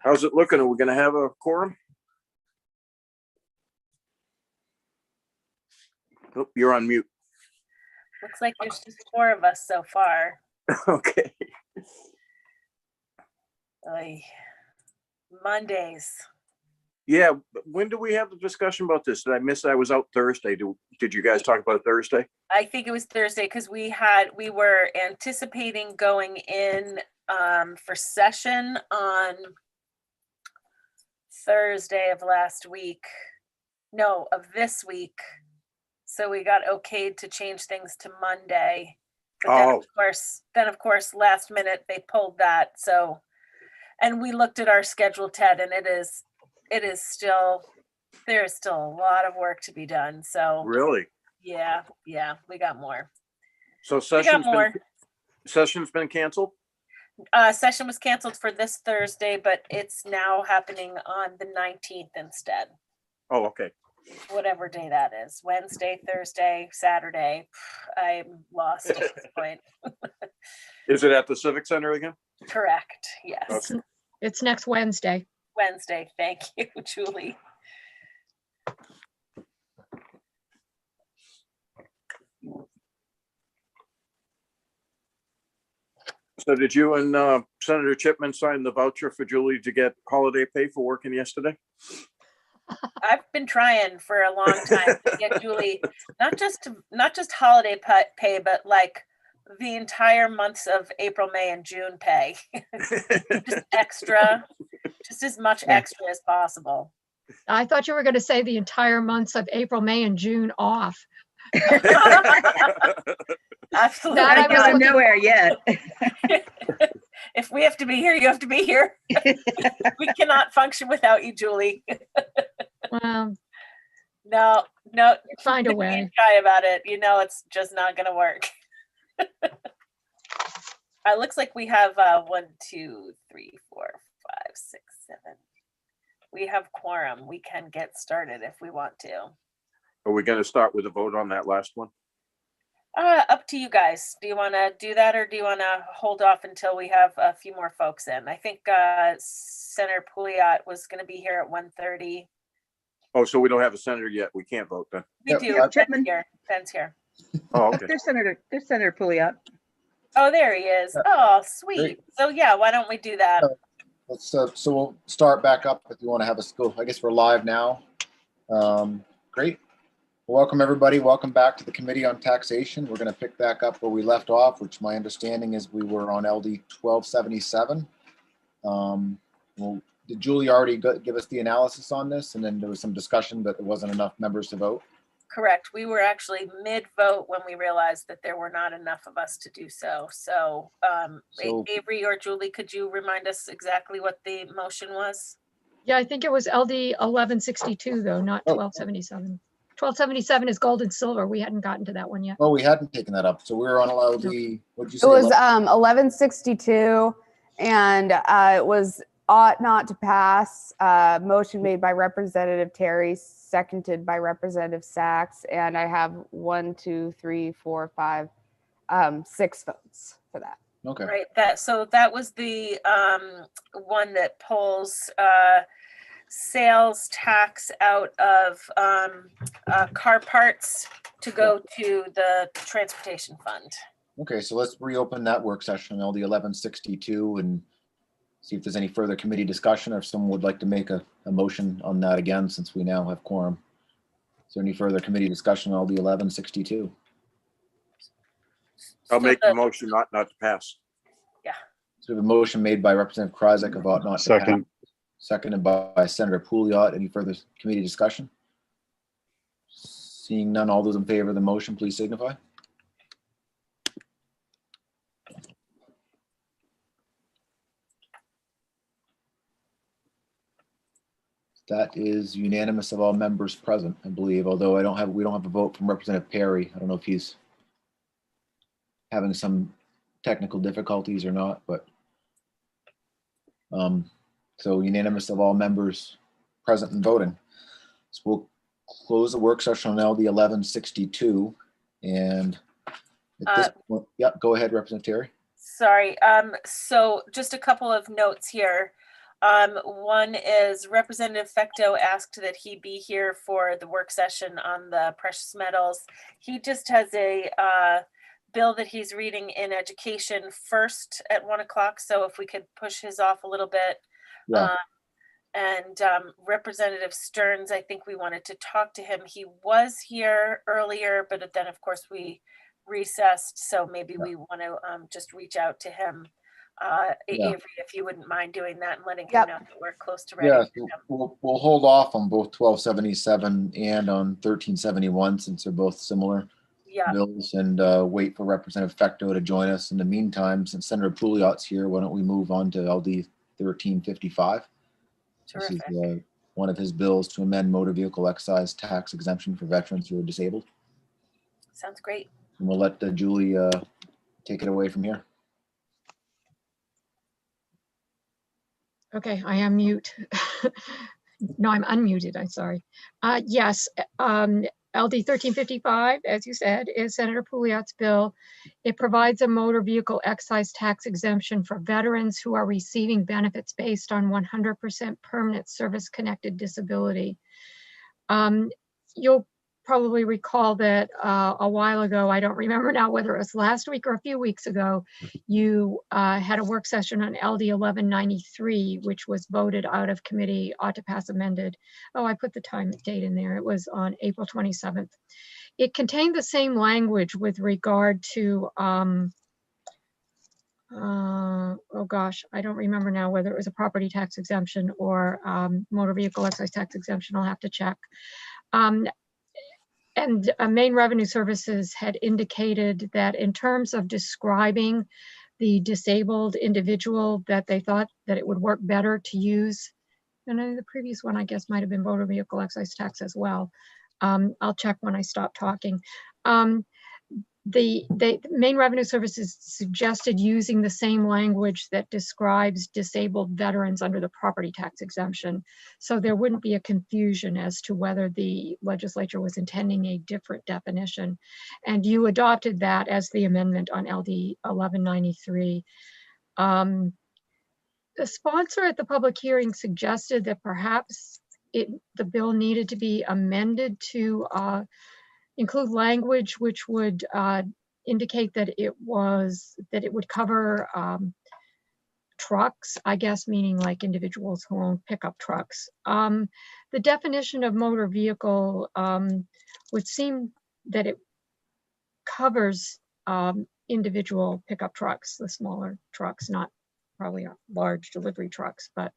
[SPEAKER 15] How's it looking? Are we gonna have a quorum? Oh, you're on mute.
[SPEAKER 6] Looks like there's just 4 of us so far.
[SPEAKER 15] Okay.
[SPEAKER 6] Oy. Mondays.
[SPEAKER 15] Yeah, but when do we have the discussion about this? Did I miss? I was out Thursday. Did you guys talk about Thursday?
[SPEAKER 6] I think it was Thursday because we were anticipating going in for session on Thursday of last week. No, of this week. So we got okayed to change things to Monday. But then of course, last minute they pulled that. So, and we looked at our schedule, Ted, and it is still, there is still a lot of work to be done. So
[SPEAKER 15] Really?
[SPEAKER 6] yeah, we got more.
[SPEAKER 15] So session's been canceled?
[SPEAKER 6] Session was canceled for this Thursday, but it's now happening on the 19th instead.
[SPEAKER 15] Oh, okay.
[SPEAKER 6] Whatever day that is, Wednesday, Thursday, Saturday. I'm lost at this point.
[SPEAKER 15] Is it at the Civic Center again?
[SPEAKER 6] Correct, yes.
[SPEAKER 15] Okay.
[SPEAKER 1] It's next Wednesday.
[SPEAKER 6] Wednesday, thank you, Julie.
[SPEAKER 15] So did you and Senator Chipman sign the voucher for Julie to get holiday pay for working yesterday?
[SPEAKER 6] I've been trying for a long time to get Julie not just holiday pay, but like the entire months of April, May, and June pay. Just extra, just as much extra as possible.
[SPEAKER 1] I thought you were going to say the entire months of April, May, and June off.
[SPEAKER 6] Absolutely.
[SPEAKER 1] That I was looking-
[SPEAKER 19] nowhere yet.
[SPEAKER 6] If we have to be here, you have to be here. We cannot function without you, Julie.
[SPEAKER 1] Well,
[SPEAKER 6] No,
[SPEAKER 1] find a way.
[SPEAKER 6] Be shy about it. You know, it's just not going to work. It looks like we have 1, 2, 3, 4, 5, 6, 7. We have quorum. We can get started if we want to.
[SPEAKER 15] Are we going to start with a vote on that last one?
[SPEAKER 6] Up to you guys. Do you want to do that, or do you want to hold off until we have a few more folks in? I think Senator Pouliot was going to be here at 1:30.
[SPEAKER 15] Oh, so we don't have a senator yet. We can't vote then.
[SPEAKER 6] We do. Ben's here.
[SPEAKER 15] Oh, okay.
[SPEAKER 19] There's Senator Pouliot.
[SPEAKER 6] Oh, there he is. Oh, sweet. So yeah, why don't we do that?
[SPEAKER 2] Let's so we'll start back up if you want to have us go. I guess we're live now. Great. Welcome everybody. Welcome back to the Committee on Taxation. We're going to pick back up where we left off, which my understanding is we were on LD 1277. Well, did Julie already give us the analysis on this? And then there was some discussion, but there wasn't enough members to vote.
[SPEAKER 6] Correct. We were actually mid-vote when we realized that there were not enough of us to do so. So, Avery or Julie, could you remind us exactly what the motion was?
[SPEAKER 1] Yeah, I think it was LD 1162 though, not 1277. 1277 is gold and silver. We hadn't gotten to that one yet.
[SPEAKER 2] Oh, we hadn't taken that up. So we're on LD, what'd you
[SPEAKER 3] It
[SPEAKER 2] say?
[SPEAKER 3] was
[SPEAKER 2] 11?
[SPEAKER 3] 1162, and it was ought not to pass. Motion made by Representative Terry, seconded by Representative Sachs, and I have 1, 2, 3, 4, 5, 6 votes for that.
[SPEAKER 2] Okay.
[SPEAKER 6] Right, so that was the one that pulls sales tax out of car parts to go to the transportation fund.
[SPEAKER 2] Okay, so let's reopen that work session, LD 1162, and see if there's any further committee discussion, or if someone would like to make a motion on that again, since we now have quorum. Is there any further committee discussion on LD 1162?
[SPEAKER 15] I'll make the motion not to pass.
[SPEAKER 6] Yeah.
[SPEAKER 2] So we have a motion made by Representative Krajicek of ought not to pass.
[SPEAKER 12] Second.
[SPEAKER 2] Seconded by Senator Pouliot. Any further committee discussion? Seeing none, all those in favor of the motion, please signify. That is unanimous of all members present, I believe, although we don't have a vote from Representative Perry. I don't know if he's having some technical difficulties or not, but so unanimous of all members present and voting. So we'll close the work session on LD 1162. And at this point, yeah, go ahead, Representative Terry.
[SPEAKER 6] Sorry, so just a couple of notes here. One is Representative Fecto asked that he be here for the work session on the precious metals. He just has a bill that he's reading in education first at 1 o'clock. So if we could push his off a little bit.
[SPEAKER 2] Yeah.
[SPEAKER 6] And Representative Stearns, I think we wanted to talk to him. He was here earlier, but then of course we recessed. So maybe we want to just reach out to him. Avery, if you wouldn't mind doing that and letting him know that we're close to ready.
[SPEAKER 2] Yeah, we'll hold off on both 1277 and on 1371, since they're both similar bills, and wait for Representative Fecto to join us. In the meantime, since Senator Pouliot's here, why don't we move on to LD 1355?
[SPEAKER 6] Terrific.
[SPEAKER 2] This is one of his bills to amend motor vehicle excise tax exemption for veterans who are disabled.
[SPEAKER 6] Sounds great.
[SPEAKER 2] And we'll let Julie take it away from here.
[SPEAKER 1] Okay, I am mute. No, I'm unmuted, I'm sorry. Yes, LD 1355, as you said, is Senator Pouliot's bill. It provides a motor vehicle excise tax exemption for veterans who are receiving benefits based on 100% permanent service-connected disability. You'll probably recall that a while ago, I don't remember now whether it was last week or a few weeks ago, you had a work session on LD 1193, which was voted out of committee, ought to pass amended. Oh, I put the date in there. It was on April 27th. It contained the same language with regard to, oh gosh, I don't remember now whether it was a property tax exemption or motor vehicle excise tax exemption. I'll have to check. And Maine Revenue Services had indicated that in terms of describing the disabled individual, that they thought that it would work better to use, and the previous one I guess might have been motor vehicle excise tax as well. I'll check when I stop talking. The Maine Revenue Services suggested using the same language that describes disabled veterans under the property tax exemption. So there wouldn't be a confusion as to whether the legislature was intending a different definition. And you adopted that as the amendment on LD 1193. The sponsor at the public hearing suggested that perhaps the bill needed to be amended to include language which would indicate that it would cover trucks, I guess, meaning like individuals who own pickup trucks. The definition of motor vehicle would seem that it covers individual pickup trucks, the smaller trucks, not probably large delivery trucks, but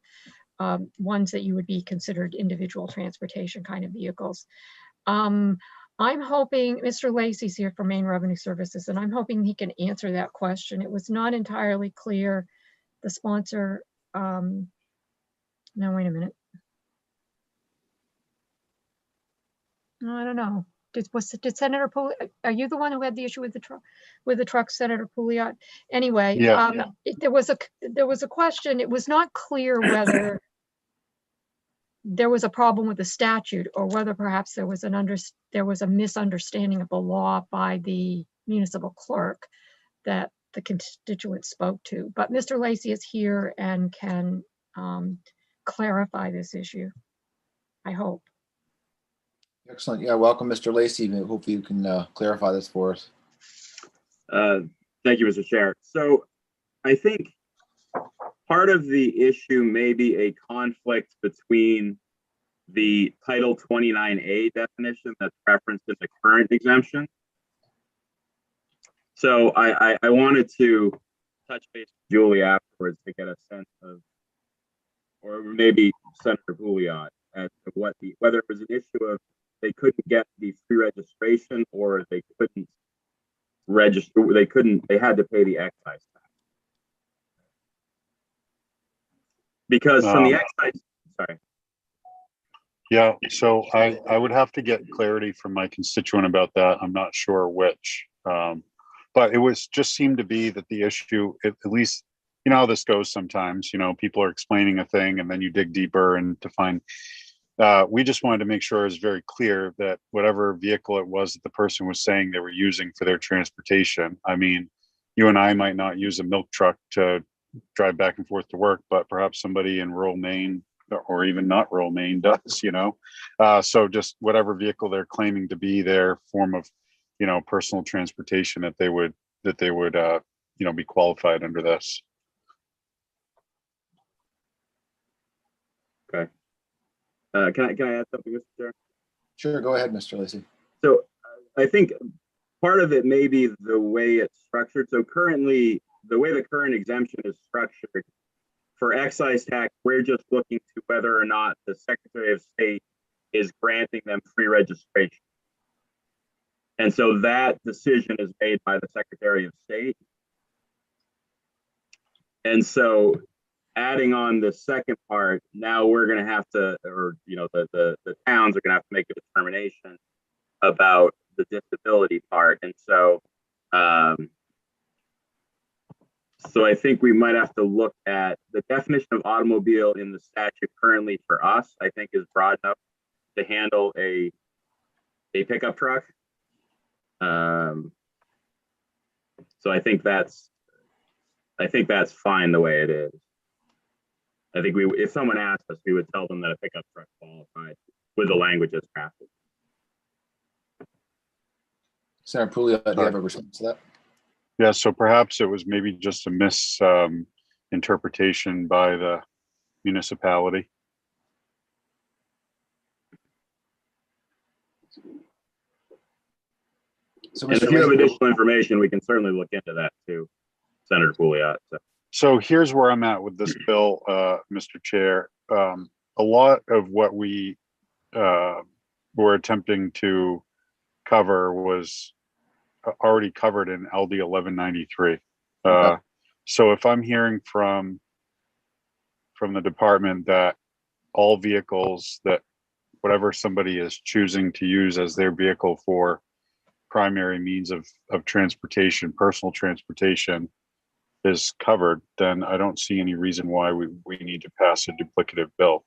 [SPEAKER 1] ones that you would be considered individual transportation kind of vehicles. I'm hoping, Mr. Lacey's here for Maine Revenue Services, and I'm hoping he can answer that question. It was not entirely clear. The sponsor, no, wait a minute. I don't know. Did Senator Pouliot, are you the one who had the issue with the truck, Senator Pouliot? Anyway,
[SPEAKER 12] Yeah.
[SPEAKER 1] there was a question. It was not clear whether there was a problem with the statute or whether perhaps there was a misunderstanding of the law by the municipal clerk that the constituent spoke to. But Mr. Lacy is here and can clarify this issue, I hope.
[SPEAKER 2] Excellent. Yeah, welcome, Mr. Lacy. Hopefully you can clarify this for us.
[SPEAKER 8] Thank you, Mr. Chair. So I think part of the issue may be a conflict between the Title 29A definition that's referenced in the current exemption. So I wanted to touch base with Julie afterwards to get a sense of, or maybe Senator Pouliot, as to whether it was an issue of they couldn't get the free registration or they couldn't register, they had to pay the excise tax. Because from the excise, sorry.
[SPEAKER 12] Yeah, so I would have to get clarity from my constituent about that. I'm not sure which. But it just seemed to be that the issue, at least, you know how this goes sometimes, people are explaining a thing and then you dig deeper and to find, we just wanted to make sure it was very clear that whatever vehicle it was that the person was saying they were using for their transportation. I mean, you and I might not use a milk truck to drive back and forth to work, but perhaps somebody in rural Maine or even not rural Maine does, so just whatever vehicle they're claiming to be their form of, personal transportation that they would be qualified under this.
[SPEAKER 8] Okay. Can I add something, Mr. Chair?
[SPEAKER 2] Sure, go ahead, Mr. Lacy.
[SPEAKER 8] So I think part of it may be the way it's structured. So currently, the way the current exemption is structured for excise tax, we're just looking to whether or not the Secretary of State is granting them free registration. And so that decision is made by the Secretary of State. And so adding on the second part, now we're going to have to, or, the towns are going to have to make a determination about the disability part. And so, so I think we might have to look at the definition of automobile in the statute currently for us, I think is broad enough to handle a pickup truck. So I think that's fine the way it is. I think if someone asked us, we would tell them that a pickup truck qualified with the language as drafted.
[SPEAKER 2] Senator Pouliot, do you have a response to that?
[SPEAKER 12] Yeah, so perhaps it was maybe just a misinterpretation by the municipality.
[SPEAKER 2] So,
[SPEAKER 8] and if you have additional information, we can certainly look into that too, Senator Pouliot.
[SPEAKER 12] So here's where I'm at with this bill, Mr. Chair. A lot of what we were attempting to cover was already covered in LD 1193. Okay. So if I'm hearing from the department that all vehicles that whatever somebody is choosing to use as their vehicle for primary means of transportation, personal transportation is covered, then I don't see any reason why we need to pass a duplicative bill,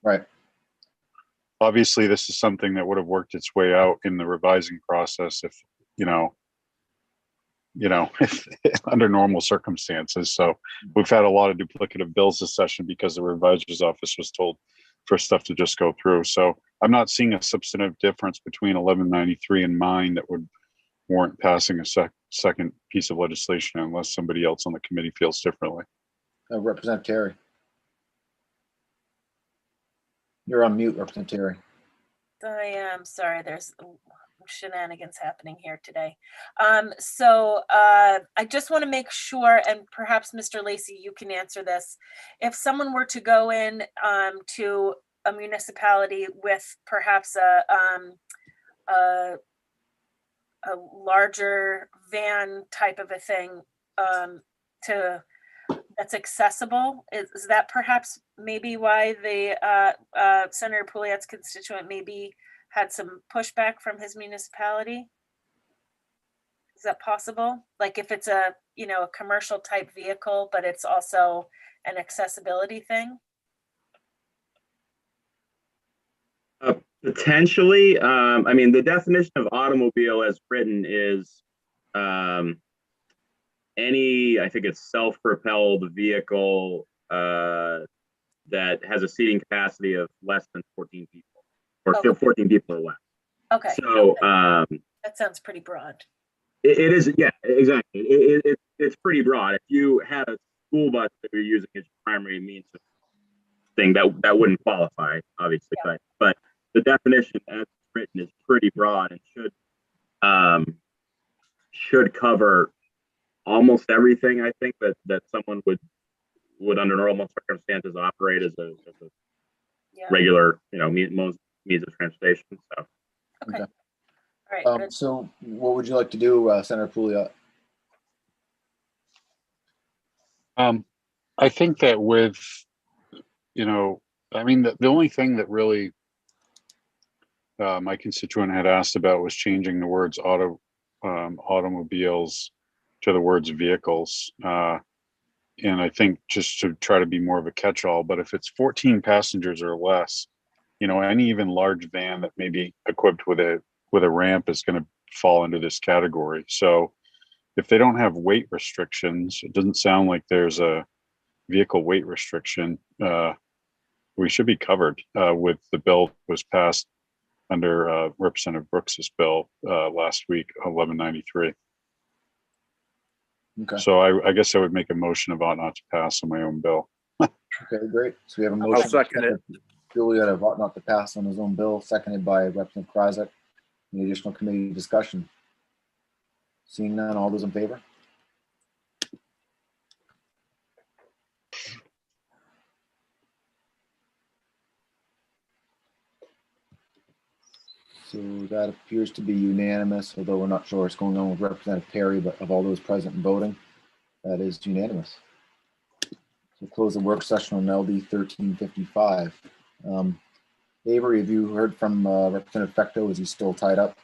[SPEAKER 2] Right.
[SPEAKER 12] Obviously, this is something that would have worked its way out in the revising process if, if, under normal circumstances. So we've had a lot of duplicative bills this session because the revisor's office was told for stuff to just go through. So I'm not seeing a substantive difference between 1193 and mine that would warrant passing a second piece of legislation unless somebody else on the committee feels differently.
[SPEAKER 2] Representative Terry. You're on mute, Representative Terry.
[SPEAKER 6] I am sorry, there's shenanigans happening here today. So I just want to make sure, and perhaps Mr. Lacy, you can answer this. If someone were to go in to a municipality with perhaps a larger van type of a thing to that's accessible. Is that perhaps maybe why the Senator Pouliot's constituent maybe had some pushback from his municipality? Is that possible? Like if it's a, you know, a commercial type vehicle, but it's also an accessibility thing?
[SPEAKER 8] Potentially. I mean, the definition of automobile as written is any, I think it's self-propelled vehicle that has a seating capacity of less than 14 people, or
[SPEAKER 6] Okay.
[SPEAKER 8] 14 people or less.
[SPEAKER 6] Okay.
[SPEAKER 8] So
[SPEAKER 6] That sounds pretty broad.
[SPEAKER 8] it is, yeah, exactly. It's pretty broad. If you had a school bus that you're using as your primary means of thing, that wouldn't qualify, obviously, but the definition as written is pretty broad and should cover almost everything, I think, that someone would under normal circumstances operate as a regular, you know, means of transportation. So
[SPEAKER 6] Okay. All right. good.
[SPEAKER 2] So what would you like to do, Senator Pouliot?
[SPEAKER 19] I think that with, you know, I mean, the only thing that really my constituent had asked about was changing the words automobiles to the words vehicles. And I think just to try to be more of a catch-all, but if it's 14 passengers or less, you know, any even large van that may be equipped with a ramp is going to fall into this category. So if they don't have weight restrictions, it doesn't sound like there's a vehicle weight restriction. We should be covered with the bill that was passed under Representative Brooks's bill last week, 1193.
[SPEAKER 2] Okay.
[SPEAKER 19] So I guess I would make a motion about not to pass on my own bill.
[SPEAKER 2] Okay, great. So we have a motion.
[SPEAKER 11] I'll second it.
[SPEAKER 2] Pouliot of ought not to pass on his own bill, seconded by Representative Krajicek. Any additional committee discussion? Seeing none, all those in favor? So that appears to be unanimous, although we're not sure what's going on with Representative Perry, but of all those present and voting, that is unanimous. So close the work session on LD 1355. Avery, have you heard from Representative Fecto? Is he still tied up?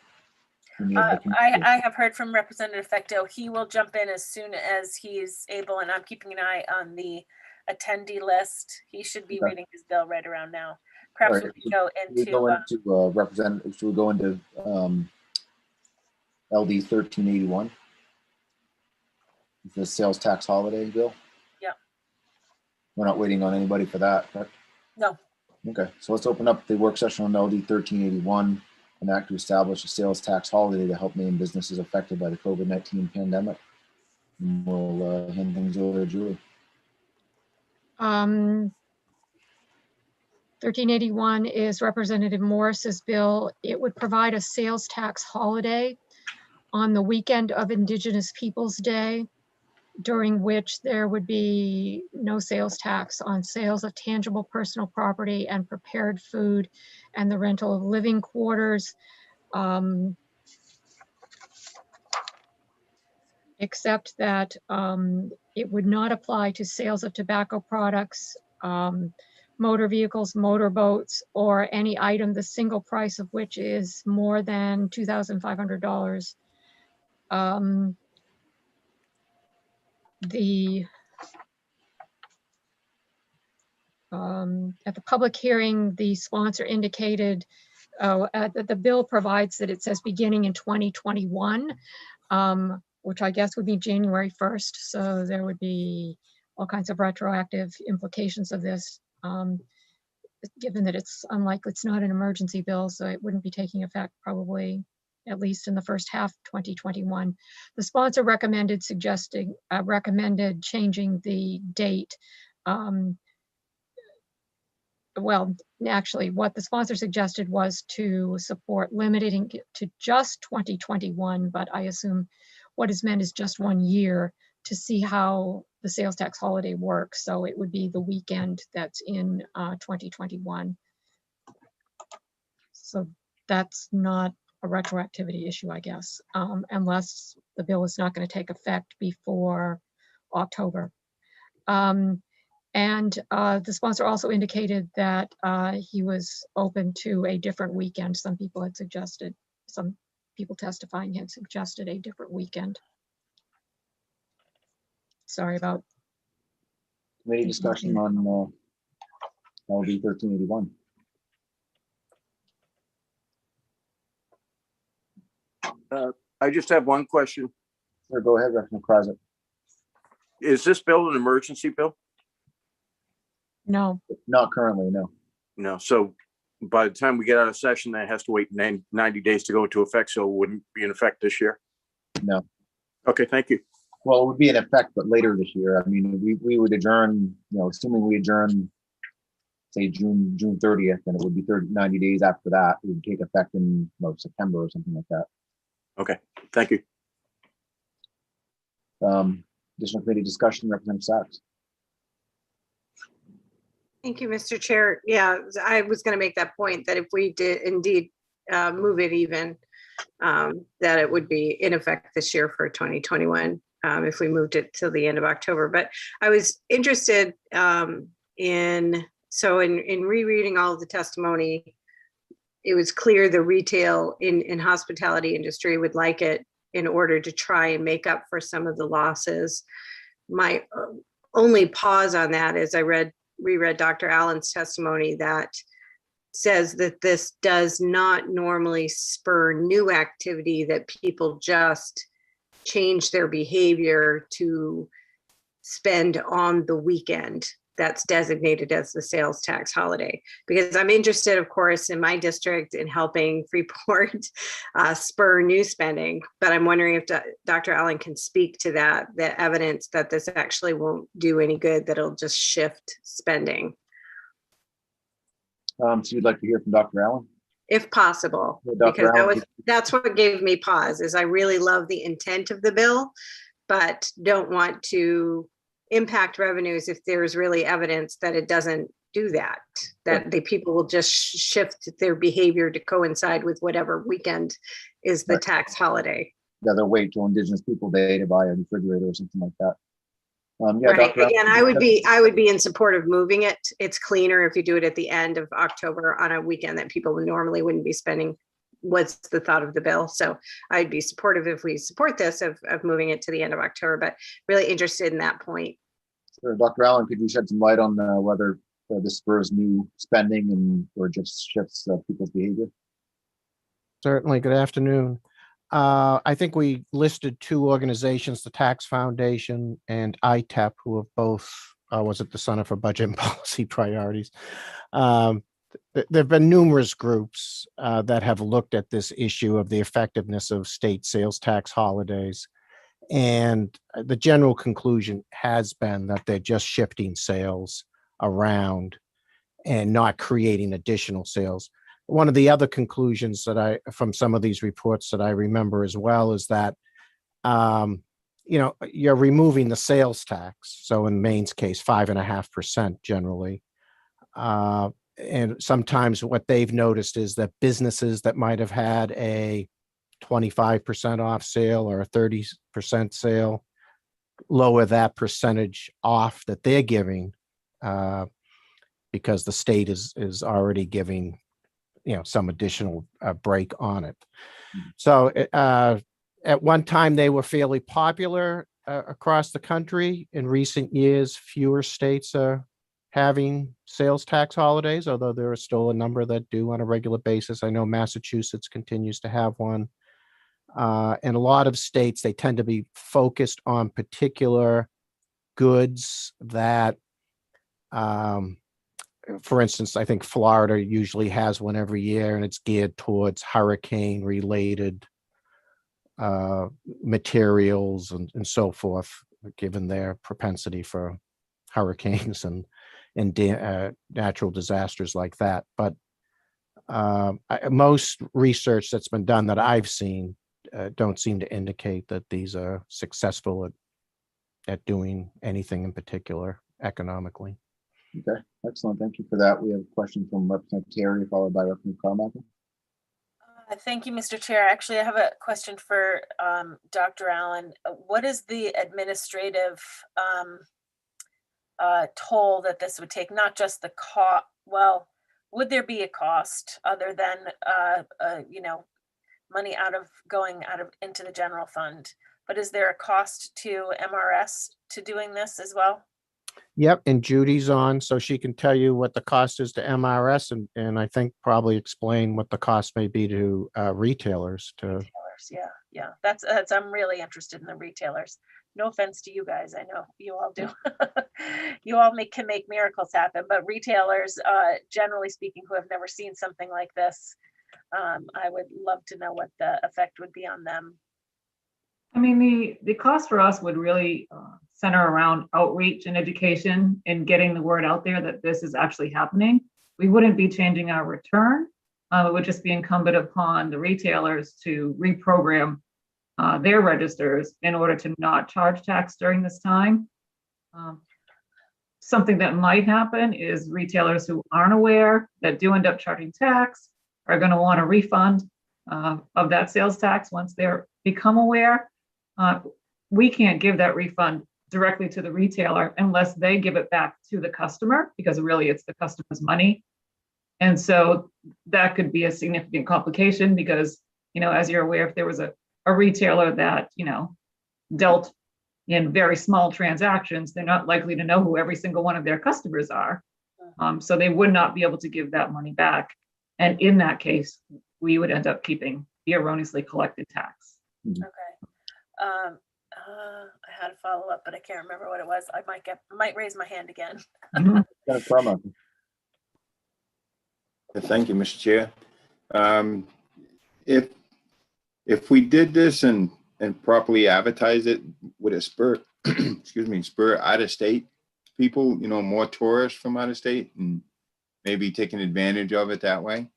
[SPEAKER 6] I have heard from Representative Fecto. He will jump in as soon as he's able, and I'm keeping an eye on the attendee list. He should be reading his bill right around now. Perhaps we could go into
[SPEAKER 2] Representative. Should we go into LD 1381? The sales tax holiday bill?
[SPEAKER 6] Yeah.
[SPEAKER 2] We're not waiting on anybody for that, correct?
[SPEAKER 6] No.
[SPEAKER 2] Okay, so let's open up the work session on LD 1381, an act to establish a sales tax holiday to help main businesses affected by the COVID-19 pandemic. And we'll hand things over to Julie.
[SPEAKER 1] 1381 is Representative Morris's bill. It would provide a sales tax holiday on the weekend of Indigenous Peoples Day, during which there would be no sales tax on sales of tangible personal property and prepared food and the rental of living quarters, except that it would not apply to sales of tobacco products, motor vehicles, motorboats, or any item the single price of which is more than $2,500. At the public hearing, the sponsor indicated that the bill provides that it says beginning in 2021, which I guess would be January 1st. So there would be all kinds of retroactive implications of this, given that it's unlikely, it's not an emergency bill, so it wouldn't be taking effect probably at least in the first half 2021. The sponsor recommended changing the date. Well, actually, what the sponsor suggested was to support limiting to just 2021, but I assume what is meant is just 1 year to see how the sales tax holiday works. So it would be the weekend that's in 2021. So that's not a retroactivity issue, I guess, unless the bill is not going to take effect before October. And the sponsor also indicated that he was open to a different weekend. Some people testifying had suggested a different weekend. Sorry about.
[SPEAKER 2] Committee discussion on LD 1381.
[SPEAKER 15] I just have one question.
[SPEAKER 2] Sure, go ahead, Representative Krasik.
[SPEAKER 15] Is this bill an emergency bill?
[SPEAKER 1] No.
[SPEAKER 2] Not currently, no.
[SPEAKER 15] No, so by the time we get out of session, that has to wait 90 days to go into effect, so it wouldn't be in effect this year?
[SPEAKER 2] No.
[SPEAKER 15] Okay, thank you.
[SPEAKER 2] Well, it would be in effect, but later this year. I mean, we would adjourn, assuming we adjourn, say June 30th, and it would be 90 days after that. It would take effect in September or something like that.
[SPEAKER 15] Okay, thank you.
[SPEAKER 2] Additional committee discussion, Representative Sachs.
[SPEAKER 10] Thank you, Mr. Chair. Yeah, I was going to make that point that if we did indeed move it even, that it would be in effect this year for 2021 if we moved it till the end of October. But I was interested in rereading all of the testimony, it was clear the retail in hospitality industry would like it in order to try and make up for some of the losses. My only pause on that is I reread Dr. Allen's testimony that says that this does not normally spur new activity, that people just change their behavior to spend on the weekend that's designated as the sales tax holiday. Because I'm interested, of course, in my district in helping Freeport spur new spending, but I'm wondering if Dr. Allen can speak to that, the evidence that this actually won't do any good, that it'll just shift spending.
[SPEAKER 2] So you'd like to hear from Dr. Allen?
[SPEAKER 10] If possible,
[SPEAKER 2] Yeah,
[SPEAKER 10] because that's what gave me pause, is I really love the intent of the bill, but don't want to impact revenues if there's really evidence that it doesn't do that, that the people will just shift their behavior to coincide with whatever weekend is the tax holiday.
[SPEAKER 2] Yeah, they'll wait till Indigenous People Day to buy a refrigerator or something like that.
[SPEAKER 10] Right. Again, I would be in support of moving it. It's cleaner if you do it at the end of October on a weekend that people normally wouldn't be spending. What's the thought of the bill? So I'd be supportive if we support this of moving it to the end of October, but really interested in that point.
[SPEAKER 2] Sure. Dr. Allen, could you shed some light on whether this spurs new spending or just shifts people's behavior?
[SPEAKER 7] Certainly. Good afternoon. I think we listed two organizations, the Tax Foundation and ITEP, who have both, was it the Center for Budget and Policy Priorities? There have been numerous groups that have looked at this issue of the effectiveness of state sales tax holidays. And the general conclusion has been that they're just shifting sales around and not creating additional sales. One of the other conclusions that from some of these reports that I remember as well is that, you're removing the sales tax. So in Maine's case, 5.5% generally. And sometimes what they've noticed is that businesses that might have had a 25% off sale or a 30% sale, lower that percentage off that they're giving because the state is already giving some additional break on it. So at one time they were fairly popular across the country. In recent years, fewer states are having sales tax holidays, although there are still a number that do on a regular basis. I know Massachusetts continues to have one. And a lot of states, they tend to be focused on particular goods that, for instance, I think Florida usually has one every year, and it's geared towards hurricane-related materials and so forth, given their propensity for hurricanes and natural disasters like that. But most research that's been done that I've seen don't seem to indicate that these are successful at doing anything in particular economically.
[SPEAKER 2] Okay, excellent. Thank you for that. We have a question from Representative Terry, followed by Representative Carmichael.
[SPEAKER 6] Thank you, Mr. Chair. Actually, I have a question for Dr. Allen. What is the administrative toll that this would take, not just the cost, well, would there be a cost other than, money going out of into the general fund? But is there a cost to MRS to doing this as well?
[SPEAKER 7] Yep, and Judy's on, so she can tell you what the cost is to MRS and I think probably explain what the cost may be to retailers to.
[SPEAKER 6] Retailers, yeah. That's I'm really interested in the retailers. No offense to you guys, I know you all do. You all can make miracles happen, but retailers, generally speaking, who have never seen something like this, I would love to know what the effect would be on them.
[SPEAKER 18] I mean, the cost for us would really center around outreach and education and getting the word out there that this is actually happening. We wouldn't be changing our return. It would just be incumbent upon the retailers to reprogram their registers in order to not charge tax during this time. Something that might happen is retailers who aren't aware that do end up charging tax are going to want a refund of that sales tax once they're become aware. We can't give that refund directly to the retailer unless they give it back to the customer, because really it's the customer's money. And so that could be a significant complication because, as you're aware, if there was a retailer that, dealt in very small transactions, they're not likely to know who every single one of their customers are. So they would not be able to give that money back. And in that case, we would end up keeping the erroneously collected tax.
[SPEAKER 6] Okay. I had a follow up, but I can't remember what it was. I might raise my hand again.
[SPEAKER 14] Thank you, Mr. Chair. If we did this and properly advertise it, would it spur, spur out of state people, more tourists from out of state and maybe taking advantage of it that way?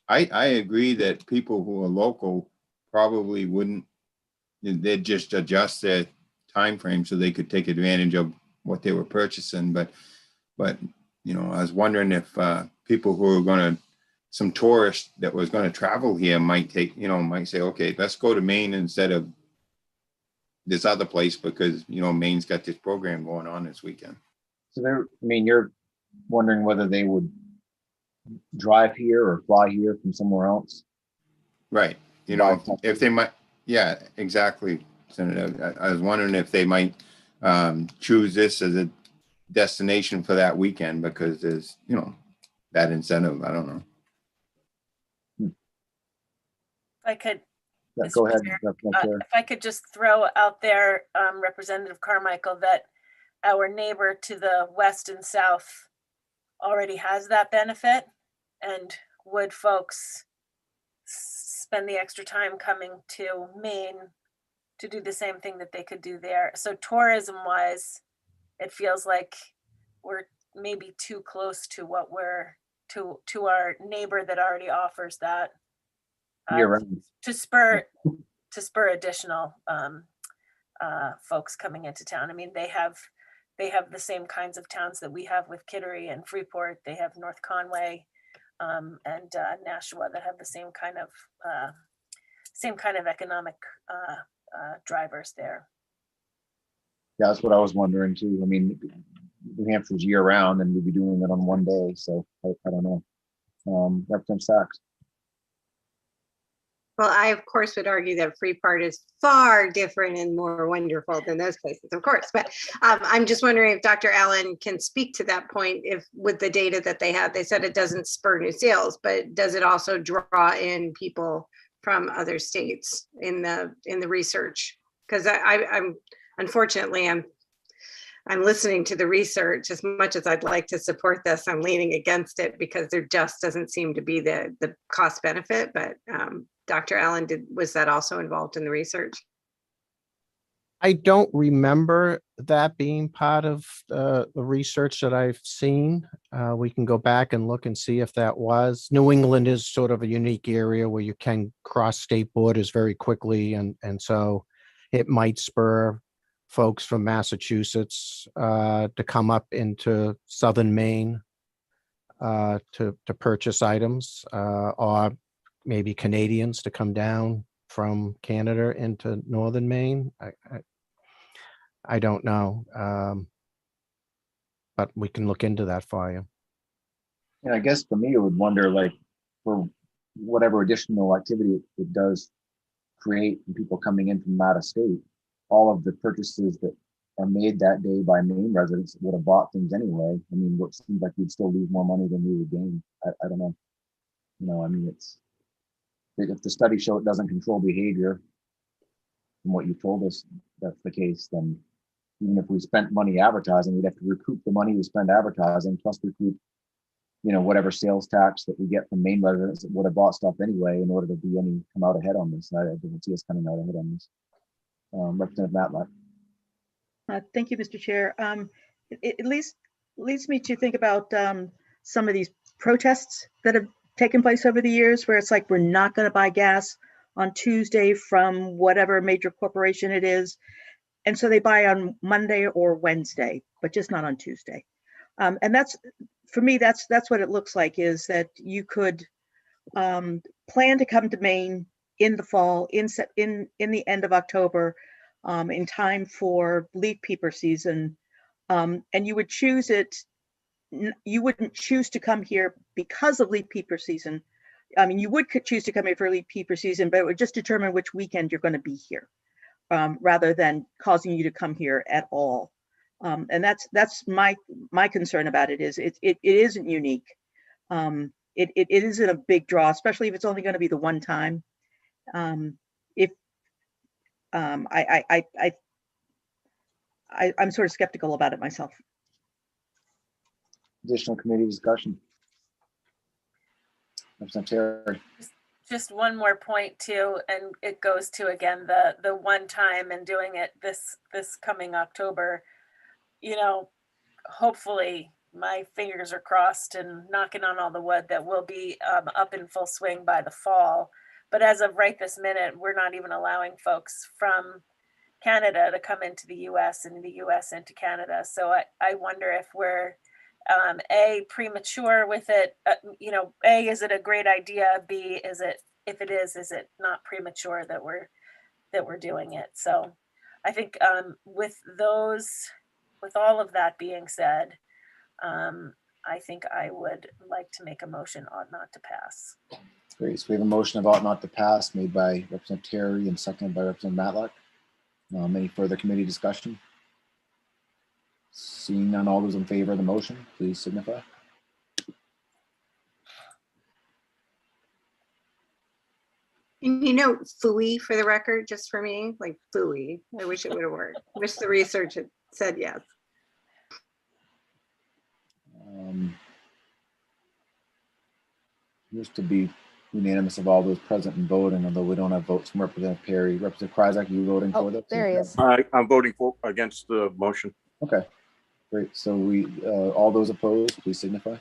[SPEAKER 14] I agree that people who are local probably wouldn't, they'd just adjust their time frame so they could take advantage of what they were purchasing. But I was wondering if people who are some tourists that was going to travel here might say, okay, let's go to Maine instead of this other place because, Maine's got this program going on this weekend.
[SPEAKER 2] So you're wondering whether they would drive here or fly here from somewhere else?
[SPEAKER 14] Right. If they might, yeah, exactly, Senator. I was wondering if they might choose this as a destination for that weekend because there's, that incentive. I don't know.
[SPEAKER 6] If I could,
[SPEAKER 2] Yeah, go ahead.
[SPEAKER 6] if I could just throw out there, Representative Carmichael, that our neighbor to the west and south already has that benefit, and would folks spend the extra time coming to Maine to do the same thing that they could do there? So tourism wise, it feels like we're maybe too close to what we're to our neighbor that already offers that to spur additional folks coming into town. I mean, they have the same kinds of towns that we have with Kittery and Freeport. They have North Conway and Nashua that have the same kind of economic drivers there.
[SPEAKER 2] Yeah, that's what I was wondering too. I mean, New Hampshire's year round and we'd be doing it on one day. So I don't know. Representative Sachs.
[SPEAKER 10] Well, I, of course, would argue that Freeport is far different and more wonderful than those places, of course. But I'm just wondering if Dr. Allen can speak to that point. If with the data that they have, they said it doesn't spur new sales, but does it also draw in people from other states in the research? Because I'm unfortunately I'm listening to the research. As much as I'd like to support this, I'm leaning against it because there just doesn't seem to be the cost benefit. But Dr. Allen, was that also involved in the research?
[SPEAKER 7] I don't remember that being part of the research that I've seen. We can go back and look and see if that was. New England is sort of a unique area where you can cross state borders very quickly. And so it might spur folks from Massachusetts to come up into southern Maine to purchase items, or maybe Canadians to come down from Canada into northern Maine. I don't know. but we can look into that for you.
[SPEAKER 2] And I guess for me, I would wonder, like, for whatever additional activity it does create and people coming in from out of state, all of the purchases that are made that day by Maine residents would have bought things anyway. I mean, what seems like we'd still lose more money than we would gain. I don't know. You know, I mean, it's, if the study show it doesn't control behavior, from what you told us that's the case, then even if we spent money advertising, we'd have to recoup the money we spend advertising, plus recoup, you know, whatever sales tax that we get from Maine residents that would have bought stuff anyway in order to be any, come out ahead on this. I didn't see us coming out ahead on this. Representative Matlack.
[SPEAKER 20] Thank you, Mr. Chair. It at least leads me to think about some of these protests that have taken place over the years, where it's like, we're not going to buy gas on Tuesday from whatever major corporation it is. And so they buy on Monday or Wednesday, but just not on Tuesday. And that's, for me, that's what it looks like, is that you could plan to come to Maine in the fall, in the end of October, in time for leaf peeper season. And you would choose it, you wouldn't choose to come here because of leaf peeper season. I mean, you would choose to come here for leaf peeper season, but it would just determine which weekend you're going to be here, rather than causing you to come here at all. And that's my concern about it, is it isn't unique. It isn't a big draw, especially if it's only going to be the one time. I'm sort of skeptical about it myself.
[SPEAKER 2] Additional committee discussion. Representative Terry.
[SPEAKER 6] Just one more point too, and it goes to, again, the one time and doing it this coming October. You know, hopefully, my fingers are crossed and knocking on all the wood that we'll be up in full swing by the fall. But as of right this minute, we're not even allowing folks from Canada to come into the US and the US into Canada. So I wonder if we're A, premature with it. You know, A, is it a great idea? B, is it, if it is it not premature that we're doing it? So I think with all of that being said, I think I would like to make a motion ought not to pass.
[SPEAKER 2] Great. So we have a motion of ought not to pass made by Representative Terry and seconded by Representative Matlack. Any further committee discussion? Seeing none, all those in favor of the motion, please signify.
[SPEAKER 10] You know, FUI for the record, just for me, like FUI. I wish it would have worked. Wish the research had said yes.
[SPEAKER 2] Used to be unanimous of all those present and voting, although we don't have votes from Representative Perry. Representative Kryzak, you voting for this?
[SPEAKER 3] There he is.
[SPEAKER 15] I'm voting against the motion.
[SPEAKER 2] Okay, great. So we, all those opposed, please signify.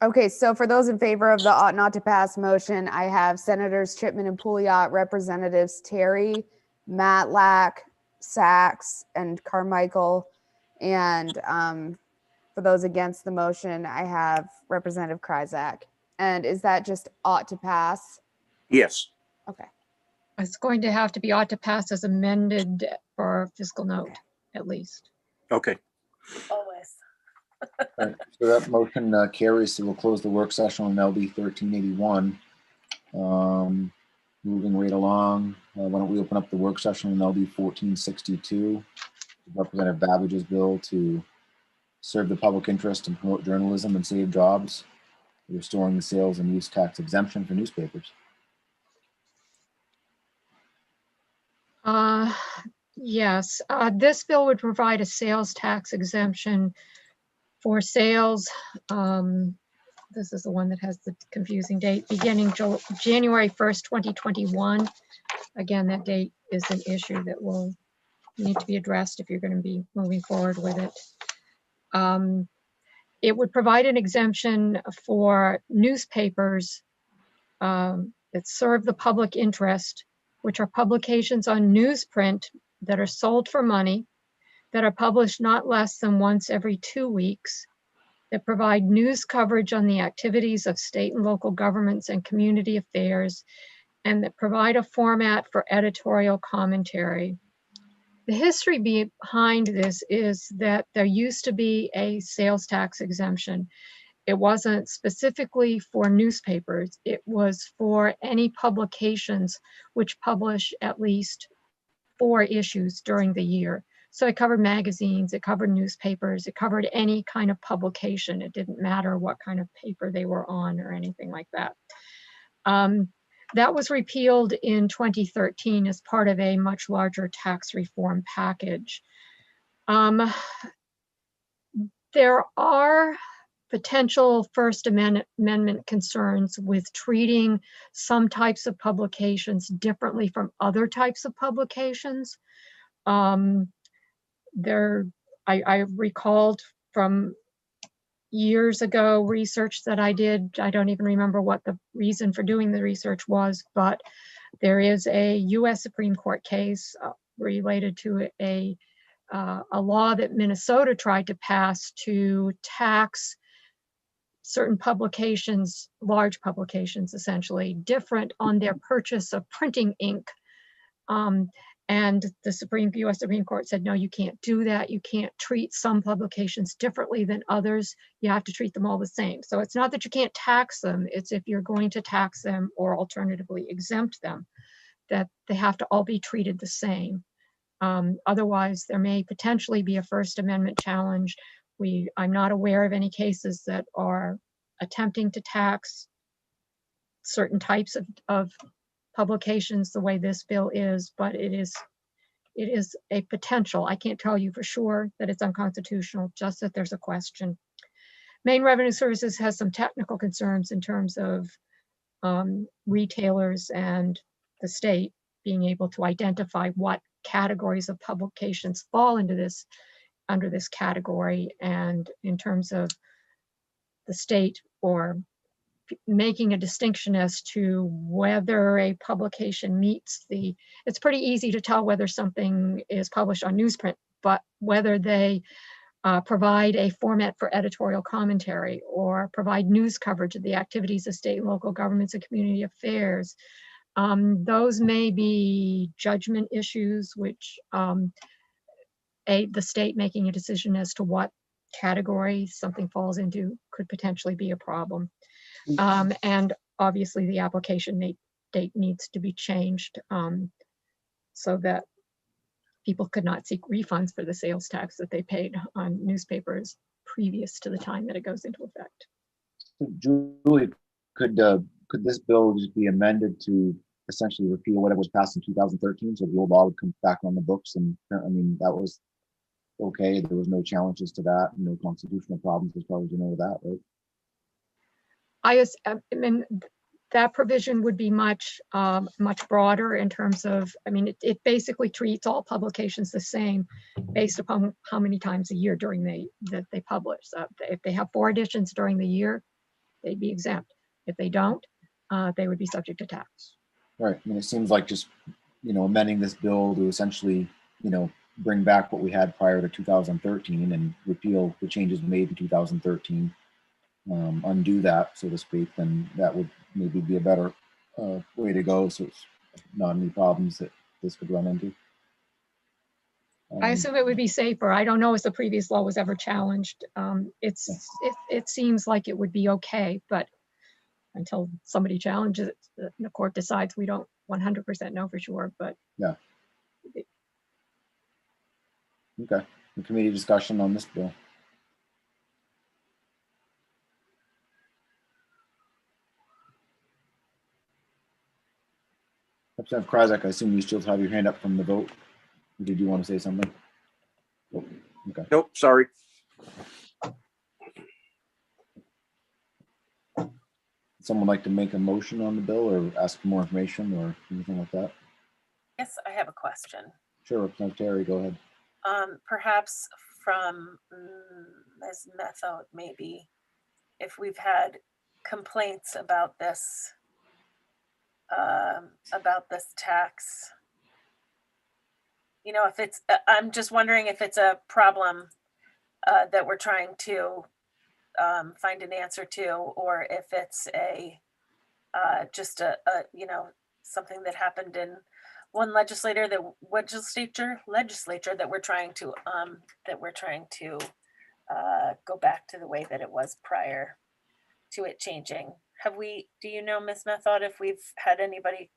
[SPEAKER 3] Okay, so for those in favor of the ought not to pass motion, I have Senators Chipman and Pouliot, Representatives Terry, Matlack, Sachs, and Carmichael. And for those against the motion, I have Representative Kryzak. And is that just ought to pass?
[SPEAKER 15] Yes.
[SPEAKER 3] Okay.
[SPEAKER 1] It's going to have to be ought to pass as amended for fiscal note, at least.
[SPEAKER 15] Okay.
[SPEAKER 6] Always.
[SPEAKER 2] Right, so that motion carries, so we'll close the work session on LD 1381. Moving right along, why don't we open up the work session on LD 1462, Representative Babbage's bill to serve the public interest and promote journalism and save jobs, restoring the sales and use tax exemption for newspapers.
[SPEAKER 1] Yes, this bill would provide a sales tax exemption for sales. This is the one that has the confusing date, beginning January 1st, 2021. Again, that date is an issue that will need to be addressed if you're going to be moving forward with it. It would provide an exemption for newspapers that serve the public interest, which are publications on newsprint that are sold for money, that are published not less than once every 2 weeks, that provide news coverage on the activities of state and local governments and community affairs, and that provide a format for editorial commentary. The history behind this is that there used to be a sales tax exemption. It wasn't specifically for newspapers. It was for any publications which publish at least 4 issues during the year. So it covered magazines, it covered newspapers, it covered any kind of publication. It didn't matter what kind of paper they were on or anything like that. That was repealed in 2013 as part of a much larger tax reform package. There are potential First Amendment concerns with treating some types of publications differently from other types of publications. I recalled from years ago research that I did. I don't even remember what the reason for doing the research was, but there is a US Supreme Court case related to a law that Minnesota tried to pass to tax certain publications, large publications essentially, different on their purchase of printing ink. And the US Supreme Court said, no, you can't do that. You can't treat some publications differently than others. You have to treat them all the same. So it's not that you can't tax them, it's if you're going to tax them or alternatively exempt them, that they have to all be treated the same. Otherwise, there may potentially be a First Amendment challenge. I'm not aware of any cases that are attempting to tax certain types of publications the way this bill is, but it is a potential. I can't tell you for sure that it's unconstitutional, just that there's a question. Maine Revenue Services has some technical concerns in terms of retailers and the state being able to identify what categories of publications fall into this, under this category, and in terms of the state or making a distinction as to whether a publication meets it's pretty easy to tell whether something is published on newsprint, but whether they provide a format for editorial commentary or provide news coverage of the activities of state and local governments and community affairs. Those may be judgment issues, which the state making a decision as to what category something falls into could potentially be a problem. And obviously the application date needs to be changed so that people could not seek refunds for the sales tax that they paid on newspapers previous to the time that it goes into effect.
[SPEAKER 2] Julie, could this bill just be amended to essentially repeal whatever was passed in 2013? So the old law would come back on the books, and I mean, that was okay. There was no challenges to that, no constitutional problems as far as you know with that, right?
[SPEAKER 1] I mean, that provision would be much broader in terms of, I mean, it basically treats all publications the same based upon how many times a year that they publish. So if they have 4 editions during the year, they'd be exempt. If they don't, they would be subject to tax.
[SPEAKER 2] Right. I mean, it seems like just, amending this bill to essentially, bring back what we had prior to 2013 and repeal the changes made in 2013. Undo that, so to speak, then that would maybe be a better way to go. So it's not any problems that this could run into.
[SPEAKER 1] I assume it would be safer. I don't know if the previous law was ever challenged. It seems like it would be okay, but until somebody challenges it, the court decides, we don't 100% know for sure. But
[SPEAKER 2] yeah. Okay. The committee discussion on this bill. Representative Krajicek, I assume you still have your hand up from the vote. Did you want to say something? Oh, okay.
[SPEAKER 15] Nope, sorry.
[SPEAKER 2] Someone like to make a motion on the bill or ask for more information or anything like that?
[SPEAKER 6] Yes, I have a question.
[SPEAKER 2] Sure, Representative Terry, go ahead.
[SPEAKER 6] Perhaps from Ms. Method, maybe, if we've had complaints about this tax. If it's, I'm just wondering if it's a problem that we're trying to find an answer to, or if it's just a something that happened in one legislature that we're trying to go back to the way that it was prior to it changing. Do you know, Ms. Method, if we've had anybody,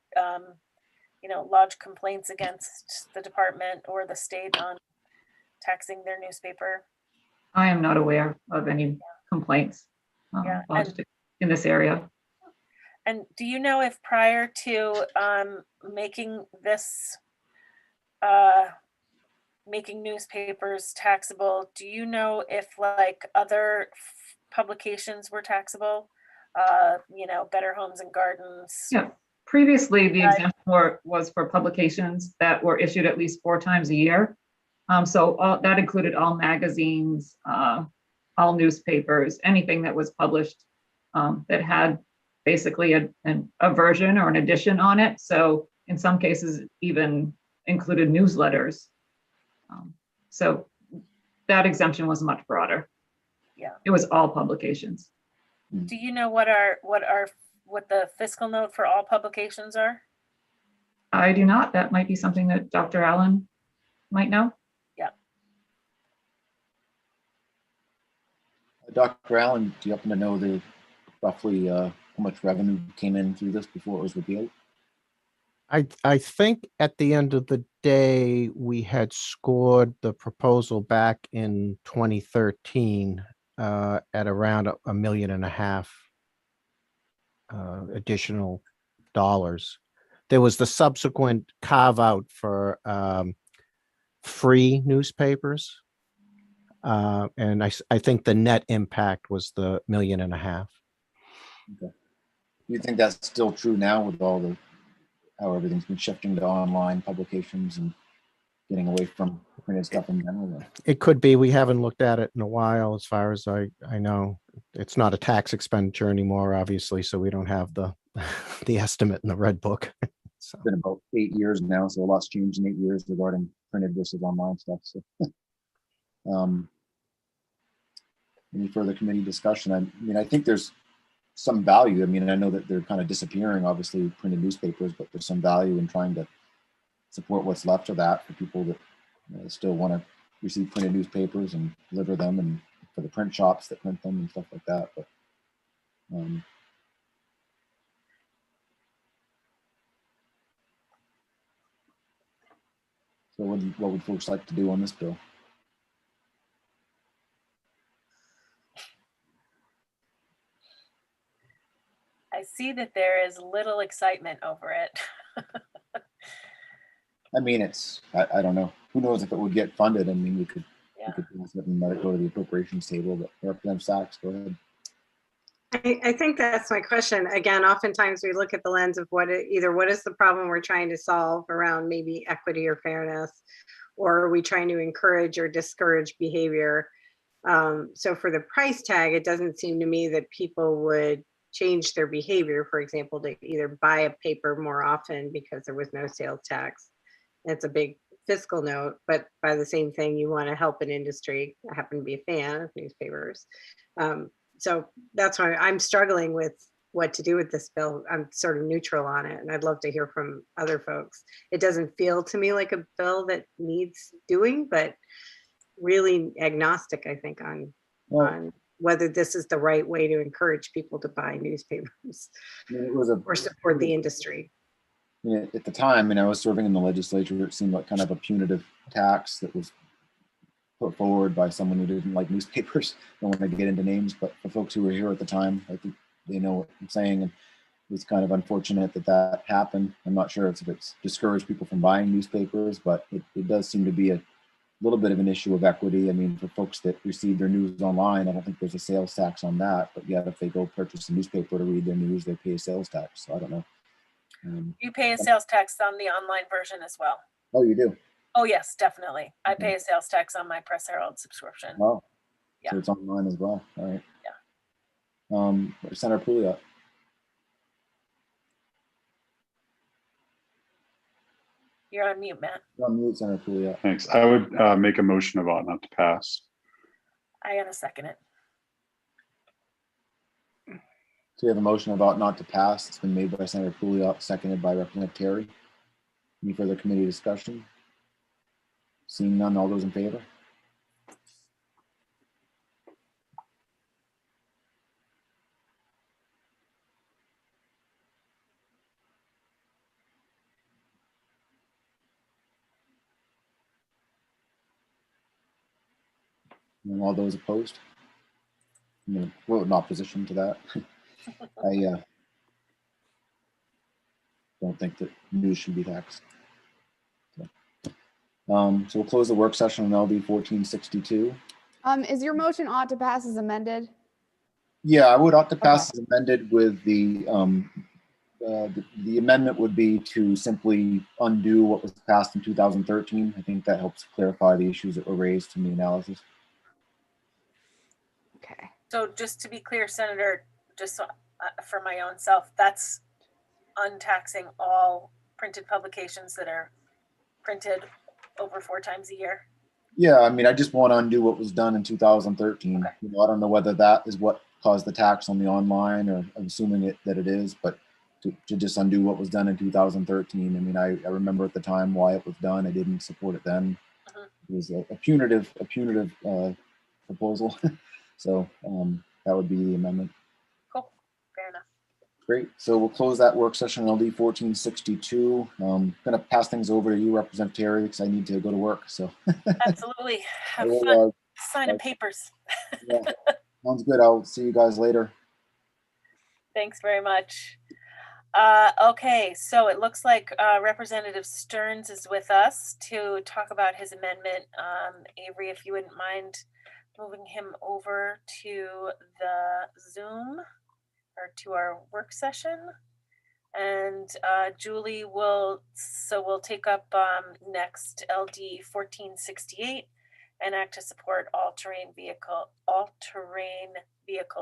[SPEAKER 6] lodge complaints against the department or the state on taxing their newspaper?
[SPEAKER 18] I am not aware of any complaints
[SPEAKER 6] Yeah,
[SPEAKER 18] lodged in this area.
[SPEAKER 6] And do you know if prior to making this, making newspapers taxable, do you know if like other publications were taxable? Better Homes and Gardens.
[SPEAKER 18] Yeah. Previously, the exemption was for publications that were issued at least 4 times a year. So that included all magazines, all newspapers, anything that was published that had basically a version or an edition on it. So in some cases, even included newsletters. So that exemption was much broader.
[SPEAKER 6] Yeah.
[SPEAKER 18] It was all publications.
[SPEAKER 6] Do you know what the fiscal note for all publications are?
[SPEAKER 18] I do not. That might be something that Dr. Allen might know.
[SPEAKER 6] Yeah.
[SPEAKER 2] Dr. Allen, do you happen to know the roughly how much revenue came in through this before it was repealed?
[SPEAKER 7] I think at the end of the day, we had scored the proposal back in 2013 at around $1.5 million additional dollars. There was the subsequent carve out for free newspapers. And I think the net impact was the $1.5 million.
[SPEAKER 2] Okay. Do you think that's still true now with all the how everything's been shifting to online publications and getting away from printed stuff in general?
[SPEAKER 7] It could be. We haven't looked at it in a while, as far as I know. It's not a tax expenditure anymore, obviously, so we don't have the the estimate in the red book.
[SPEAKER 2] So. It's been about 8 years now, so a lot's changed in 8 years regarding printed versus online stuff. So, any further committee discussion? I think there's some value. I know that they're kind of disappearing, obviously, printed newspapers, but there's some value in trying to support what's left of that for people that still want to receive printed newspapers and deliver them, and for the print shops that print them and stuff like that. But so what would folks like to do on this bill?
[SPEAKER 6] I see that there is little excitement over it.
[SPEAKER 2] I don't know. Who knows if it would get funded? We could pass it and let it go to the appropriations table, but Representative Sachs, go ahead.
[SPEAKER 10] I think that's my question. Again, oftentimes we look at the lens of what is the problem we're trying to solve around maybe equity or fairness, or are we trying to encourage or discourage behavior? So for the price tag, it doesn't seem to me that people would change their behavior, for example, to either buy a paper more often because there was no sales tax. It's a big fiscal note, but by the same thing, you want to help an industry. I happen to be a fan of newspapers. So that's why I'm struggling with what to do with this bill. I'm sort of neutral on it, and I'd love to hear from other folks. It doesn't feel to me like a bill that needs doing, but really agnostic, I think, on whether this is the right way to encourage people to buy newspapers or support the industry.
[SPEAKER 2] At the time, I was serving in the legislature, it seemed like kind of a punitive tax that was put forward by someone who didn't like newspapers. Don't want to get into names, but for folks who were here at the time, I think they know what I'm saying. And it's kind of unfortunate that happened. I'm not sure if it's discouraged people from buying newspapers, but it does seem to be a little bit of an issue of equity. For folks that receive their news online, I don't think there's a sales tax on that, but yet if they go purchase a newspaper to read their news, they pay a sales tax. So I don't know.
[SPEAKER 6] You pay a sales tax on the online version as well.
[SPEAKER 2] Oh, you do?
[SPEAKER 6] Oh, yes, definitely. I pay a sales tax on my Press Herald subscription.
[SPEAKER 2] Oh,
[SPEAKER 6] yeah.
[SPEAKER 2] So it's online as well. All right.
[SPEAKER 6] Yeah.
[SPEAKER 2] Senator Pouliot.
[SPEAKER 6] You're on mute, Matt.
[SPEAKER 2] You're on mute, Senator Pouliot.
[SPEAKER 19] Thanks. I would make a motion of ought not to pass.
[SPEAKER 6] I gotta second it.
[SPEAKER 2] So we have a motion about not to pass. It's been made by Senator Pouliot, seconded by Representative Terry. Any further committee discussion? Seeing none, all those in favor? And all those opposed? I'm going to vote in opposition to that. I don't think that news should be taxed. So we'll close the work session on LD 1462.
[SPEAKER 3] Is your motion ought to pass as amended?
[SPEAKER 2] Yeah, I would ought to pass as amended with the amendment would be to simply undo what was passed in 2013. I think that helps clarify the issues that were raised in the analysis.
[SPEAKER 3] Okay.
[SPEAKER 6] So just to be clear, Senator, just so, for my own self, that's untaxing all printed publications that are printed over 4 times a year.
[SPEAKER 2] Yeah, I mean, I just want to undo what was done in 2013.
[SPEAKER 6] Okay.
[SPEAKER 2] You know, I don't know whether that is what caused the tax on the online, or I'm assuming that it is, but to just undo what was done in 2013. I mean, I remember at the time why it was done. I didn't support it then. It was a punitive proposal. So that would be the amendment.
[SPEAKER 6] Cool, fair enough.
[SPEAKER 2] Great. So we'll close that work session on LD 1462. I'm going to pass things over to you, Representative Terry, because I need to go to work. So
[SPEAKER 6] Absolutely. Have
[SPEAKER 2] will,
[SPEAKER 6] fun signing papers.
[SPEAKER 2] yeah, sounds good. I'll see you guys later.
[SPEAKER 6] Thanks very much. Okay, so it looks like Representative Stearns is with us to talk about his amendment. Avery, if you wouldn't mind moving him over to the Zoom or to our work session. And Julie we'll take up next LD 1468 and act to support all-terrain vehicle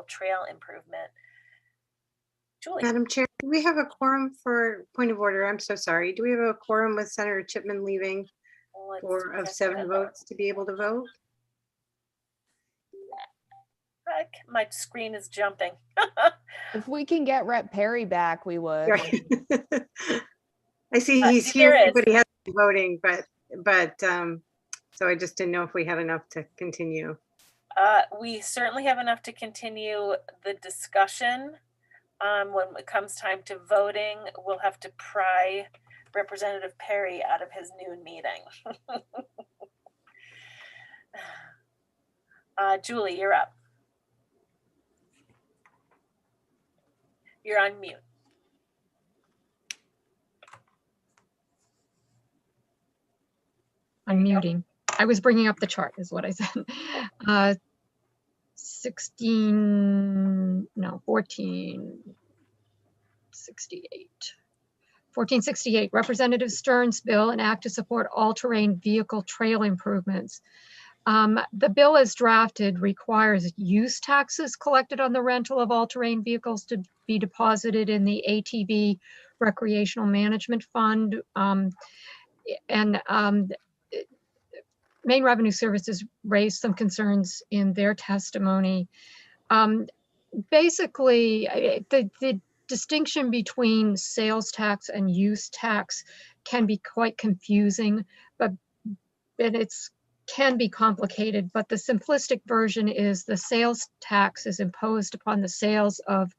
[SPEAKER 6] trail improvement. Julie.
[SPEAKER 10] Madam Chair, do we have a quorum for point of order? I'm so sorry. Do we have a quorum with Senator Chipman leaving of 7 votes to be able to vote?
[SPEAKER 6] My screen is jumping.
[SPEAKER 3] If we can get Rep Perry back, we would.
[SPEAKER 10] Right. I see he's here, but he hasn't been voting, but so I just didn't know if we had enough to continue.
[SPEAKER 6] We certainly have enough to continue the discussion. When it comes time to voting, we'll have to pry Representative Perry out of his noon meeting. Julie, you're up. You're on mute.
[SPEAKER 1] I'm muting. I was bringing up the chart is what I said. 1468. Representative Stearns bill, an act to support all-terrain vehicle trail improvements. The bill as drafted requires use taxes collected on the rental of all-terrain vehicles to be deposited in the ATV Recreational Management Fund. Maine Revenue Services raised some concerns in their testimony. Basically, the distinction between sales tax and use tax can be quite confusing, but it's can be complicated, but the simplistic version is the sales tax is imposed upon the sales of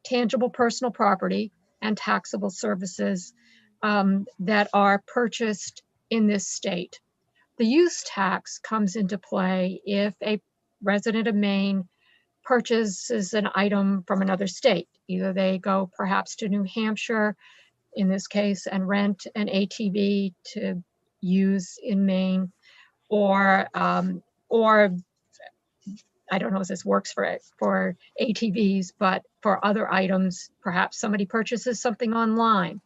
[SPEAKER 1] tangible personal property and taxable services that are purchased in this state. The use tax comes into play if a resident of Maine purchases an item from another state. Either they go perhaps to New Hampshire, in this case, and rent an ATV to use in Maine, or I don't know if this works for ATVs, but for other items, perhaps somebody purchases something online.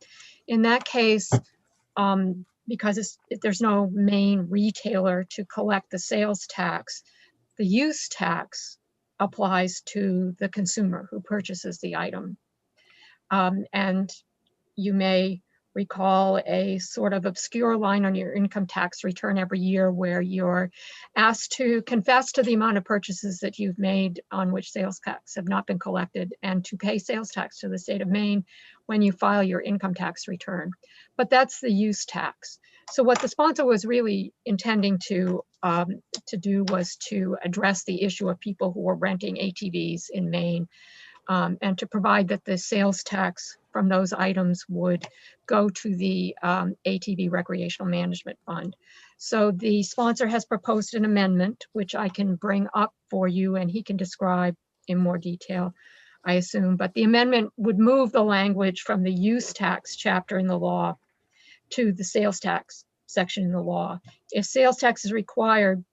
[SPEAKER 1] In that case, because there's no Maine retailer to collect the sales tax, the use tax applies to the consumer who purchases the item. And you may recall, a sort of obscure line on your income tax return every year where you're asked to confess to the amount of purchases that you've made on which sales tax have not been collected and to pay sales tax to the state of Maine when you file your income tax return. But that's the use tax. So what the sponsor was really intending to do was to address the issue of people who were renting ATVs in Maine, and to provide that the sales tax from those items would go to the ATV Recreational Management Fund. So the sponsor has proposed an amendment, which I can bring up for you and he can describe in more detail, I assume. But the amendment would move the language from the use tax chapter in the law to the sales tax section in the law. If sales tax is required,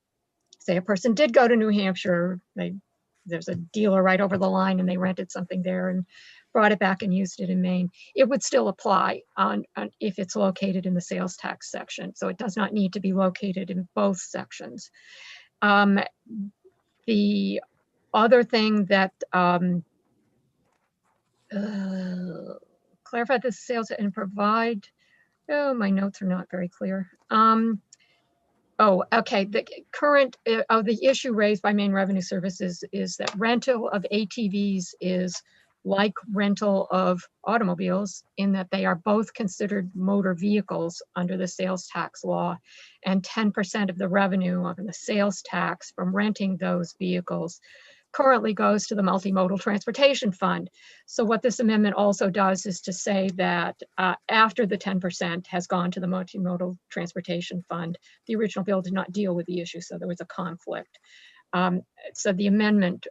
[SPEAKER 1] say a person did go to New Hampshire, there's a dealer right over the line and they rented something there and brought it back and used it in Maine, it would still apply on if it's located in the sales tax section. So it does not need to be located in both sections. The other thing that clarify the sales and provide, oh, my notes are not very clear. Oh, okay. The current the issue raised by Maine Revenue Services is that rental of ATVs is like rental of automobiles in that they are both considered motor vehicles under the sales tax law, and 10% of the revenue of the sales tax from renting those vehicles currently goes to the Multimodal Transportation Fund. So what this amendment also does is to say that after the 10% has gone to the Multimodal Transportation Fund, the original bill did not deal with the issue, so there was a conflict. So the amendment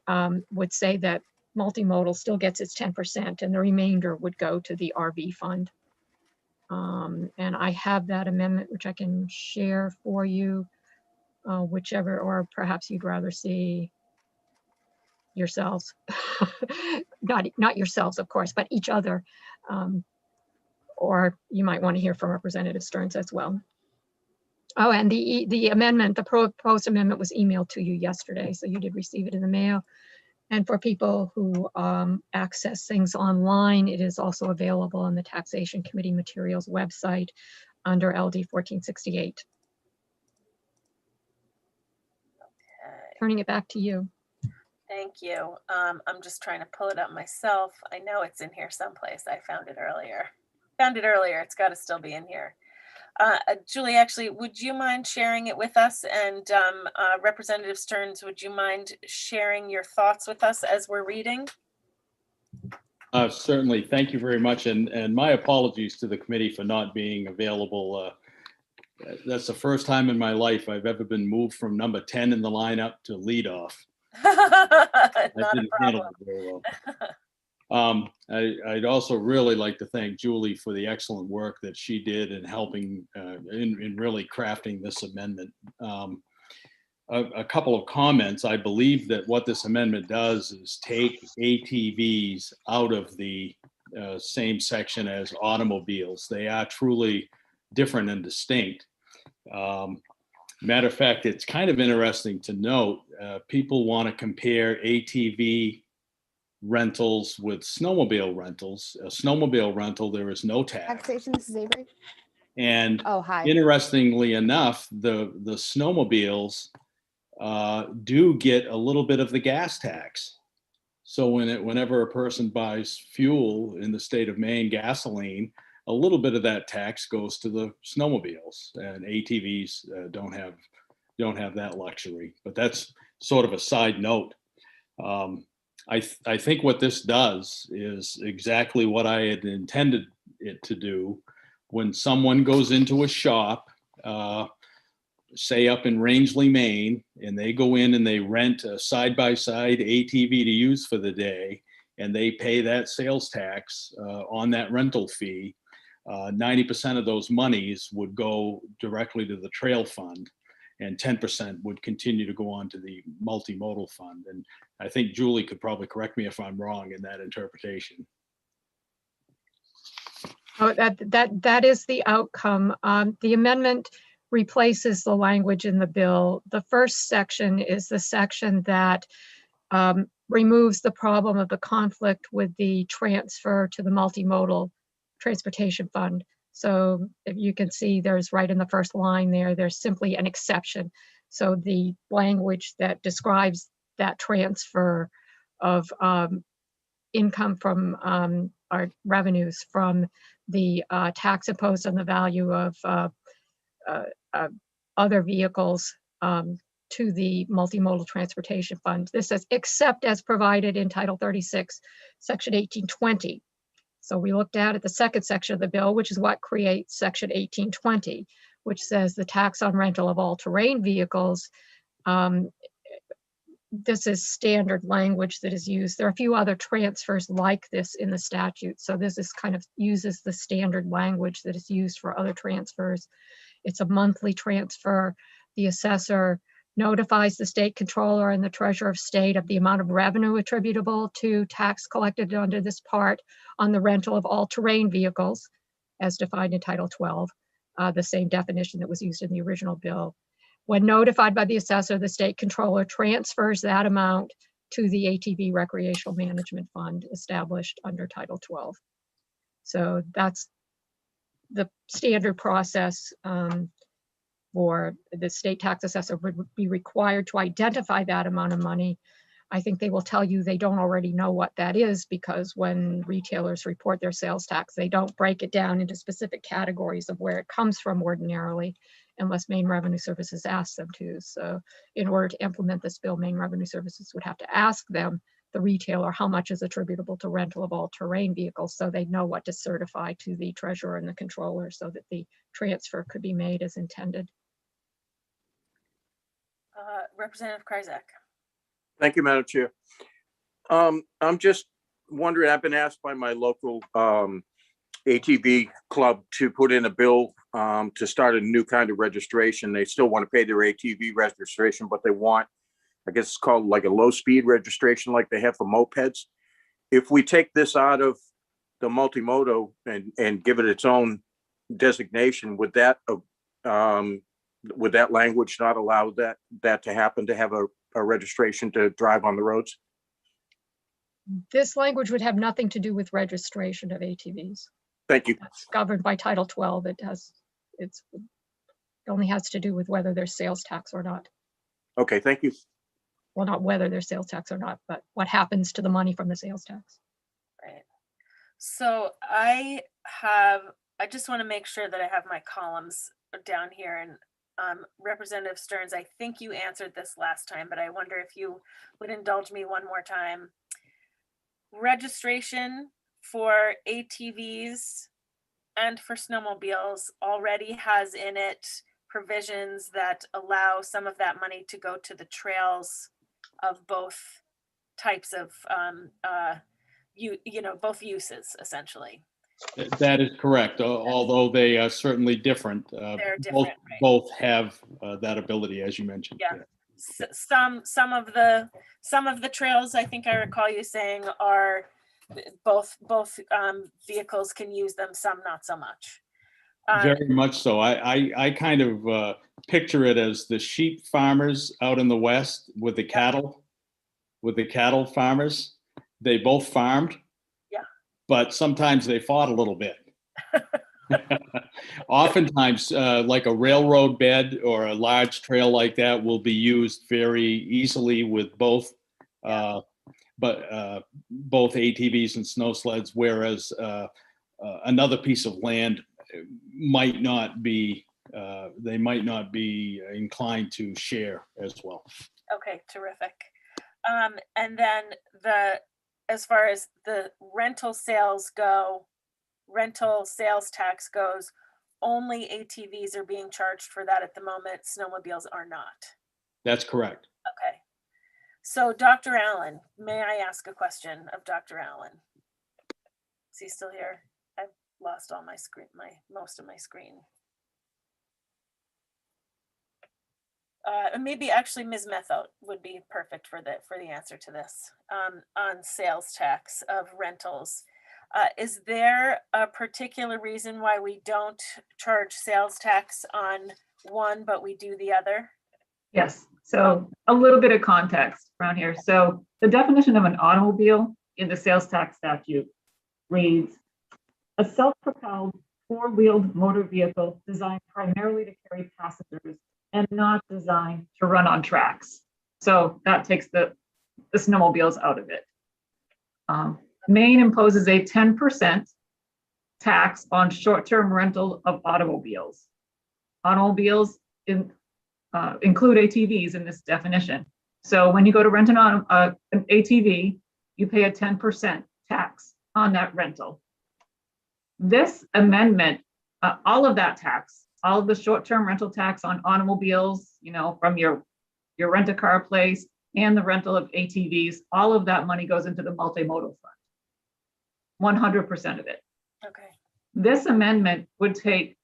[SPEAKER 1] would say that multimodal still gets its 10% and the remainder would go to the RV fund. And I have that amendment, which I can share for you, whichever, or perhaps you'd rather see yourselves, not yourselves, of course, but each other. Or you might want to hear from Representative Stearns as well. Oh, and the amendment, the proposed amendment was emailed to you yesterday, so you did receive it in the mail. And for people who access things online, it is also available on the Taxation Committee Materials website under LD 1468.
[SPEAKER 6] Okay.
[SPEAKER 1] Turning it back to you.
[SPEAKER 6] Thank you. I'm just trying to pull it up myself. I know it's in here someplace. I found it earlier. It's got to still be in here. Julie, actually, would you mind sharing it with us? And Representative Stearns, would you mind sharing your thoughts with us as we're reading?
[SPEAKER 21] Certainly. Thank you very much. And my apologies to the committee for not being available. That's the first time in my life I've ever been moved from number 10 in the lineup to leadoff. I didn't handle it very well. I'd also really like to thank Julie for the excellent work that she did in helping in really crafting this amendment. A couple of comments. I believe that what this amendment does is take ATVs out of the same section as automobiles. They are truly different and distinct. Matter of fact, it's kind of interesting to note, people want to compare ATV rentals with snowmobile rentals. A snowmobile rental, there is no tax.
[SPEAKER 3] Taxation, this is Avery.
[SPEAKER 21] And
[SPEAKER 3] oh, hi.
[SPEAKER 21] Interestingly enough, the snowmobiles do get a little bit of the gas tax. So whenever a person buys fuel in the state of Maine, gasoline, a little bit of that tax goes to the snowmobiles, and ATVs don't have that luxury. But that's sort of a side note. I think what this does is exactly what I had intended it to do. When someone goes into a shop, say up in Rangeley, Maine, and they go in and they rent a side-by-side ATV to use for the day, and they pay that sales tax on that rental fee, 90% of those monies would go directly to the trail fund, and 10% would continue to go on to the multimodal fund. And I think Julie could probably correct me if I'm wrong in that interpretation.
[SPEAKER 1] Oh, that is the outcome. The amendment replaces the language in the bill. The first section is the section that removes the problem of the conflict with the transfer to the Multimodal Transportation Fund. So if you can see, there's right in the first line there, there's simply an exception. So the language that describes that transfer of income from our revenues from the tax imposed on the value of other vehicles to the multimodal transportation fund. This says, except as provided in Title 36, Section 1820. So we looked at the second section of the bill, which is what creates Section 1820, which says the tax on rental of all-terrain vehicles. This is standard language that is used. There are a few other transfers like this in the statute. So this is kind of uses the standard language that is used for other transfers. It's a monthly transfer. The assessor notifies the state controller and the treasurer of state of the amount of revenue attributable to tax collected under this part on the rental of all-terrain vehicles as defined in Title 12, the same definition that was used in the original bill. When notified by the assessor, the state controller transfers that amount to the ATV Recreational Management Fund established under Title 12. So that's the standard process for the state tax assessor would be required to identify that amount of money. I think they will tell you they don't already know what that is, because when retailers report their sales tax, they don't break it down into specific categories of where it comes from ordinarily, unless Maine Revenue Services asks them to. So in order to implement this bill, Maine Revenue Services would have to ask them, the retailer, how much is attributable to rental of all-terrain vehicles, so they know what to certify to the treasurer and the controller so that the transfer could be made as intended.
[SPEAKER 6] Representative Kryzak.
[SPEAKER 15] Thank you, Madam Chair. I'm just wondering, I've been asked by my local ATV club to put in a bill to start a new kind of registration. They still want to pay their ATV registration, but they want, I guess it's called like a low speed registration like they have for mopeds. If we take this out of the multimodal and give it its own designation, would that language not allow that to happen, to have a registration to drive on the roads?
[SPEAKER 1] This language would have nothing to do with registration of ATVs.
[SPEAKER 15] Thank you.
[SPEAKER 1] It's governed by Title 12. It only has to do with whether there's sales tax or not.
[SPEAKER 15] Okay, thank you.
[SPEAKER 1] Well, not whether there's sales tax or not, but what happens to the money from the sales tax.
[SPEAKER 6] Right. So I just want to make sure that I have my columns down here. And Representative Stearns, I think you answered this last time, but I wonder if you would indulge me one more time. Registration for ATVs and for snowmobiles already has in it provisions that allow some of that money to go to the trails of both types of both uses, essentially.
[SPEAKER 21] That is correct, although they are certainly different.
[SPEAKER 6] They're different, right.
[SPEAKER 21] Both have that ability, as you mentioned.
[SPEAKER 6] Yeah. Some of the trails, I think I recall you saying, are both vehicles can use them, some not so much.
[SPEAKER 21] Very much so. I kind of picture it as the sheep farmers out in the West with the cattle, farmers. They both farmed.
[SPEAKER 6] Yeah.
[SPEAKER 21] But sometimes they fought a little bit. Oftentimes, like a railroad bed or a large trail like that will be used very easily with both, both ATVs and snow sleds, whereas another piece of land might not be, they might not be inclined to share as well.
[SPEAKER 6] Okay, terrific. And then as far as the rental sales tax goes, only ATVs are being charged for that at the moment. Snowmobiles are not.
[SPEAKER 21] That's correct.
[SPEAKER 6] Okay. So Dr. Allen, may I ask a question of Dr. Allen? Is he still here? I've lost all my screen, most of my screen. Maybe actually Ms. Methout would be perfect for the answer to this on sales tax of rentals. Is there a particular reason why we don't charge sales tax on one, but we do the other?
[SPEAKER 18] Yes, so a little bit of context around here. So the definition of an automobile in the sales tax statute reads, a self-propelled four-wheeled motor vehicle designed primarily to carry passengers and not designed to run on tracks. So that takes the snowmobiles out of it. Maine imposes a 10% tax on short-term rental of automobiles. Automobiles include ATVs in this definition. So when you go to rent an ATV, you pay a 10% tax on that rental. This amendment, all of that tax, all of the short-term rental tax on automobiles, from your rent-a-car place and the rental of ATVs, all of that money goes into the multimodal fund, 100% of it.
[SPEAKER 6] Okay.
[SPEAKER 18] This amendment would take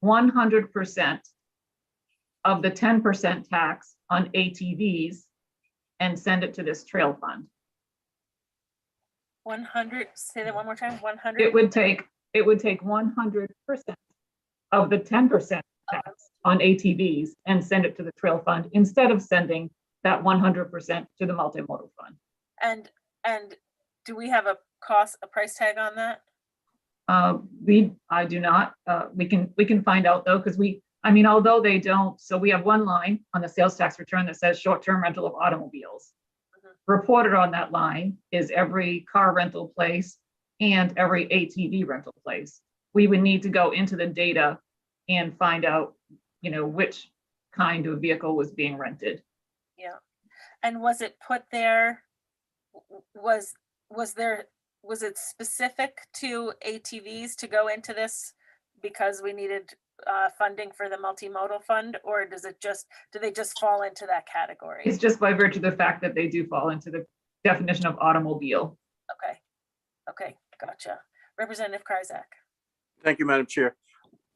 [SPEAKER 18] 100% of the 10% tax on ATVs and send it to this trail fund.
[SPEAKER 6] 100, say that one more time, 100?
[SPEAKER 18] It would take 100% of the 10% tax on ATVs and send it to the trail fund instead of sending that 100% to the multimodal fund.
[SPEAKER 6] And do we have a price tag on that?
[SPEAKER 18] I do not. We can find out though, because although they don't, so we have one line on the sales tax return that says short-term rental of automobiles. Reported on that line is every car rental place and every ATV rental place. We would need to go into the data and find out, which kind of vehicle was being rented.
[SPEAKER 6] Yeah. And was it put there, was it specific to ATVs to go into this because we needed funding for the multimodal fund, or do they just fall into that category?
[SPEAKER 18] It's just by virtue of the fact that they do fall into the definition of automobile.
[SPEAKER 6] Okay, gotcha. Representative Kryzak.
[SPEAKER 15] Thank you, Madam Chair.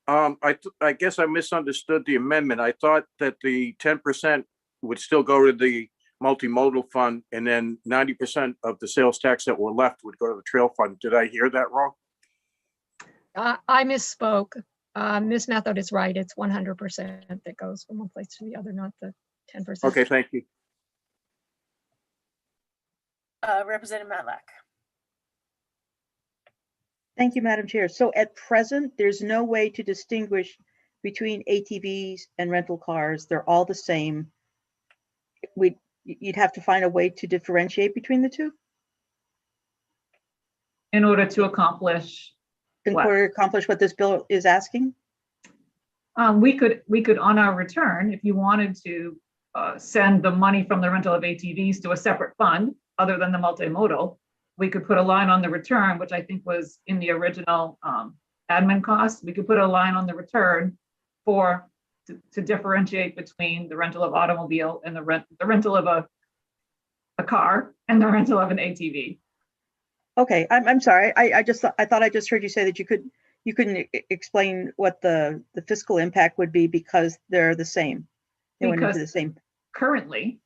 [SPEAKER 15] I guess I misunderstood the amendment. I thought that the 10% would still go to the multimodal fund, and then 90% of the sales tax that were left would go to the trail fund. Did I hear that wrong?
[SPEAKER 1] I misspoke. Ms. Method is right. It's 100% that goes from one place to the other, not the 10%.
[SPEAKER 15] Okay, thank you.
[SPEAKER 6] Representative Matlack.
[SPEAKER 20] Thank you, Madam Chair. So at present, there's no way to distinguish between ATVs and rental cars. They're all the same. You'd have to find a way to differentiate between the two?
[SPEAKER 18] In order to accomplish
[SPEAKER 20] what this bill is asking?
[SPEAKER 18] We could on our return, if you wanted to send the money from the rental of ATVs to a separate fund other than the multimodal, we could put a line on the return, which I think was in the original admin cost. We could put a line on the return to differentiate between the rental of automobile and the rental of a car and the rental of an ATV.
[SPEAKER 20] Okay, I'm sorry. I thought I just heard you say that you couldn't explain what the fiscal impact would be because they're the same. They went into the same.
[SPEAKER 18] Currently,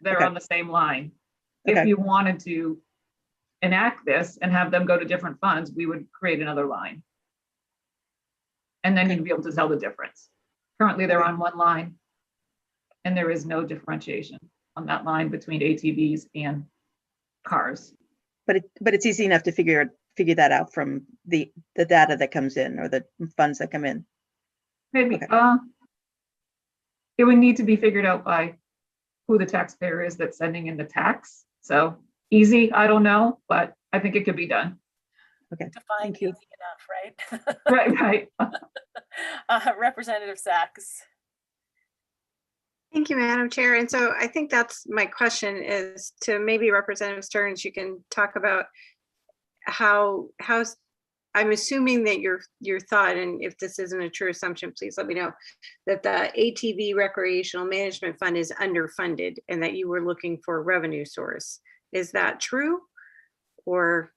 [SPEAKER 18] they're
[SPEAKER 20] Okay.
[SPEAKER 18] on the same line.
[SPEAKER 20] Okay.
[SPEAKER 18] If you wanted to enact this and have them go to different funds, we would create another line. And then you'd be able to tell the difference. Currently, they're on one line and there is no differentiation on that line between ATVs and cars.
[SPEAKER 20] But it's easy enough to figure that out from the data that comes in or the funds that come in.
[SPEAKER 18] Maybe, it would need to be figured out by who the taxpayer is that's sending in the tax. So easy, I don't know, but I think it could be done.
[SPEAKER 20] Okay.
[SPEAKER 6] Defined easy enough, right?
[SPEAKER 18] Right.
[SPEAKER 6] Representative Sachs.
[SPEAKER 10] Thank you, Madam Chair. And so I think that's my question is to maybe Representative Stearns, you can talk about how I'm assuming that your thought, and if this isn't a true assumption, please let me know, that the ATV Recreational Management Fund is underfunded and that you were looking for a revenue source. Is that true? Or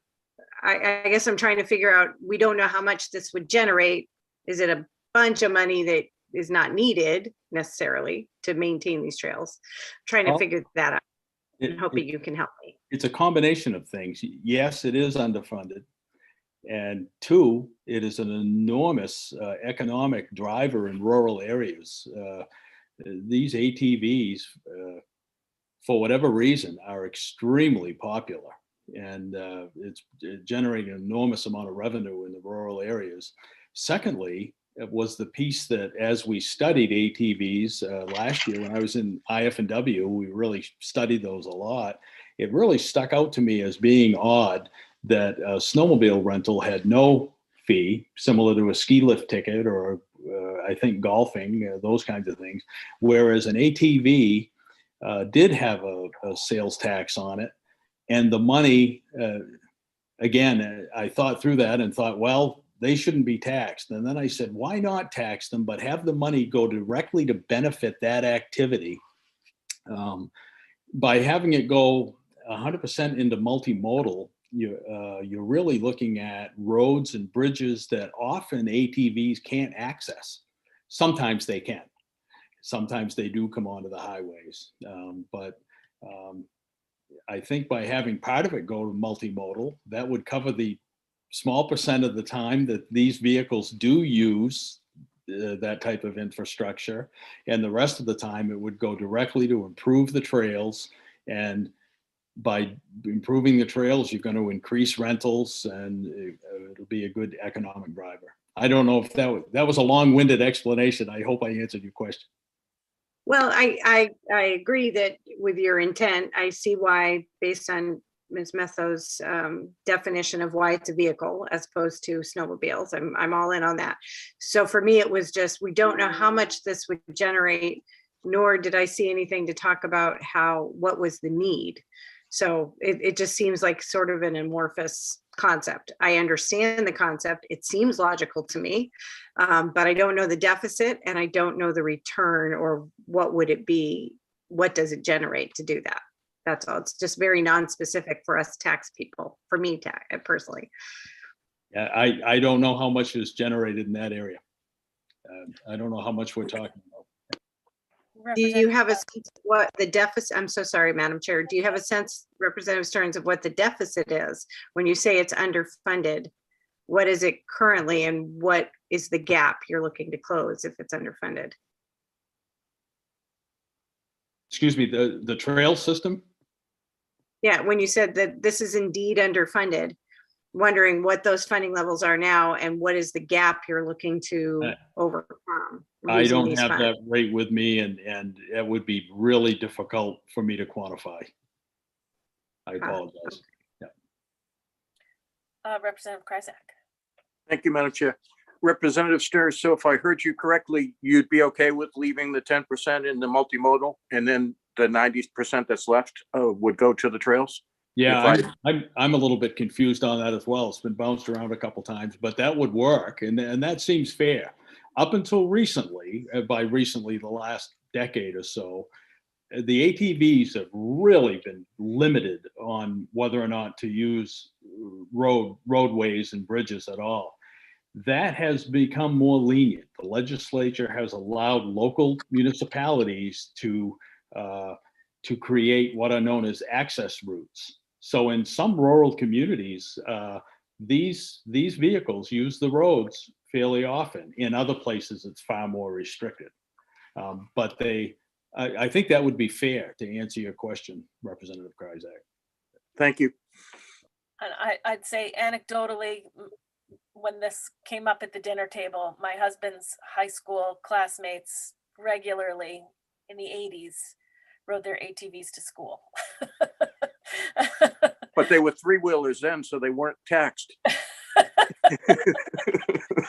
[SPEAKER 10] I guess I'm trying to figure out, we don't know how much this would generate. Is it a bunch of money that is not needed necessarily to maintain these trails? Trying to figure that out. I'm hoping you can help me.
[SPEAKER 21] It's a combination of things. Yes, it is underfunded. And two, it is an enormous economic driver in rural areas. These ATVs, for whatever reason, are extremely popular. And it's generating an enormous amount of revenue in the rural areas. Secondly, it was the piece that as we studied ATVs last year when I was in IF&W, we really studied those a lot. It really stuck out to me as being odd that a snowmobile rental had no fee, similar to a ski lift ticket or I think golfing, those kinds of things. Whereas an ATV did have a sales tax on it. And the money, again, I thought through that and thought, well, they shouldn't be taxed. And then I said, why not tax them, but have the money go directly to benefit that activity? By having it go 100% into multimodal, you're really looking at roads and bridges that often ATVs can't access. Sometimes they can. Sometimes they do come onto the highways. But I think by having part of it go to multimodal, that would cover the small percent of the time that these vehicles do use that type of infrastructure. And the rest of the time, it would go directly to improve the trails. And by improving the trails, you're going to increase rentals and it'll be a good economic driver. I don't know if that was a long-winded explanation. I hope I answered your question.
[SPEAKER 10] Well, I agree that with your intent, I see why, based on Ms. Metho's definition of why it's a vehicle as opposed to snowmobiles. I'm all in on that. So for me, it was just, we don't know how much this would generate, nor did I see anything to talk about what was the need. So it just seems like sort of an amorphous concept. I understand the concept. It seems logical to me, but I don't know the deficit and I don't know the return or what would it be? What does it generate to do that? That's all. It's just very non-specific for us tax people, for me personally.
[SPEAKER 21] Yeah, I don't know how much is generated in that area. I don't know how much we're talking about.
[SPEAKER 10] Do you have a sense of what the deficit, I'm so sorry, Madam Chair. Do you have a sense, Representative Stearns, of what the deficit is? When you say it's underfunded, what is it currently and what is the gap you're looking to close if it's underfunded?
[SPEAKER 21] Excuse me, the trail system?
[SPEAKER 10] Yeah, when you said that this is indeed underfunded, wondering what those funding levels are now and what is the gap you're looking to overcome?
[SPEAKER 21] I
[SPEAKER 10] using
[SPEAKER 21] don't
[SPEAKER 10] these
[SPEAKER 21] have
[SPEAKER 10] funds?
[SPEAKER 21] that rate with me and it would be really difficult for me to quantify. I apologize.
[SPEAKER 6] Representative Kryzak.
[SPEAKER 15] Thank you, Madam Chair. Representative Stearns, so if I heard you correctly, you'd be okay with leaving the 10% in the multimodal and then the 90% that's left would go to the trails?
[SPEAKER 21] Yeah, I'm a little bit confused on that as well. It's been bounced around a couple times, but that would work, and that seems fair. Up until recently, by recently the last decade or so, the ATVs have really been limited on whether or not to use roadways and bridges at all. That has become more lenient. The legislature has allowed local municipalities to create what are known as access routes. So in some rural communities, these vehicles use the roads fairly often. In other places, it's far more restricted. But I think that would be fair to answer your question, Representative Kryzak.
[SPEAKER 15] Thank you.
[SPEAKER 6] And I'd say anecdotally, when this came up at the dinner table, my husband's high school classmates regularly in the 80s rode their ATVs to school.
[SPEAKER 15] But they were three-wheelers then, so they weren't taxed.
[SPEAKER 6] Very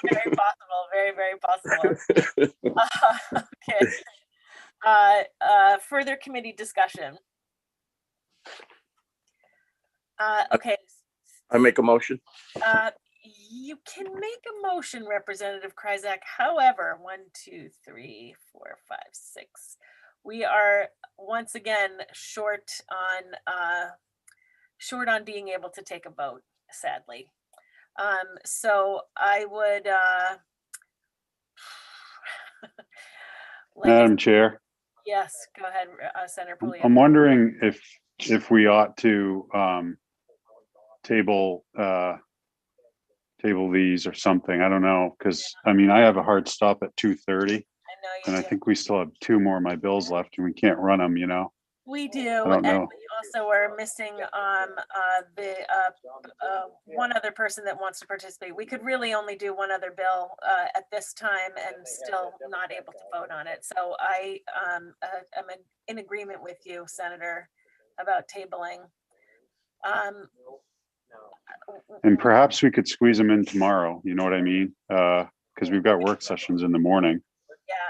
[SPEAKER 6] possible, very, very possible. Okay. Further committee discussion. Okay.
[SPEAKER 15] I make a motion.
[SPEAKER 6] You can make a motion, Representative Kryzak. However, 1, 2, 3, 4, 5, 6. We are once again short on being able to take a vote, sadly. So I would.
[SPEAKER 19] Madam Chair.
[SPEAKER 6] Yes, go ahead, Senator Puglia.
[SPEAKER 19] I'm wondering if we ought to table these or something. I don't know, because I mean I have a hard stop at 2:30, and I think we still have 2 more of my bills left, and we can't run them. You know.
[SPEAKER 6] We do,
[SPEAKER 19] don't
[SPEAKER 6] and
[SPEAKER 19] know.
[SPEAKER 6] we also are missing the one other person that wants to participate. We could really only do one other bill at this time and still not able to vote on it. So I am in agreement with you, Senator, about tabling.
[SPEAKER 19] And perhaps we could squeeze them in tomorrow, you know what I mean? Because we've got work sessions in the morning.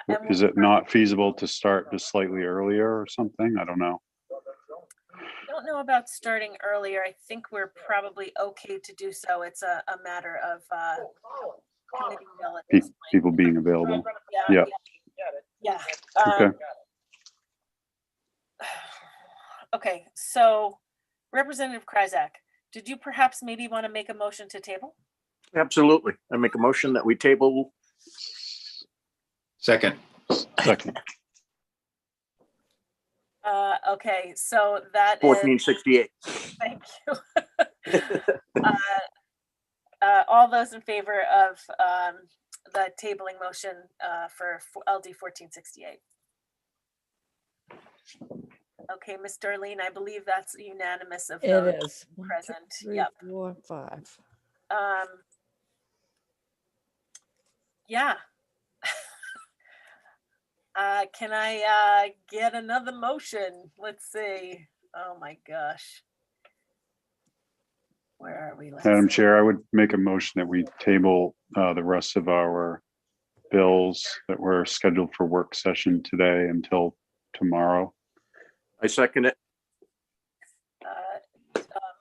[SPEAKER 6] Yeah.
[SPEAKER 19] Is it not feasible to start just slightly earlier or something? I don't know.
[SPEAKER 6] I don't know about starting earlier. I think we're probably okay to do so. It's a matter of committee bill at this point.
[SPEAKER 19] People being available.
[SPEAKER 6] Yeah.
[SPEAKER 19] Yeah.
[SPEAKER 6] Yeah.
[SPEAKER 19] Okay.
[SPEAKER 6] Okay, so Representative Kryzak, did you perhaps maybe want to make a motion to table?
[SPEAKER 15] Absolutely. I make a motion that we table.
[SPEAKER 14] Second.
[SPEAKER 6] Okay, so that is
[SPEAKER 15] 1468.
[SPEAKER 6] thank you. All those in favor of the tabling motion for LD 1468? Okay, Ms. Darlene, I believe that's unanimous of
[SPEAKER 4] It
[SPEAKER 6] those
[SPEAKER 4] is. 1, 2,
[SPEAKER 6] present.
[SPEAKER 4] 3,
[SPEAKER 6] Yep.
[SPEAKER 4] 4, 5.
[SPEAKER 6] Yeah. Can I get another motion? Let's see. Oh my gosh. Where are we? Let's
[SPEAKER 19] Madam
[SPEAKER 6] see.
[SPEAKER 19] Chair, I would make a motion that we table the rest of our bills that were scheduled for work session today until tomorrow.
[SPEAKER 15] I second it.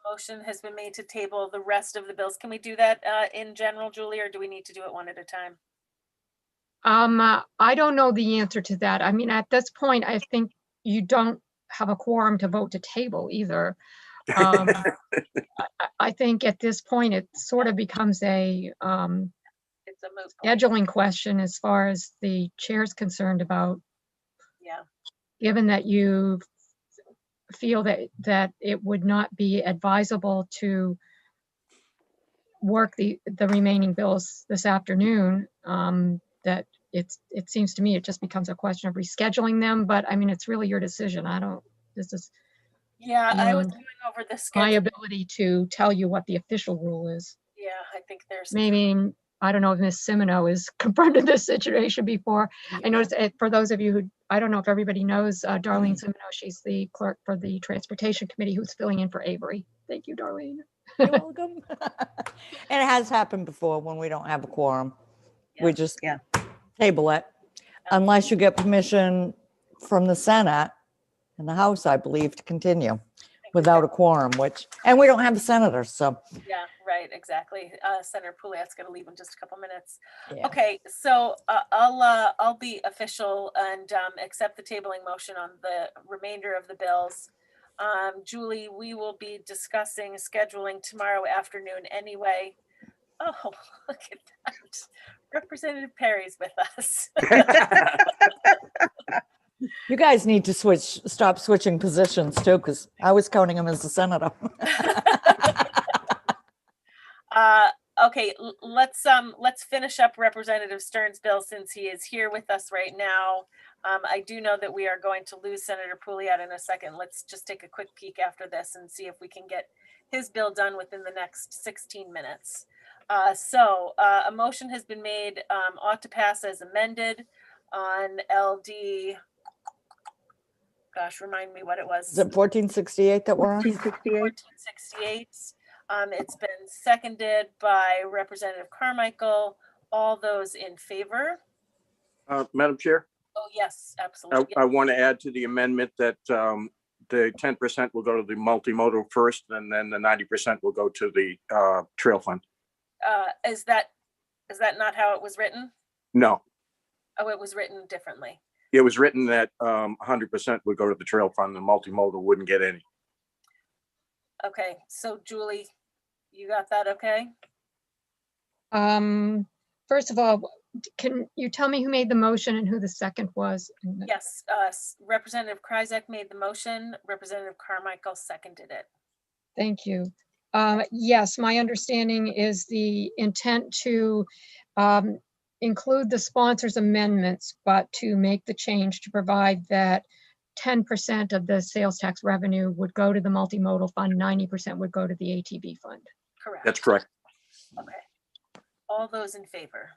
[SPEAKER 6] Motion has been made to table the rest of the bills. Can we do that in general, Julie, or do we need to do it one at a time?
[SPEAKER 1] I don't know the answer to that. I mean, at this point, I think you don't have a quorum to vote to table either. I think at this point, it sort of becomes a
[SPEAKER 6] It's a moot point.
[SPEAKER 1] scheduling question as far as the chair's concerned about,
[SPEAKER 6] Yeah.
[SPEAKER 1] given that you feel that it would not be advisable to work the remaining bills this afternoon, that it seems to me it just becomes a question of rescheduling them, but I mean, it's really your decision. This is
[SPEAKER 6] Yeah, I was
[SPEAKER 1] beyond
[SPEAKER 6] going over the
[SPEAKER 1] my
[SPEAKER 6] schedule.
[SPEAKER 1] ability to tell you what the official rule is.
[SPEAKER 6] Yeah, I think there's.
[SPEAKER 1] Maybe, I don't know if Ms. Semino has confronted this situation before. I noticed, for those of you who, I don't know if everybody knows Darlene Semino, she's the clerk for the Transportation Committee who's filling in for Avery. Thank you, Darlene.
[SPEAKER 4] You're welcome. And it has happened before when we don't have a quorum. We just table it unless you get permission from the Senate and the House, I believe, to continue without a quorum, and we don't have a senator, so.
[SPEAKER 6] Yeah, right, exactly. Senator Pouliot's going to leave in just a couple minutes.
[SPEAKER 4] Yeah.
[SPEAKER 6] Okay, so I'll be official and accept the tabling motion on the remainder of the bills. Julie, we will be discussing scheduling tomorrow afternoon anyway. Oh, look at that. Representative Perry's with us.
[SPEAKER 4] You guys need to stop switching positions too, because I was counting him as a senator.
[SPEAKER 6] Okay, let's finish up Representative Stern's bill since he is here with us right now. I do know that we are going to lose Senator Pouliot in a second. Let's just take a quick peek after this and see if we can get his bill done within the next 16 minutes. So a motion has been made, ought to pass as amended on LD. Gosh, remind me what it was.
[SPEAKER 4] Is it 1468 that we're on?
[SPEAKER 6] 1468. It's been seconded by Representative Carmichael. All those in favor?
[SPEAKER 15] Madam Chair,
[SPEAKER 6] Oh, yes, absolutely.
[SPEAKER 15] I want to add to the amendment that the 10% will go to the multimodal first, and then the 90% will go to the trail fund.
[SPEAKER 6] Is that not how it was written?
[SPEAKER 15] No,
[SPEAKER 6] Oh, it was written differently.
[SPEAKER 15] it was written that 100% would go to the trail fund and multimodal wouldn't get any.
[SPEAKER 6] Okay, so Julie, you got that okay?
[SPEAKER 1] First of all, can you tell me who made the motion and who the second was?
[SPEAKER 6] Yes, Representative Kryzak made the motion. Representative Carmichael seconded it.
[SPEAKER 1] Thank you. Yes, my understanding is the intent to include the sponsor's amendments, but to make the change to provide that 10% of the sales tax revenue would go to the multimodal fund, 90% would go to the ATV fund.
[SPEAKER 6] Correct.
[SPEAKER 15] That's correct.
[SPEAKER 6] Okay. All those in favor?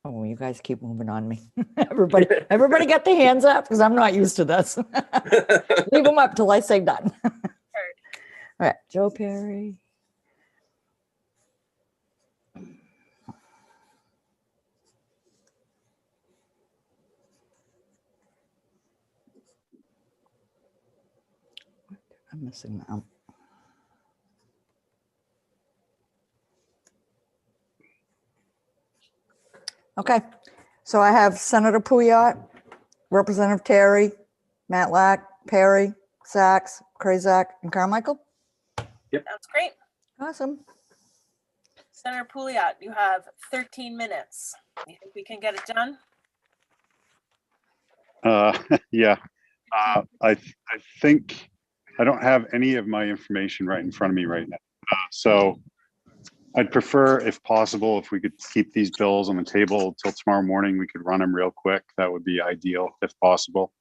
[SPEAKER 4] Oh, you guys keep moving on me. Everybody get their hands up because I'm not used to this. Leave them up till I say done. All right, Joe Perry. I'm missing them. Okay, so I have Senator Pouliot, Representative Terry, Matlack, Perry, Sachs, Krayzak, and Carmichael.
[SPEAKER 6] That's great.
[SPEAKER 4] Awesome.
[SPEAKER 6] Senator Pouliot, you have 13 minutes. You think we can get it done?
[SPEAKER 19] Yeah. I think I don't have any of my information right in front of me right now. So I'd prefer, if possible, if we could keep these bills on the table till tomorrow morning. We could run them real quick. That would be ideal if possible.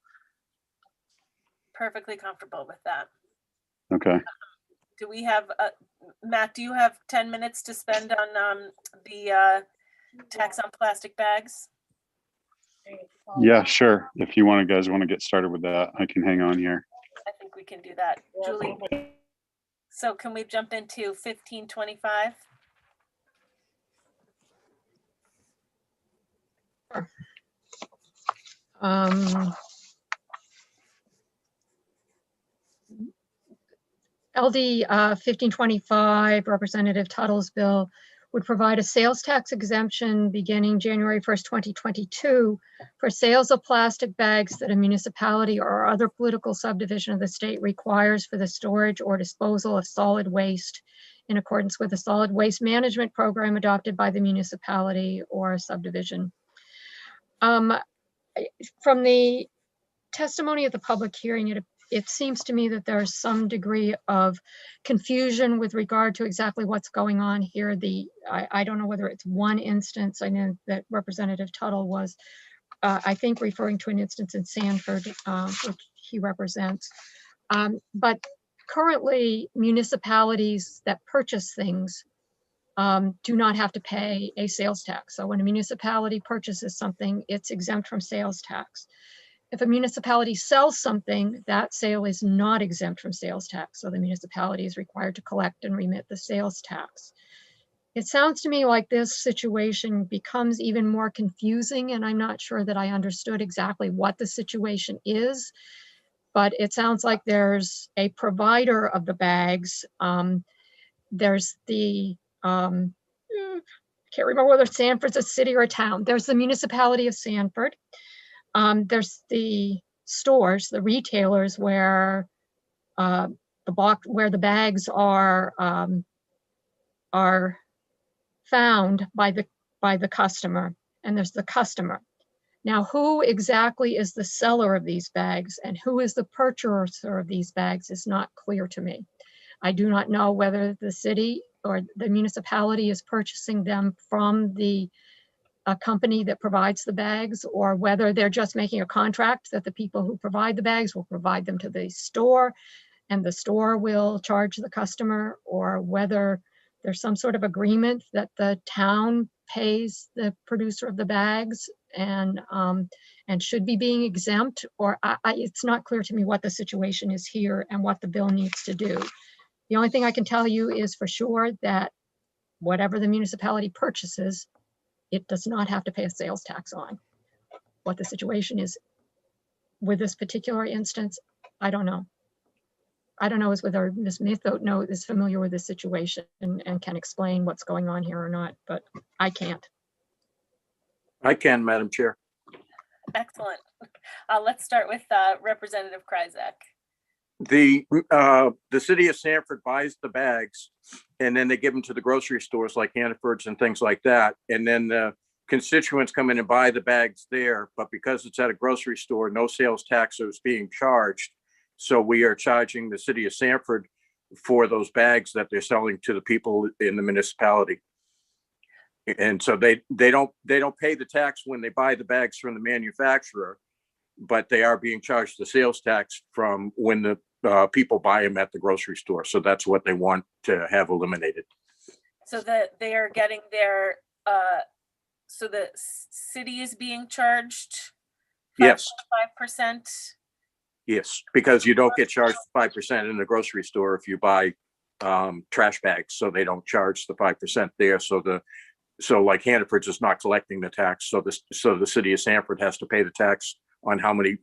[SPEAKER 6] Perfectly comfortable with that.
[SPEAKER 19] Okay.
[SPEAKER 6] Do we have, Matt, do you have 10 minutes to spend on the tax on plastic bags?
[SPEAKER 19] Yeah, sure. If you guys want to get started with that, I can hang on here.
[SPEAKER 6] I think we can do that. Julie, so can we jump into 1525?
[SPEAKER 1] LD 1525, Representative Tuttle's bill would provide a sales tax exemption beginning January 1st, 2022 for sales of plastic bags that a municipality or other political subdivision of the state requires for the storage or disposal of solid waste in accordance with a solid waste management program adopted by the municipality or subdivision. From the testimony at the public hearing, it seems to me that there's some degree of confusion with regard to exactly what's going on here. I don't know whether it's one instance. I know that Representative Tuttle was, I think, referring to an instance in Sanford, which he represents. But currently, municipalities that purchase things do not have to pay a sales tax. So when a municipality purchases something, it's exempt from sales tax. If a municipality sells something, that sale is not exempt from sales tax. So the municipality is required to collect and remit the sales tax. It sounds to me like this situation becomes even more confusing, and I'm not sure that I understood exactly what the situation is, but it sounds like there's a provider of the bags. There's the, can't remember whether Sanford's a city or a town. There's the municipality of Sanford. There's the stores, the retailers where the bags are found by the customer, and there's the customer. Now, who exactly is the seller of these bags and who is the purchaser of these bags is not clear to me. I do not know whether the city or the municipality is purchasing them from a company that provides the bags, or whether they're just making a contract that the people who provide the bags will provide them to the store and the store will charge the customer, or whether there's some sort of agreement that the town pays the producer of the bags and should be being exempt, or it's not clear to me what the situation is here and what the bill needs to do. The only thing I can tell you is for sure that whatever the municipality purchases, it does not have to pay a sales tax on. What the situation is with this particular instance, I don't know. I don't know whether Ms. Mithote is familiar with this situation and can explain what's going on here or not, but I can't.
[SPEAKER 15] I can, Madam Chair.
[SPEAKER 6] Excellent. Let's start with Representative Krayzak.
[SPEAKER 15] The city of Sanford buys the bags and then they give them to the grocery stores like Hannaford's and things like that. And then the constituents come in and buy the bags there. But because it's at a grocery store, no sales tax is being charged. So we are charging the city of Sanford for those bags that they're selling to the people in the municipality. And so they don't pay the tax when they buy the bags from the manufacturer, but they are being charged the sales tax from when the people buy them at the grocery store. So that's what they want to have eliminated.
[SPEAKER 6] So that they are getting their, so the city is being charged
[SPEAKER 15] Yes,
[SPEAKER 6] 5%.
[SPEAKER 15] yes, because you don't get charged 5% in the grocery store if you buy trash bags. So they don't charge the 5% there. So like Hannaford's is not collecting the tax. So the city of Sanford has to pay the tax on how many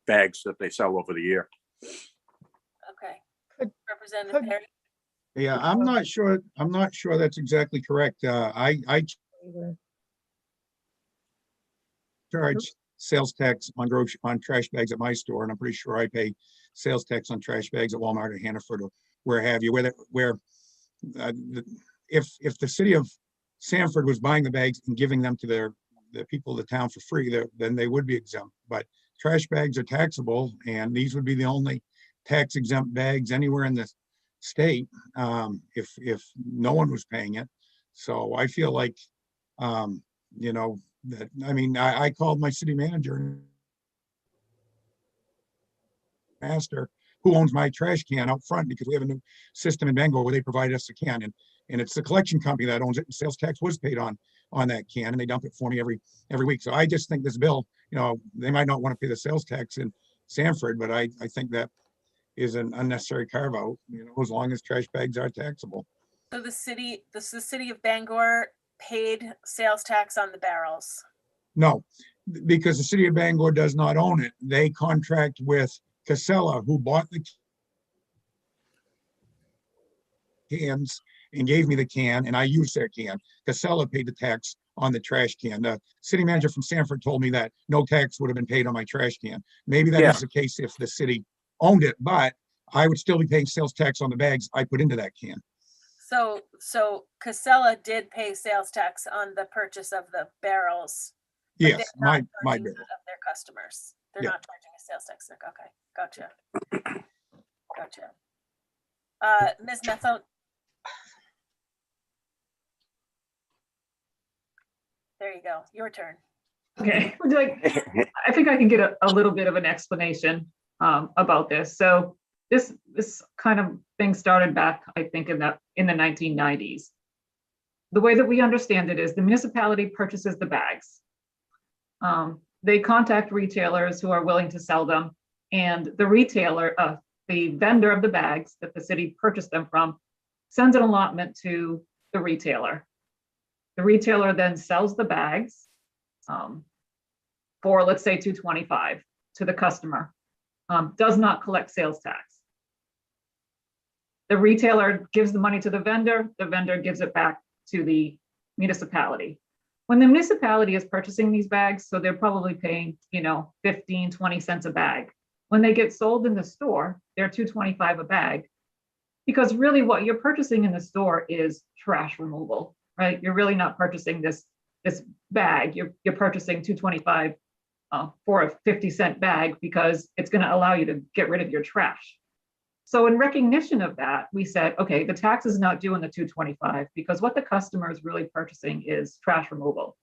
[SPEAKER 15] bags that they sell over the year.
[SPEAKER 6] Okay. Representative Perry?
[SPEAKER 9] Yeah, I'm not sure that's exactly correct. I charge sales tax on trash bags at my store, and I'm pretty sure I pay sales tax on trash bags at Walmart or Hannaford or where have you, if the city of Sanford was buying the bags and giving them to the people of the town for free, then they would be exempt. But trash bags are taxable, and these would be the only tax exempt bags anywhere in the state if no one was paying it. So I feel like, I called my city manager and asked her who owns my trash can out front, because we have a new system in Bangor where they provide us a can, and it's the collection company that owns it. And sales tax was paid on that can, and they dump it for me every week. So I just think this bill, they might not want to pay the sales tax in Sanford, but I think that is an unnecessary carve out, as long as trash bags are taxable.
[SPEAKER 6] So the city of Bangor paid sales tax on the barrels.
[SPEAKER 9] No, because the city of Bangor does not own it. They contract with Casella, who bought the cans and gave me the can, and I used their can. Casella paid the tax on the trash can. The city manager from Sanford told me that no tax would have been paid on my trash can. Maybe that is the case if the city owned it, but I would still be paying sales tax on the bags I put into that can.
[SPEAKER 6] So Casella did pay sales tax on the purchase of the barrels.
[SPEAKER 9] Yes, my
[SPEAKER 6] bill
[SPEAKER 9] bill.
[SPEAKER 6] of their customers. They're
[SPEAKER 9] Yeah.
[SPEAKER 6] not charging a sales tax. Okay, gotcha. Ms. Method. There you go. Your turn.
[SPEAKER 18] Okay, I think I can get a little bit of an explanation about this. So this kind of thing started back, I think, in the 1990s. The way that we understand it is the municipality purchases the bags. They contact retailers who are willing to sell them, and the retailer, the vendor of the bags that the city purchased them from, sends an allotment to the retailer. The retailer then sells the bags for, let's say, $2.25 to the customer, does not collect sales tax. The retailer gives the money to the vendor gives it back to the municipality. When the municipality is purchasing these bags, so they're probably paying, 15, 20 cents a bag. When they get sold in the store, they're $2.25 a bag, because really what you're purchasing in the store is trash removal, right? You're really not purchasing this bag. You're purchasing $2.25 for a 50-cent bag, because it's going to allow you to get rid of your trash. So in recognition of that, we said, okay, the tax is not due on the $2.25, because what the customer is really purchasing is trash removal.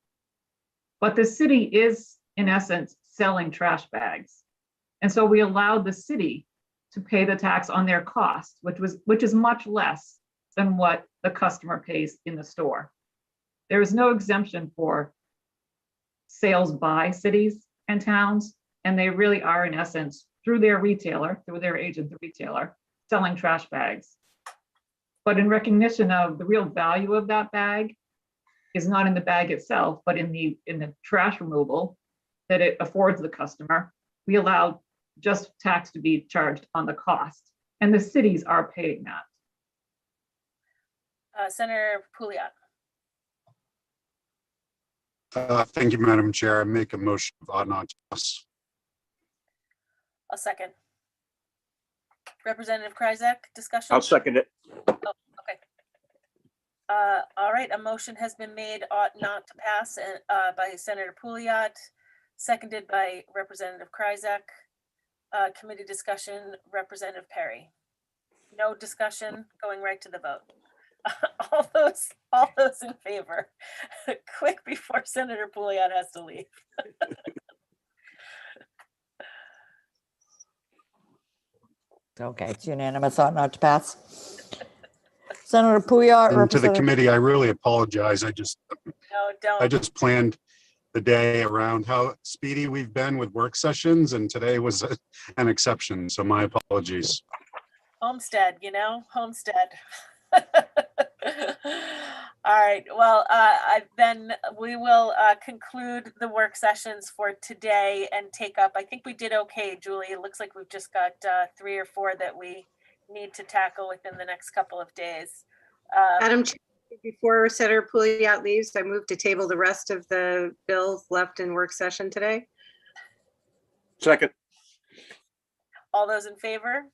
[SPEAKER 18] But the city is, in essence, selling trash bags. And so we allowed the city to pay the tax on their cost, which is much less than what the customer pays in the store. There is no exemption for sales by cities and towns, and they really are, in essence, through their retailer, through their agent, the retailer, selling trash bags. But in recognition of the real value of that bag is not in the bag itself, but in the trash removal that it affords the customer, we allow just tax to be charged on the cost, and the cities are paying that.
[SPEAKER 6] Senator Pouliot.
[SPEAKER 5] Thank you, Madam Chair. I make a motion of odd not to pass.
[SPEAKER 6] A second. Representative Kryzak, discussion?
[SPEAKER 15] I'll second it.
[SPEAKER 6] Oh, okay. All right, a motion has been made ought not to pass by Senator Pouliot, seconded by Representative Kryzak. Committee discussion, Representative Perry. No discussion, going right to the vote. All those all those in favor? Quick before Senator Pouliot has to leave.
[SPEAKER 4] Okay, it's unanimous, ought not to pass. Senator Pouliot,
[SPEAKER 5] And to the
[SPEAKER 4] Representative.
[SPEAKER 5] committee, I really apologize. I
[SPEAKER 6] No, don't.
[SPEAKER 5] just planned the day around how speedy we've been with work sessions, and today was an exception. So my apologies.
[SPEAKER 6] Homestead, Homestead. All right, well, then we will conclude the work sessions for today and take up, I think we did okay, Julie. It looks like we've just got 3 or 4 that we need to tackle within the next couple of days.
[SPEAKER 10] Madam Chair, before Senator Pouliot leaves, I move to table the rest of the bills left in work session today.
[SPEAKER 15] Second.
[SPEAKER 6] All those in favor?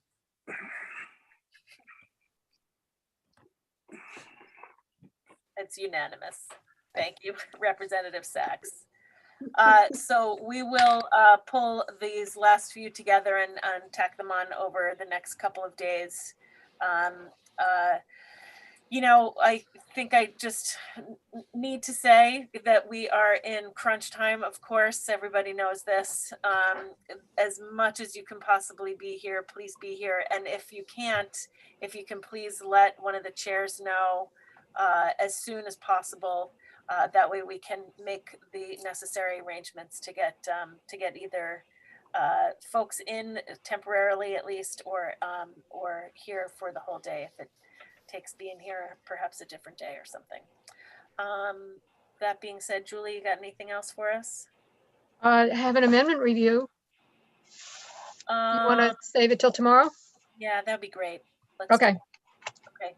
[SPEAKER 6] It's unanimous. Thank you, Representative Sachs. So we will pull these last few together and tack them on over the next couple of days. I think I just need to say that we are in crunch time, of course. Everybody knows this. As much as you can possibly be here, please be here. And if you can't, if you can please let one of the chairs know as soon as possible. That way we can make the necessary arrangements to get either folks in temporarily at least, or here for the whole day if it takes being here perhaps a different day or something. That being said, Julie, you got anything else for us?
[SPEAKER 1] Have an amendment review. You want to save it till tomorrow?
[SPEAKER 6] Yeah, that'd be great.
[SPEAKER 1] Okay.
[SPEAKER 6] Okay,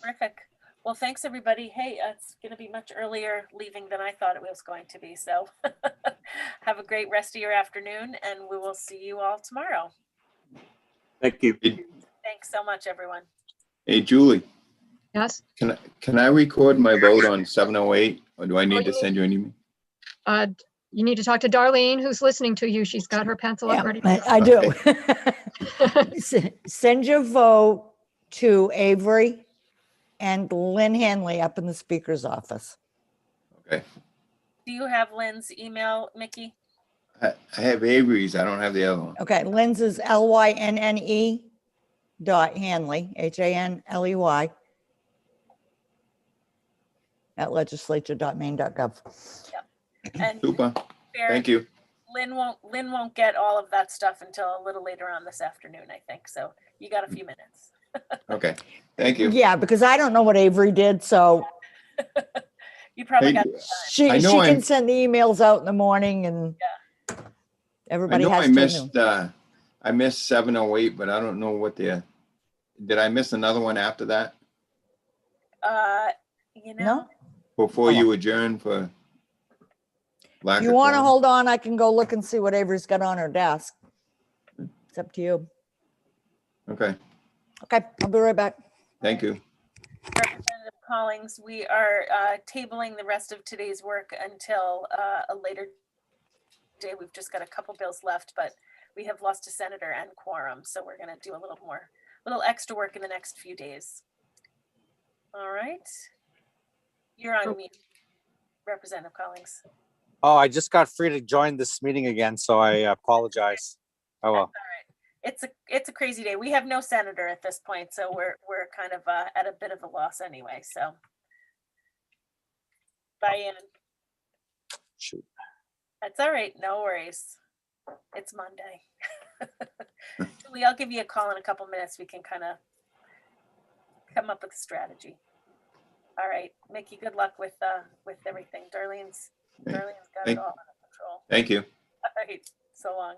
[SPEAKER 6] terrific. Well, thanks, everybody. Hey, it's going to be much earlier leaving than I thought it was going to be. So have a great rest of your afternoon, and we will see you all tomorrow.
[SPEAKER 15] Thank you.
[SPEAKER 6] Thanks so much, everyone.
[SPEAKER 14] Hey, Julie,
[SPEAKER 1] Yes.
[SPEAKER 14] can I record my vote on 708, or do I need to send you an email?
[SPEAKER 1] You need to talk to Darlene, who's listening to you. She's got her pencil up ready.
[SPEAKER 4] I do. Send your vote to Avery and Lynn Hanley up in the speaker's office.
[SPEAKER 14] Okay.
[SPEAKER 6] Do you have Lynn's email, Mickey?
[SPEAKER 14] I have Avery's. I don't have the other one.
[SPEAKER 4] Okay, Lynn's is LYNNE .Hanley, HANLEY at legislature.maine.gov.
[SPEAKER 6] And
[SPEAKER 14] Super.
[SPEAKER 6] Fair,
[SPEAKER 14] Thank you.
[SPEAKER 6] Lynn won't get all of that stuff until a little later on this afternoon, I think. So you got a few minutes.
[SPEAKER 14] Okay. Thank you.
[SPEAKER 4] Yeah, because I don't know what Avery did, so
[SPEAKER 6] You probably
[SPEAKER 14] Hey,
[SPEAKER 6] got
[SPEAKER 4] she
[SPEAKER 14] I know
[SPEAKER 4] can
[SPEAKER 14] I'm-
[SPEAKER 4] send the emails out in the morning and
[SPEAKER 14] I
[SPEAKER 4] everybody
[SPEAKER 14] know
[SPEAKER 4] has
[SPEAKER 14] I
[SPEAKER 4] to
[SPEAKER 14] missed,
[SPEAKER 4] know.
[SPEAKER 14] I missed 708, but I don't know what did I miss another one after that?
[SPEAKER 4] No?
[SPEAKER 14] Before you adjourn for lack
[SPEAKER 4] If
[SPEAKER 14] of
[SPEAKER 4] you want to
[SPEAKER 14] quorum?
[SPEAKER 4] hold on, I can go look and see what Avery's got on her desk. It's up to you.
[SPEAKER 14] Okay,
[SPEAKER 4] Okay, I'll be right back.
[SPEAKER 14] thank you.
[SPEAKER 6] Representative Collings. We are tabling the rest of today's work until a later day. We've just got a couple bills left, but we have lost a senator and quorum, so we're going to do a little extra work in the next few days. All right. You're on mute, Representative Collings.
[SPEAKER 13] Oh, I just got free to join this meeting again, so I apologize. Oh well.
[SPEAKER 6] It's a crazy day. We have no senator at this point, so we're kind of at a bit of a loss anyway. So, Diane.
[SPEAKER 13] Shoot.
[SPEAKER 6] That's all right. No worries. It's Monday. Julie, I'll give you a call in a couple minutes. We can kind of come up with a strategy. All right, Mickey. Good luck with everything. Darlene's got it all under control.
[SPEAKER 14] Thank you.
[SPEAKER 6] All right. So long.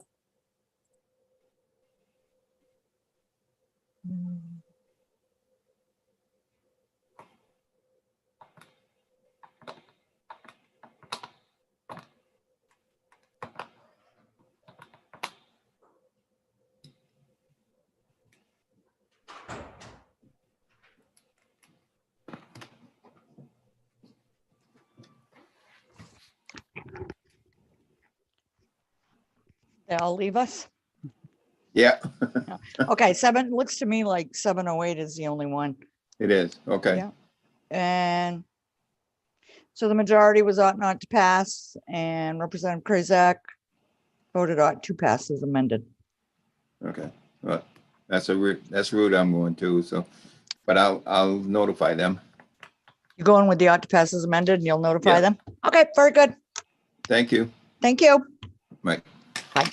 [SPEAKER 4] They all leave us?
[SPEAKER 14] Yeah,
[SPEAKER 4] Okay, looks to me like 708 is the only one.
[SPEAKER 14] it is. Okay.
[SPEAKER 4] Yeah. And so the majority was ought not to pass, and Representative Krayzak voted ought to pass as amended.
[SPEAKER 14] Okay, well, that's that's a route I'm going to, so, but I'll notify them.
[SPEAKER 4] You're going with the ought to pass as amended, and you'll notify
[SPEAKER 14] Yeah.
[SPEAKER 4] them? Okay, very good.
[SPEAKER 14] Thank you.
[SPEAKER 4] Thank you.
[SPEAKER 14] Mike.
[SPEAKER 4] Bye.